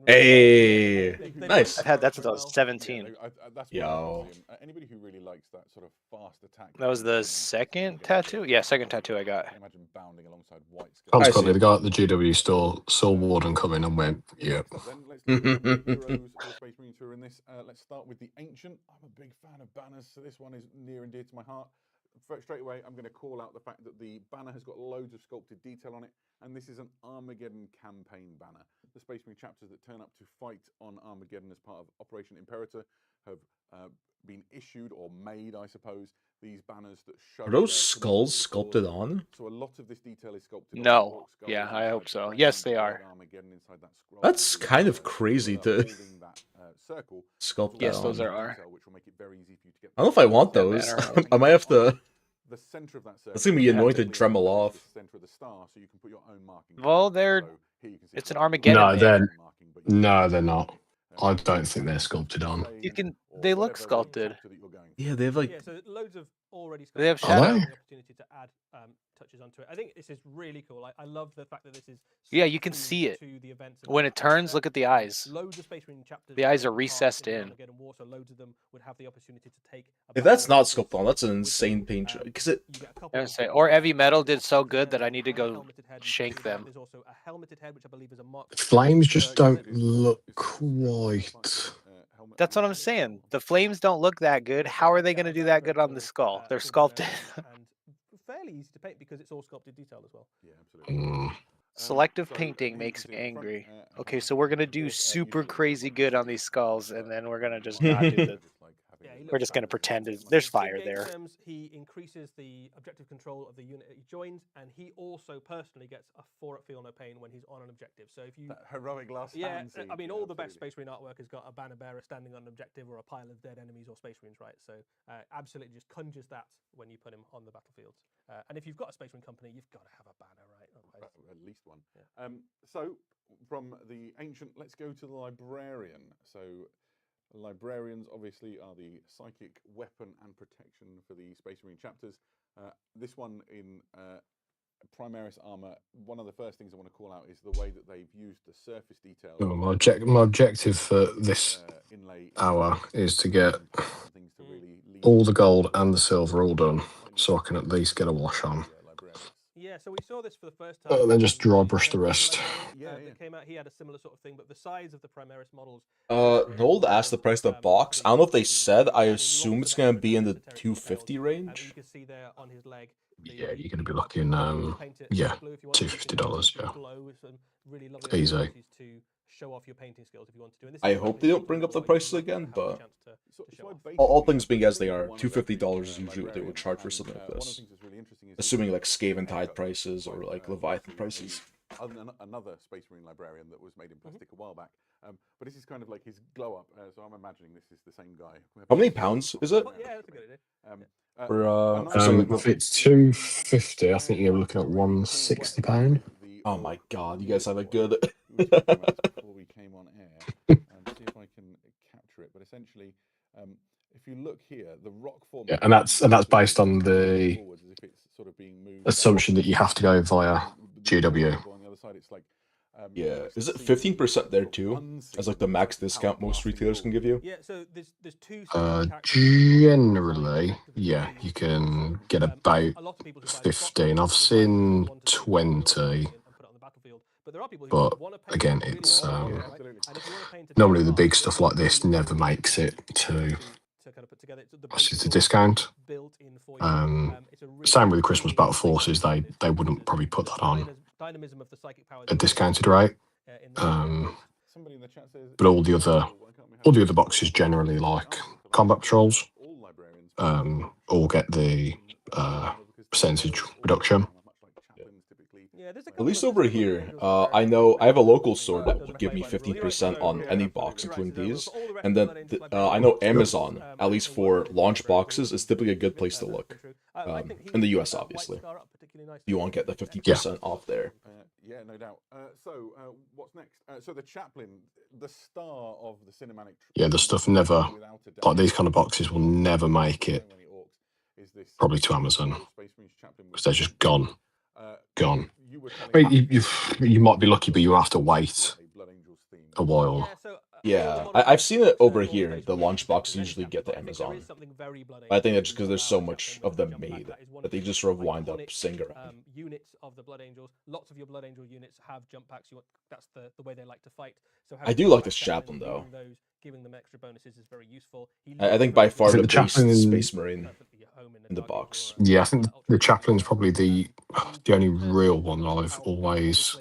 Hey, They nice. I've had that since I very was well. 17. That's Yo. brilliant. Anybody who really likes that sort of fast attack. That was the second tattoo? Yeah, second tattoo I got. I can imagine bounding alongside white skull. Consequently, see. the guy at the GW store saw Warden coming and went, "Yeah." Then let's look at the heroes of the Space Marines who are in this. Let's start with the Ancient. I'm a big fan of banners, so this one is near and dear to my heart. Straight away, I'm going to call out the fact that the banner has got loads of sculpted detail on it, and this is an Armageddon campaign banner. The Space Marine chapters that turn up to fight on Armageddon as part of Operation Imperator have been issued or made, I suppose, these banners that show. Are those skulls sculpted on? So a lot of this detail is sculpted. No. On the orc skull Yeah, I hope inside so. the Yes, ground, they are. Armageddon inside that scroll. That's kind of crazy to holding that, circle. sculpt that Yes, those on. are. Detail, which will make it very easy for you to get. I don't know if I want That those. banner. I might have to. The center of that circle. That's gonna be Yeah. annoying to Dremel off. The center of the star, so you can put your own marking. Well, they're. So here you can see It's an it's Armageddon No, thing. they're- marking, but you No, can- they're not. I don't think they're sculpted on. You can. or They look whatever sculpted. chapter that you're going Yeah, they have like. Yeah, so loads of already. They have sculpted, shadow. the opportunity to add touches onto it. I think this is really cool. I love the fact that this is. Yeah, you can themed see it. to the events of When the it turns, chapter. look at the eyes. Loads of Space Marine chapters. The eyes are take part recessed the in. Armageddon War, so loads of them would have the opportunity to take. If that's not sculpted on, that's an insane paint job. Because it. You get a couple I would of say, different or Heavy options. Metal did so good that I need to There's a go helmeted head, which shank is really them. There's also a helmeted head, which I believe is a Mark. Flames just don't look quite. That's what I'm saying. The flames don't look that good. How are they going to do that good on the skull? They're sculpted. And fairly easy to paint because it's all sculpted detail as well. Yeah, absolutely. Selective painting makes me angry. Okay, so we're going to do super crazy good on these skulls, and then we're going to just not do the... Yeah, he We're looks just going to fabulous. pretend there's fire In game there. terms, he increases the objective control of the unit that he joins, and he also personally gets a 4 at feel no pain when he's on an objective. So if you, That heroic last yeah, stand scene, I mean, yeah, all the best absolutely. Space Marine artwork has got a banner bearer standing on an objective or a pile of dead enemies or Space Marines, right? So absolutely just conjures that when you put him on the battlefield. And if you've got a Space Marine company, you've got to have a banner, right? Otherwise, At least one. Yeah. So from the Ancient, let's go to the Librarian. So librarians obviously are the psychic weapon and protection for the Space Marine chapters. This one in Primaris armor, one of the first things I want to call out is the way that they've used the surface detail. My objective for this inlay hour is to get things to really lead all the gold and the silver all done, so I can at least get a wash on. yeah, so we saw this for the first time. And then just in dry the brush the Librarian, rest. that came out. He had a similar sort of thing, but the size of the Primaris models. Nold asked the price of the box. I don't know if they said. I assume it's gonna be in the 250 range. You can see there on his leg. Yeah, you're going to be looking, yeah, $250, yeah. Easy. To show off your painting skills if you want to do. And this I is hope they don't bring up the prices again, but show off. all things being as they are, $250 is usually what they would charge for something like this. Assuming like Skaven Tide prices or like Leviathan prices. Another Space Marine librarian that was made in plastic a while back. But this is kind of like his glow up. So I'm imagining this is the same guy. How many pounds is it? Yeah, that's a good idea. For something If it's $250, I think you're looking at £160. Oh my god, you guys have a good. Before we came on air, see if I can capture it. But essentially, if you look here, the rock form. Yeah, and that's based on the assumption that you have to go via GW. On the other side, it's like Yeah, is it 15% there too? As like the max discount most retailers can give you? Yeah, so there's two Generally, yeah, you can get about a lot of people who buy 15. I've seen 20, but there are people who but want to pay again, really it's well, yeah, right? absolutely. And if you want to pay into normally the 10 big bucks, stuff they like give this you never the makes it to kind of put together. The obviously base the is all discount. built in for you. It's a really, same with the Christmas really Battle nice thing Forces. about They this they because wouldn't there's probably put that on dynamism of the psychic powers a is very discounted clear, rate. in the Somebody in the chat says, But all the other boxes generally like combat patrols all get the percentage reduction. Yeah, there's a At couple least of over there's a couple of here, angels that I are know I have a local something store that that doesn't will give play me by the rules. You're right, 15% so, on yeah, any box, you're right, including so there these. for all the rest And of then the Blood Angels, like I very know good Amazon, tools, at least they for work launch very boxes, cool. is typically a good That's place to been look. true. I think In the he, US, White obviously. Scar up particularly nicely. You won't get the Yeah. 15% off there. Yeah, no doubt. So, what's next? So the Chaplain, the star of the cinematic. Yeah, the stuff never, like these kind of boxes will never make it probably to Amazon because they're just gone. Gone. I mean, you might be lucky, but you have to wait a while. Yeah, so Yeah, I've seen it over here. The launch boxes usually get to Amazon. I think that's just because there's so much of them made that they just sort of wind up sitting around. Units of the Blood Angels. Lots of your Blood Angel units have jump packs. That's the way they like to fight. So I do like this Chaplain though. Giving them extra bonuses is very useful. I think by far I think the the best Chaplain- Space Marine in the box. Yeah, I think the Chaplain's probably the only real one that I've always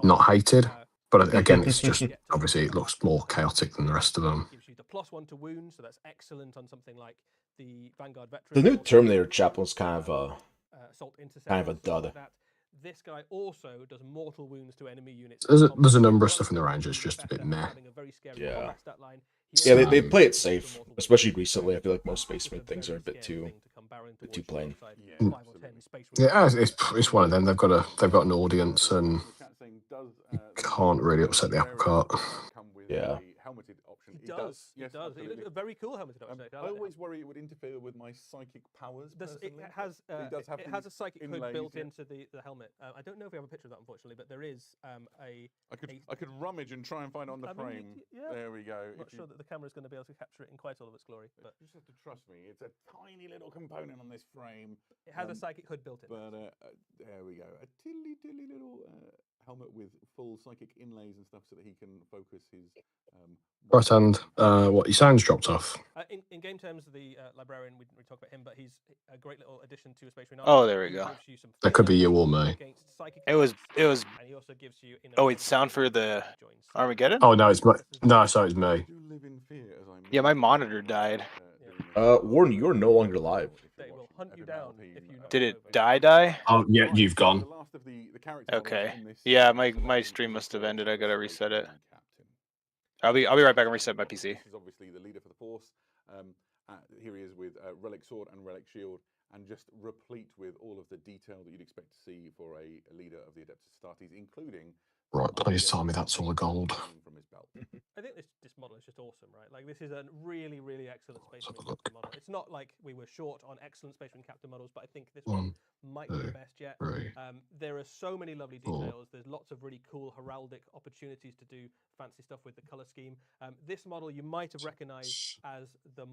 not hated. But again, it's just obviously it looks more chaotic than the rest of them. Gives you the +1 to wound, so that's excellent on something like the Vanguard Veteran. The new Terminator Chaplain's kind of a dud. Like that. This guy also does mortal wounds to enemy units. There's a number of stuff in the range that's just a bit meh. Yeah. Yeah, they play it safe, especially recently. I feel like most Space Marine things are a bit too plain. Yeah, it's one of them. They've got an audience, and you can't really upset the apple cart. Yeah. It does. It does. It looks a very cool helmeted object. I always worry it would interfere with my psychic powers. It has a psychic hood built into the helmet. I don't know if we have a picture of that, unfortunately, but there is I could rummage and try and find it on the frame. There we go. I'm not sure that the camera's going to be able to capture it in quite all of its glory, but you just have to trust me. It's a tiny little component on this frame. It has a psychic hood built in. But there we go. A tilly little helmet with full psychic inlays and stuff, so that he can focus his. Right hand, what your sounds dropped off. In game terms, the librarian, we talk about him, but he's a great little addition to a Space Marine. Oh, there we go. That could be you or me. It was. And he also gives you. Oh, it's sound for the Armageddon. Oh no, it's me. No, so it's me. Yeah, my monitor died. Warren, you're no longer live. They will hunt you down if you. Did it die? Oh yeah, you've gone. Okay. Yeah, my stream must have ended. I gotta reset it. I'll be right back and reset my PC. This is obviously the leader for the Force. Here he is with Relic Sword and Relic Shield, and just replete with all of the detail that you'd expect to see for a leader of the Adeptus Astartes, including. Right, please tell me that's all the gold. From his belt. I think this model is just awesome, right? Like this is a really, really excellent Space Marine Captain model. It's not like we were short on excellent Space Marine Captain models, but I think this one might be the best yet. There are so many lovely details. There's lots of really cool heraldic opportunities to do fancy stuff with the color scheme. This model you might have recognized as the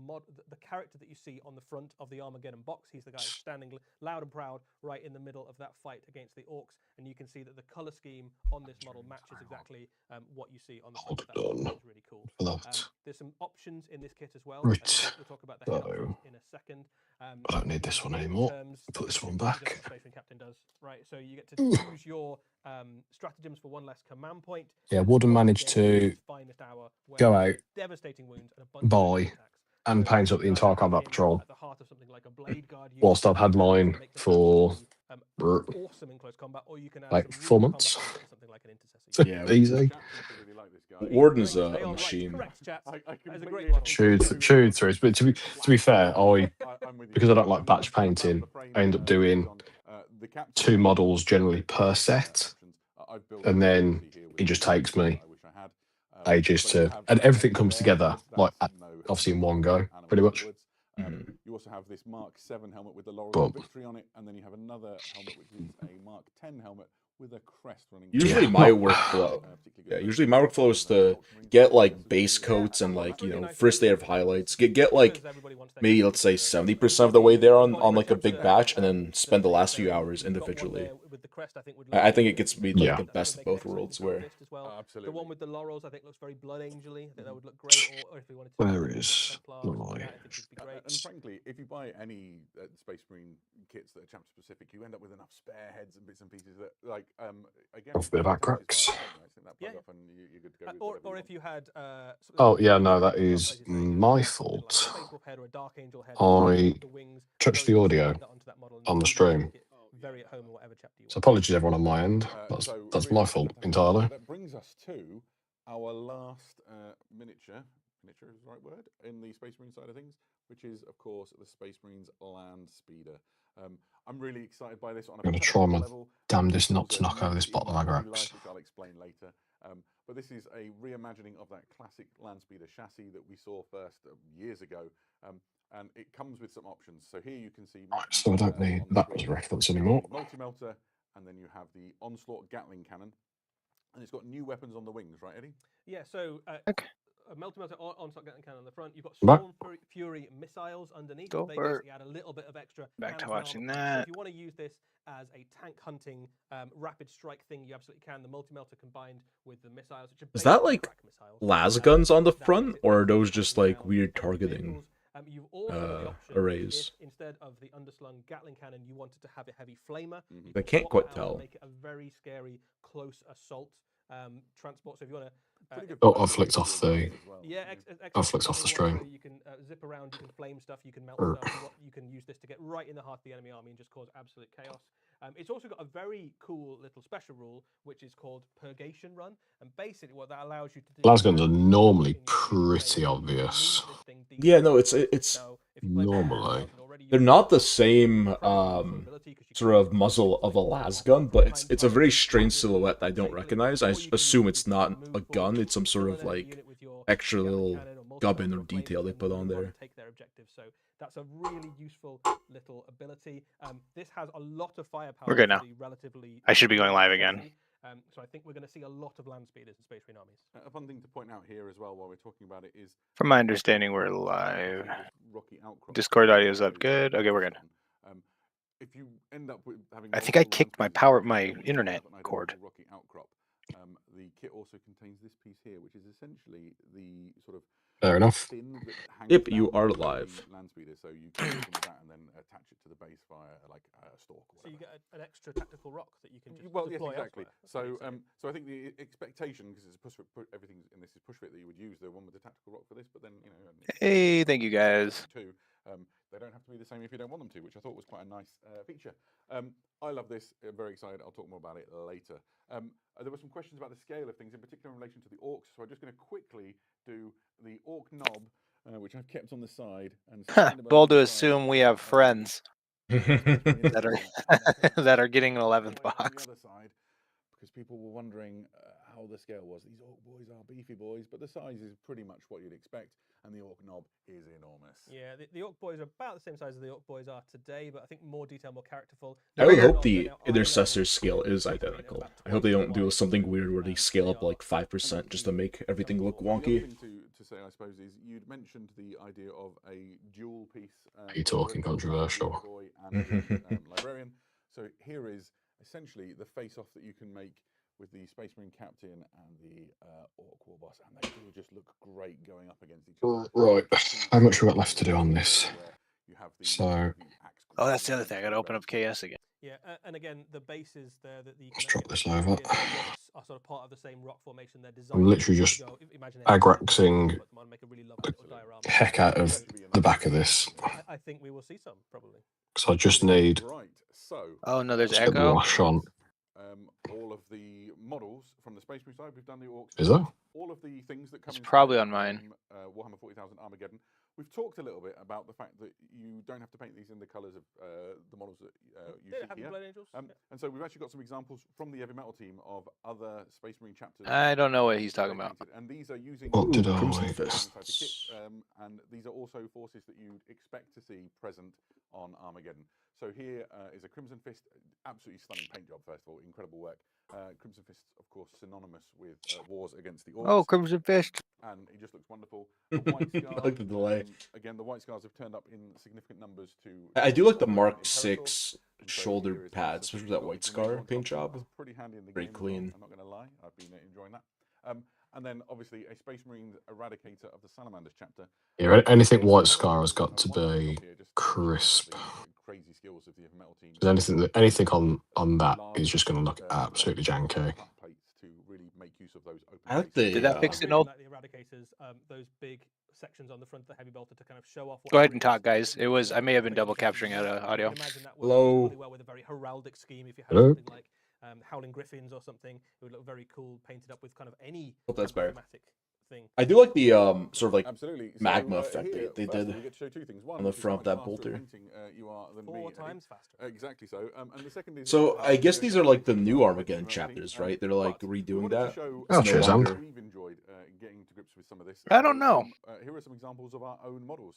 character that you see on the front of the Armageddon box. He's the guy standing loud and proud right in the middle of that fight against the Orcs, and you can see that the color scheme on this model matches exactly what you see on the front of that. It's really cool. There's some options in this kit as well. We'll talk about the head in a second. I don't need this one anymore. Put this one back. Space Marine Captain does, right? So you get to choose your stratagems for one less command point. Yeah, Warden managed to go out, devastating wounds, and a bunch buy, and paint up the entire combat patrol. At the heart of something like a blade guard unit, Whilst I've had mine for awesome in close combat, or you can add like some 4 real months. combat to something like an intercessor. Yeah, Easy. Warden's a machine. Chewed through. But to be fair, because I don't like batch painting, I end up doing 2 models generally per set, and then it just takes me ages to, and everything comes together like obviously in one go, pretty much. You also have this Mark 7 helmet with the Laurels Boom. of Victory on it, and then you have another helmet which is a Mark 10 helmet with a crest running. Usually Yeah. my Not workflow, particularly yeah, good. usually my workflow is to get like base coats and like, you know, first day of highlights. Get like maybe let's say 70% of the way there on like a big batch, and then spend the last few hours individually. I think it gets me like Yeah. the best of both worlds. Where Absolutely. The one with the laurels, I think, looks very blood angel-y. I think that would look great. Or if we wanted to, Where is Templar, my- I think would be great. And frankly, if you buy any Space Marine kits that are chapter specific, you end up with enough spare heads and bits and pieces that, like, again, Off a bit of if you take Agrax. this file, I think that plug Yeah. off and you're good to go with Or whatever you if want. you had. Oh, yeah, no, that is my fault. I touched the audio on the stream. Very at home in whatever chapter you So want. apologies everyone on my end. That's really my fault fantastic. entirely. That brings us to our last miniature is the right word, in the Space Marine side of things, which is, of course, the Space Marines Land Speeder. I'm really excited by this on a I'm gonna try personal my level. damnedest not It to knock over this feels bottle of in my Agrax. life, which I'll explain later. But this is a reimagining of that classic Land Speeder chassis that we saw first years ago. And it comes with some options. So here you can see... So I don't need on the that screen, as a reference anymore. multi-melter, and then you have the Onslaught Gatling cannon. And it's got new weapons on the wings, right, Eddie? Yeah, so Okay. a multi-melter onslaught gatling cannon on the front. You've got Back. Storm Fury missiles underneath. Go They for it. basically add a little bit of extra. Back to hands and watching armor punch. So that. if you want to use this as a tank hunting rapid strike thing, you absolutely can. The multi-melter combined with the missiles, which are is that basically like track missiles. las guns on the That front, makes it or are easy to those just hunt like down weird enemy targeting vehicles. You've also got the option arrays? if instead of the underslung Gatling cannon, you wanted to have a heavy flamer. You I can can't swap quite that out and tell. make it a very scary close assault transport. So if you want to Oh, I've flicked off the. yeah, I've flicked off the stream. So you can zip around, you can flame stuff, you can melt Er. stuff. You can use this to get right in the heart of the enemy army and just cause absolute chaos. It's also got a very cool little special rule, which is called Purgation Run. And basically what that allows you to do... Las guns are normally pretty obvious. Yeah, no, it's Normally. they're not the same sort of muzzle of a las gun, but it's a very strange silhouette that I don't recognize. I assume it's not a gun; it's some sort of like extra little gubbin or detail they put on there. Take their objective. So that's a really useful little ability. This has a lot of firepower. We're good now. I should be going live again. So I think we're going to see a lot of land speeders and Space Marine armies. A fun thing to point out here as well while we're talking about it is... From my understanding, we're live. Rocky outcrop. Discord audio's up. Good. Okay, we're good. If you end up with having... I think I kicked my internet cord. Rocky outcrop. The kit also contains this piece here, which is essentially the sort of... Fair enough. Yep, you are live. Land speeder, so you can open that and then attach it to the base via like a stalk. Or So you whatever. get an extra tactical rock that you can just Well, yes, deploy exactly. elsewhere. So, so I think the expectation, because it's a push fit, everything in this is push fit, that you would use the one with the tactical rock for this, but then Hey, thank you guys. Too, they don't have to be the same if you don't want them to, which I thought was quite a nice feature. I love this. Very excited. I'll talk more about it later. There were some questions about the scale of things, in particular in relation to the orcs. So I'm just going to quickly do the orc knob, which I've kept on the side. And Bold to assume we have friends that are that are getting an 11th box. On the other side, because people were wondering how the scale was. These orc boys are beefy boys, but the size is pretty much what you'd expect, and the orc knob is enormous. Yeah, the orc boys are about the same size as the orc boys are today, but I think more detail, more characterful. I would hope the intercessor scale is identical. I hope they don't do something weird where they scale up like 5% just to make everything look The other wonky. thing to say, I suppose, is you'd mentioned the idea of a dual piece. Are you talking controversial? Boy and librarian. So here is essentially the face-off that you can make with the Space Marine Captain and the Orc War Boss, and they do just look great going up against each other. Right, how much we got left to do on this? So, Oh, that's the other thing. I got to open up KS again. Yeah, and again, the bases there that the let's drop this over. are sort of part of the same rock formation. They're designed. I'm literally just agraxing the heck out of the back of this. I think we will see some probably. Because I just need Right, so Oh no, there's to echo. wash on. all of the models from the Space Marine side, we've done the orcs. Is there? All of the things that come. It's inside probably on mine. Warhammer 40,000 Armageddon. we've talked a little bit about the fact that you don't have to paint these in the colours of the models that you Yeah, see Happy here. Blood Angels. Yeah. And so we've actually got some examples from the Heavy Metal team of other Space Marine chapters. I don't know what he's that talking they about. painted, and these are using What did I- Crimson inside the kit, Fists. and these are also forces that you'd expect to see present on Armageddon. So here is a Crimson Fist, absolutely stunning paint job. First of all, incredible work. Crimson Fist, of course, synonymous with wars against the Orcs. Oh, Crimson Fist. And it just looks wonderful. The White Scar, I like the delay. Again, the White Scars have turned up in significant numbers to. I do like the Mark Imperator. 6 And so shoulder here is the pads, especially that White Scar paint job. That's pretty handy in the Very game as well, clean. I'm not going to lie. I've been enjoying that. And then obviously a Space Marine Eradicator of the Salamanders chapter. Yeah, anything White Scar has got to be crisp. Crazy skills of the Heavy Metal team. Anything on that is just going to look absolutely janky. To really make use of those open I like spaces. the, Did that fix I it really all? like the Eradicators, those big sections on the front of the Heavy Bolter to kind of show off. What Go ahead and everything talk, guys. It was I may have been double capturing out of audio. I can imagine that would Hello. work really well with a very heraldic scheme. If you had Hello? something like Howling Griffins or something, it would look very cool painted up with kind of any Hope that's better. thematic thing. I do like the sort of like Absolutely. magma effect here, they firstly, did we get to show two things. One, on the which is front of how that much faster bolter. at painting, you are than 4 me, Eddie. times faster. Exactly so. And the second is. So I guess these are like the new Armageddon Heavy Metal chapters, team, right? They're like but we redoing wanted to that. show Oh, It's no cheers, longer- Ant. We've enjoyed getting to grips with some of this. I don't know. Here are some examples of our own models.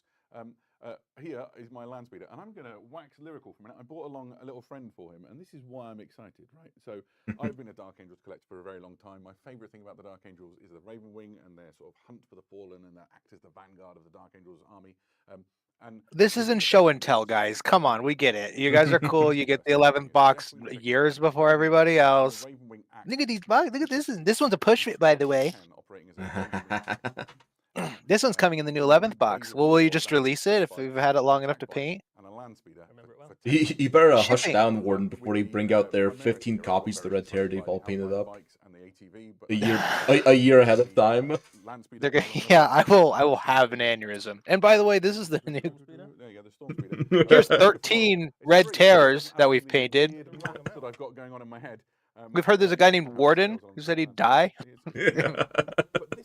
Here is my land speeder, and I'm going to wax lyrical for a minute. I brought along a little friend for him, and this is why I'm excited, right? So I've been a Dark Angels collector for a very long time. My favourite thing about the Dark Angels is the Raven Wing and their sort of hunt for the fallen, and their act as the vanguard of the Dark Angels army. And This isn't show and tell, guys. Come on, we get it. You guys are cool. You get the 11th box years before everybody else. Look at these boxes. Look at this. This one's a push fit, by the way. This one's coming in the new 11th box. Well, will you just release it if we've had it long enough to paint? And a land speeder. Remember it well. You better hush Shipping. down, Warden, before they bring out their 15 copies of the Red Terror they've all painted up a year ahead of time. They're gonna, yeah, I will have an aneurysm. And by the way, this is the new. There you go, the storm speeder. Here's 13 Red Terrors that we've painted. That I've got going on in my head. We've heard there's a guy named Warden who said he'd die.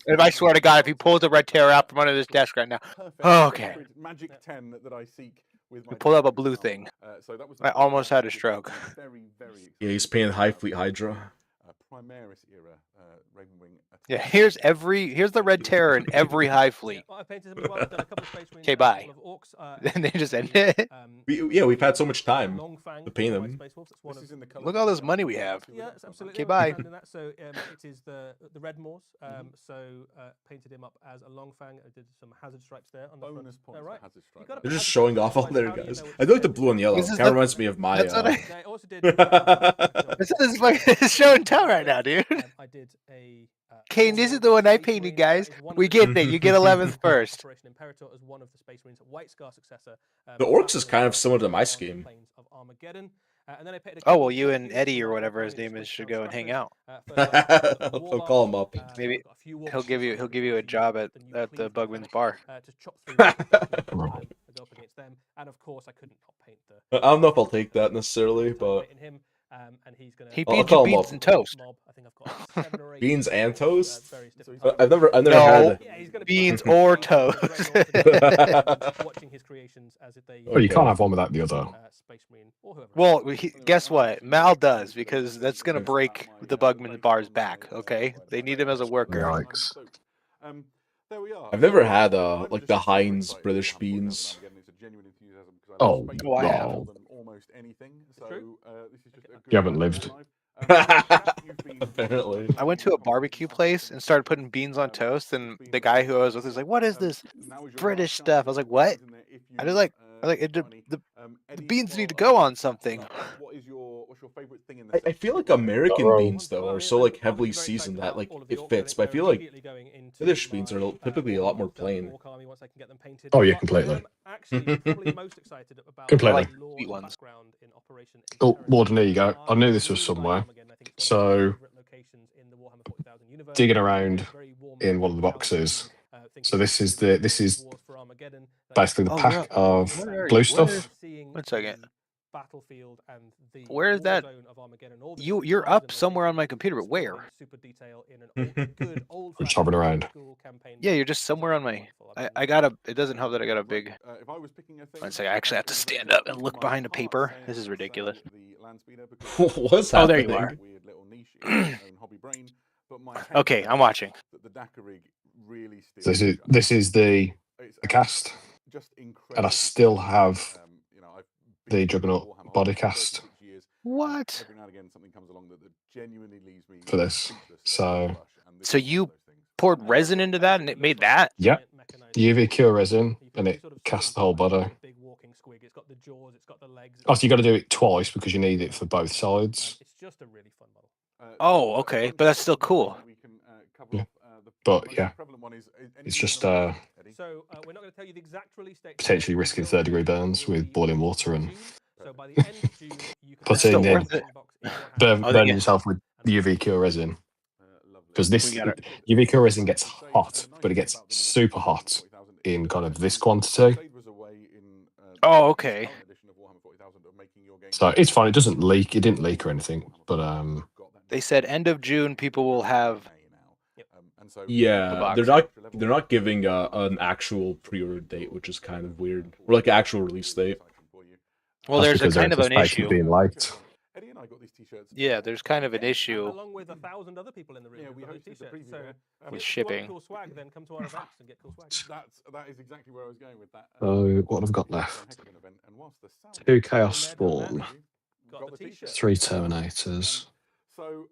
And I swear to God, if he pulls a Red Terror out from under this desk right now, okay. Magic 10 that I seek with We pulled up a blue thing. So that was I almost had a stroke. Very, very Yeah, he's painting High Fleet Hydra. Primaris era Raven Wing. Yeah, here's the Red Terror in every High Fleet. Well, I painted them as well. I've done a couple of Space Marines, Okay, a bye. couple of Orcs, And they just end it. We've had so much time Long Fang to paint from my them. Space Wolves. That's one This of is in the colour Look at all this money we have. Yeah, it's absolutely. Okay, bye. And that, so it is the Redmoors. So painted him up as a long fang. I did some hazard stripes there on the bonus front. points Oh, right. for hazard You strike. got a They're just hazard showing strike, off all otherwise their how do you guys. know I do like the it's blue and yellow. This is Kind of the- reminds me of my. That's what I also did. This is fucking show and tell right now, dude. I did a. Kane, this is the one I painted, guys. We get it. You get 11th first. Operation Imperator as one of the Space Marines' White Scar successor. The Orcs is battling kind of similar to my on the scheme. plains of Armageddon. And then I painted a Oh, couple well, of you and Space Eddie or Marines whatever his with name is should Space go and hang Trappers. out. First up, I've got the I'll call him up. Maybe I've got a few Orcs He'll give you a the job at new the Cleveland Bugman's finish, bar. to chop through the go up against them. And of course, I couldn't not paint the. I don't know if I'll take that necessarily, but painting him, and he's gonna. He I'll beans call you him beans up. and toast. Mob. I think I've got 7 or 8 Beans and toast? various different So types. I've never No. had. Yeah, he's gonna Beans be or watching toast. his creations as if they. Oh, you can't have one without the other. Space Marine or whoever. Well, guess what? Mal does, because that's going to break the Bugman bar's back, okay? They need him as a worker. Yikes. There we are. I've never So, had I'm like just the super Heinz excited British to come forward now beans. and it's a genuine enthusiasm because I Oh, love space oh, I more have. than almost anything. So true. this is just a good You haven't time to lived. be alive. You've been- Apparently. I went to a barbecue place and started putting beans on toast, and the guy who I was with was like, "What is this Now is your British last chance stuff?" to I was like, put "What?" beans in there if I you, was like, got any. the Eddie, beans need to well, go on something. What's your favorite thing in this? I feel like American Not beans though are so like heavily seasoned that like it fits, but I feel like British beans are typically a lot more plain. Oh, yeah, completely. Actually, probably most excited about Completely. the lore Sweet and ones. background in Operation Oh, Imperator. Warden, there you go. I knew this was somewhere. So, digging around in one of the boxes. So this is basically the Oh, pack of where are glue you? stuff. One second. battlefield and the Where is war that? zone of Armageddon. All the You're different up tribes and somewhere on locations my computer, but displayed where? in super detail in an good old Just hovering around. school campaign. Yeah, mode. you're just It's somewhere on absolutely my. wonderful. I got a. It doesn't help that I got a Right, big. if I was picking a thing, Let's say I actually have to it would stand very up and much look my behind a heart paper. says This is say ridiculous. the land speeder because What's Oh, there you happening? are. weird little niche in my own hobby brain, but my head Okay, I'm says watching. that the Dakar rig really steals So the show. this is the It's cast, just incredible. and I still have you know, I've the been Juggernaut Warhammer hobby body for cast 36 years, What? every now and again something comes along that genuinely leaves me for this. speechless at So first blush, and this So is one of you those things. poured And resin what into that, and basically it looks made like a that. yeah, giant mechanized UV squig. cure resin, You can and see it sort of casts the skin whole behind body. it, a big walking squig. It's got the jaws, it's got the legs. it's Also, you got got to the do it twice because you need it for both sides. It's just a really fun model. Oh, okay, but that's still cool. Yeah. But yeah, it's just So we're not going to tell you the exact release date. potentially today. We risking will third-degree say it burns will with be boiling released water in and June. So by the end of June, you can put That's it in still the worth it. box in your hand. burn Yeah. yourself with the UV cure resin. Because We this got it. UV cure resin gets hot, but it gets super hot in kind of this quantity. Oh, okay. So it's fine. It doesn't leak. It didn't leak or anything. But They said end of June people will have. Yeah, box. they're not giving an actual pre-order date, which is kind of weird, or like actual release date. Well, that's there's a because they're kind of an anticipating issue. being late. Eddie and I got these t-shirts. Yeah, there's kind of an issue. Along with 1,000 other people in the room. Yeah, who've we got those hosted the t-shirts. preview So there. With if you want shipping. cool swag, then come to our events and get cool swag. That is exactly where I was going with that. So what have I got left? 2 Chaos Spawn, Got the t-shirt. 3 Terminators, So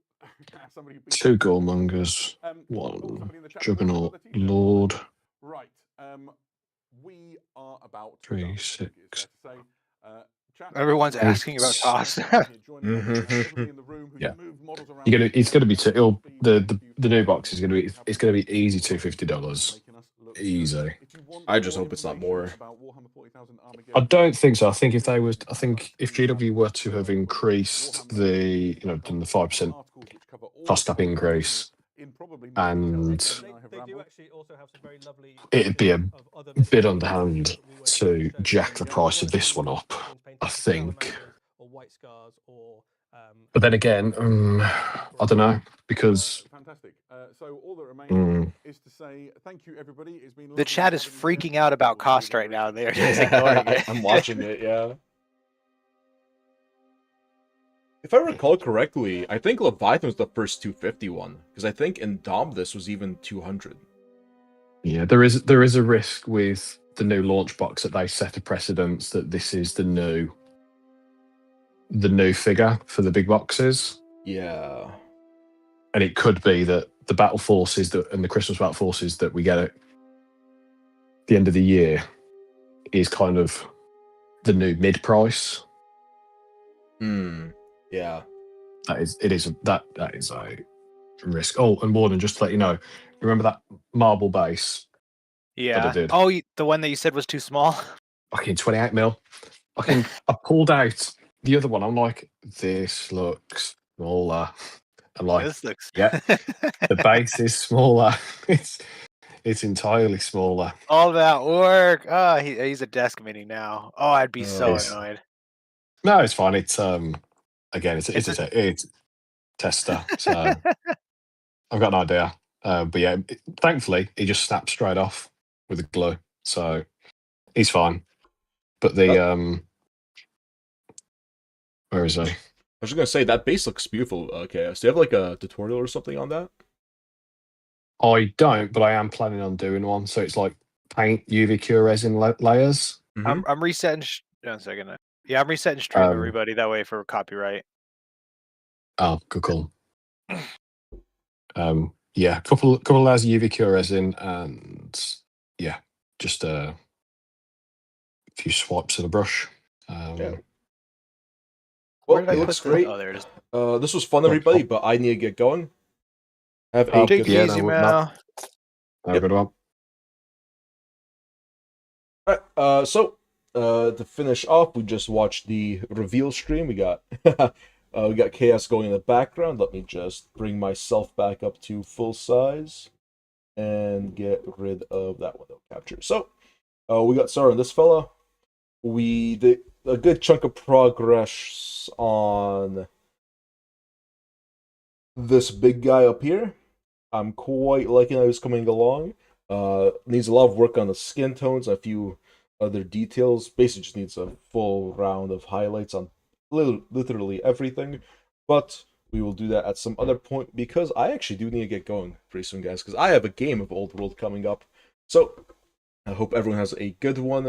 2 Goremongers, 1 Juggernaut Lord, Right. We are about 3, 6. Everyone's Eight. asking about Toss. Yeah, it's gonna be the new box is gonna be it's gonna be easy $250. Easy. I just hope it's not more. I don't think so. I think if GW were to have increased the done the 5% cost cap increase, and They do actually also have some very lovely it'd be a of other bit mysteries underhand that we won't to show. jack the So price if you of wanna this see one up, things painted I with think. salamanders or white scars or But then again, I don't know because Fantastic. So all that remains is to say thank you, everybody. It's been The chat is freaking out about cost right now. They're just Yeah, ignoring it. I'm watching it. Yeah. If I recall correctly, I think Leviathan was the first 250 one, because I think in Dom this was even 200. yeah, there is a risk with the new launch box that they set a precedence that this is the new figure for the big boxes. Yeah. And it could be that the battle forces and the Christmas battle forces that we get at the end of the year is kind of the new mid price. Yeah. That is a risk. Oh, and Warden, just to let you know, remember that marble base? Yeah. I did. Oh, the one that you said was too small. Fucking 28 mil. I pulled out the other one. I'm like, this looks smaller. I'm like, This looks. yeah, the base is smaller. It's entirely smaller. All that work. Oh, he's a desk mini now. Oh, I'd be so Yes. annoyed. No, it's fine. It's again, it's a tester. So I've got an idea. But yeah, thankfully he just snapped straight off with a glue, so he's fine. But the where is he? I was just gonna say that base looks beautiful. Okay, so you have like a tutorial or something on that? I don't, but I am planning on doing one. So it's like paint UV cure resin layers. I'm resetting. One second. Yeah, I'm resetting stream, everybody. That way for copyright. Oh, good call. Yeah, couple of layers of UV cure resin, and yeah, just a few swipes of the brush. Yeah. Where Well, did it I looks put great. Oh, there it is. This was fun, everybody, but I need to get going. Have a Take good it easy, man. Have a good one. Alright, so to finish off, we just watched the reveal stream. We got we got chaos going in the background. Let me just bring myself back up to full size and get rid of that window capture. So we got started on this fella. We a good chunk of progress on this big guy up here. I'm quite liking how he's coming along. Needs a lot of work on the skin tones, a few other details. Basically, just needs a full round of highlights on literally everything. But we will do that at some other point because I actually do need to get going pretty soon, guys. Because I have a game of Old World coming up. So I hope everyone has a good one.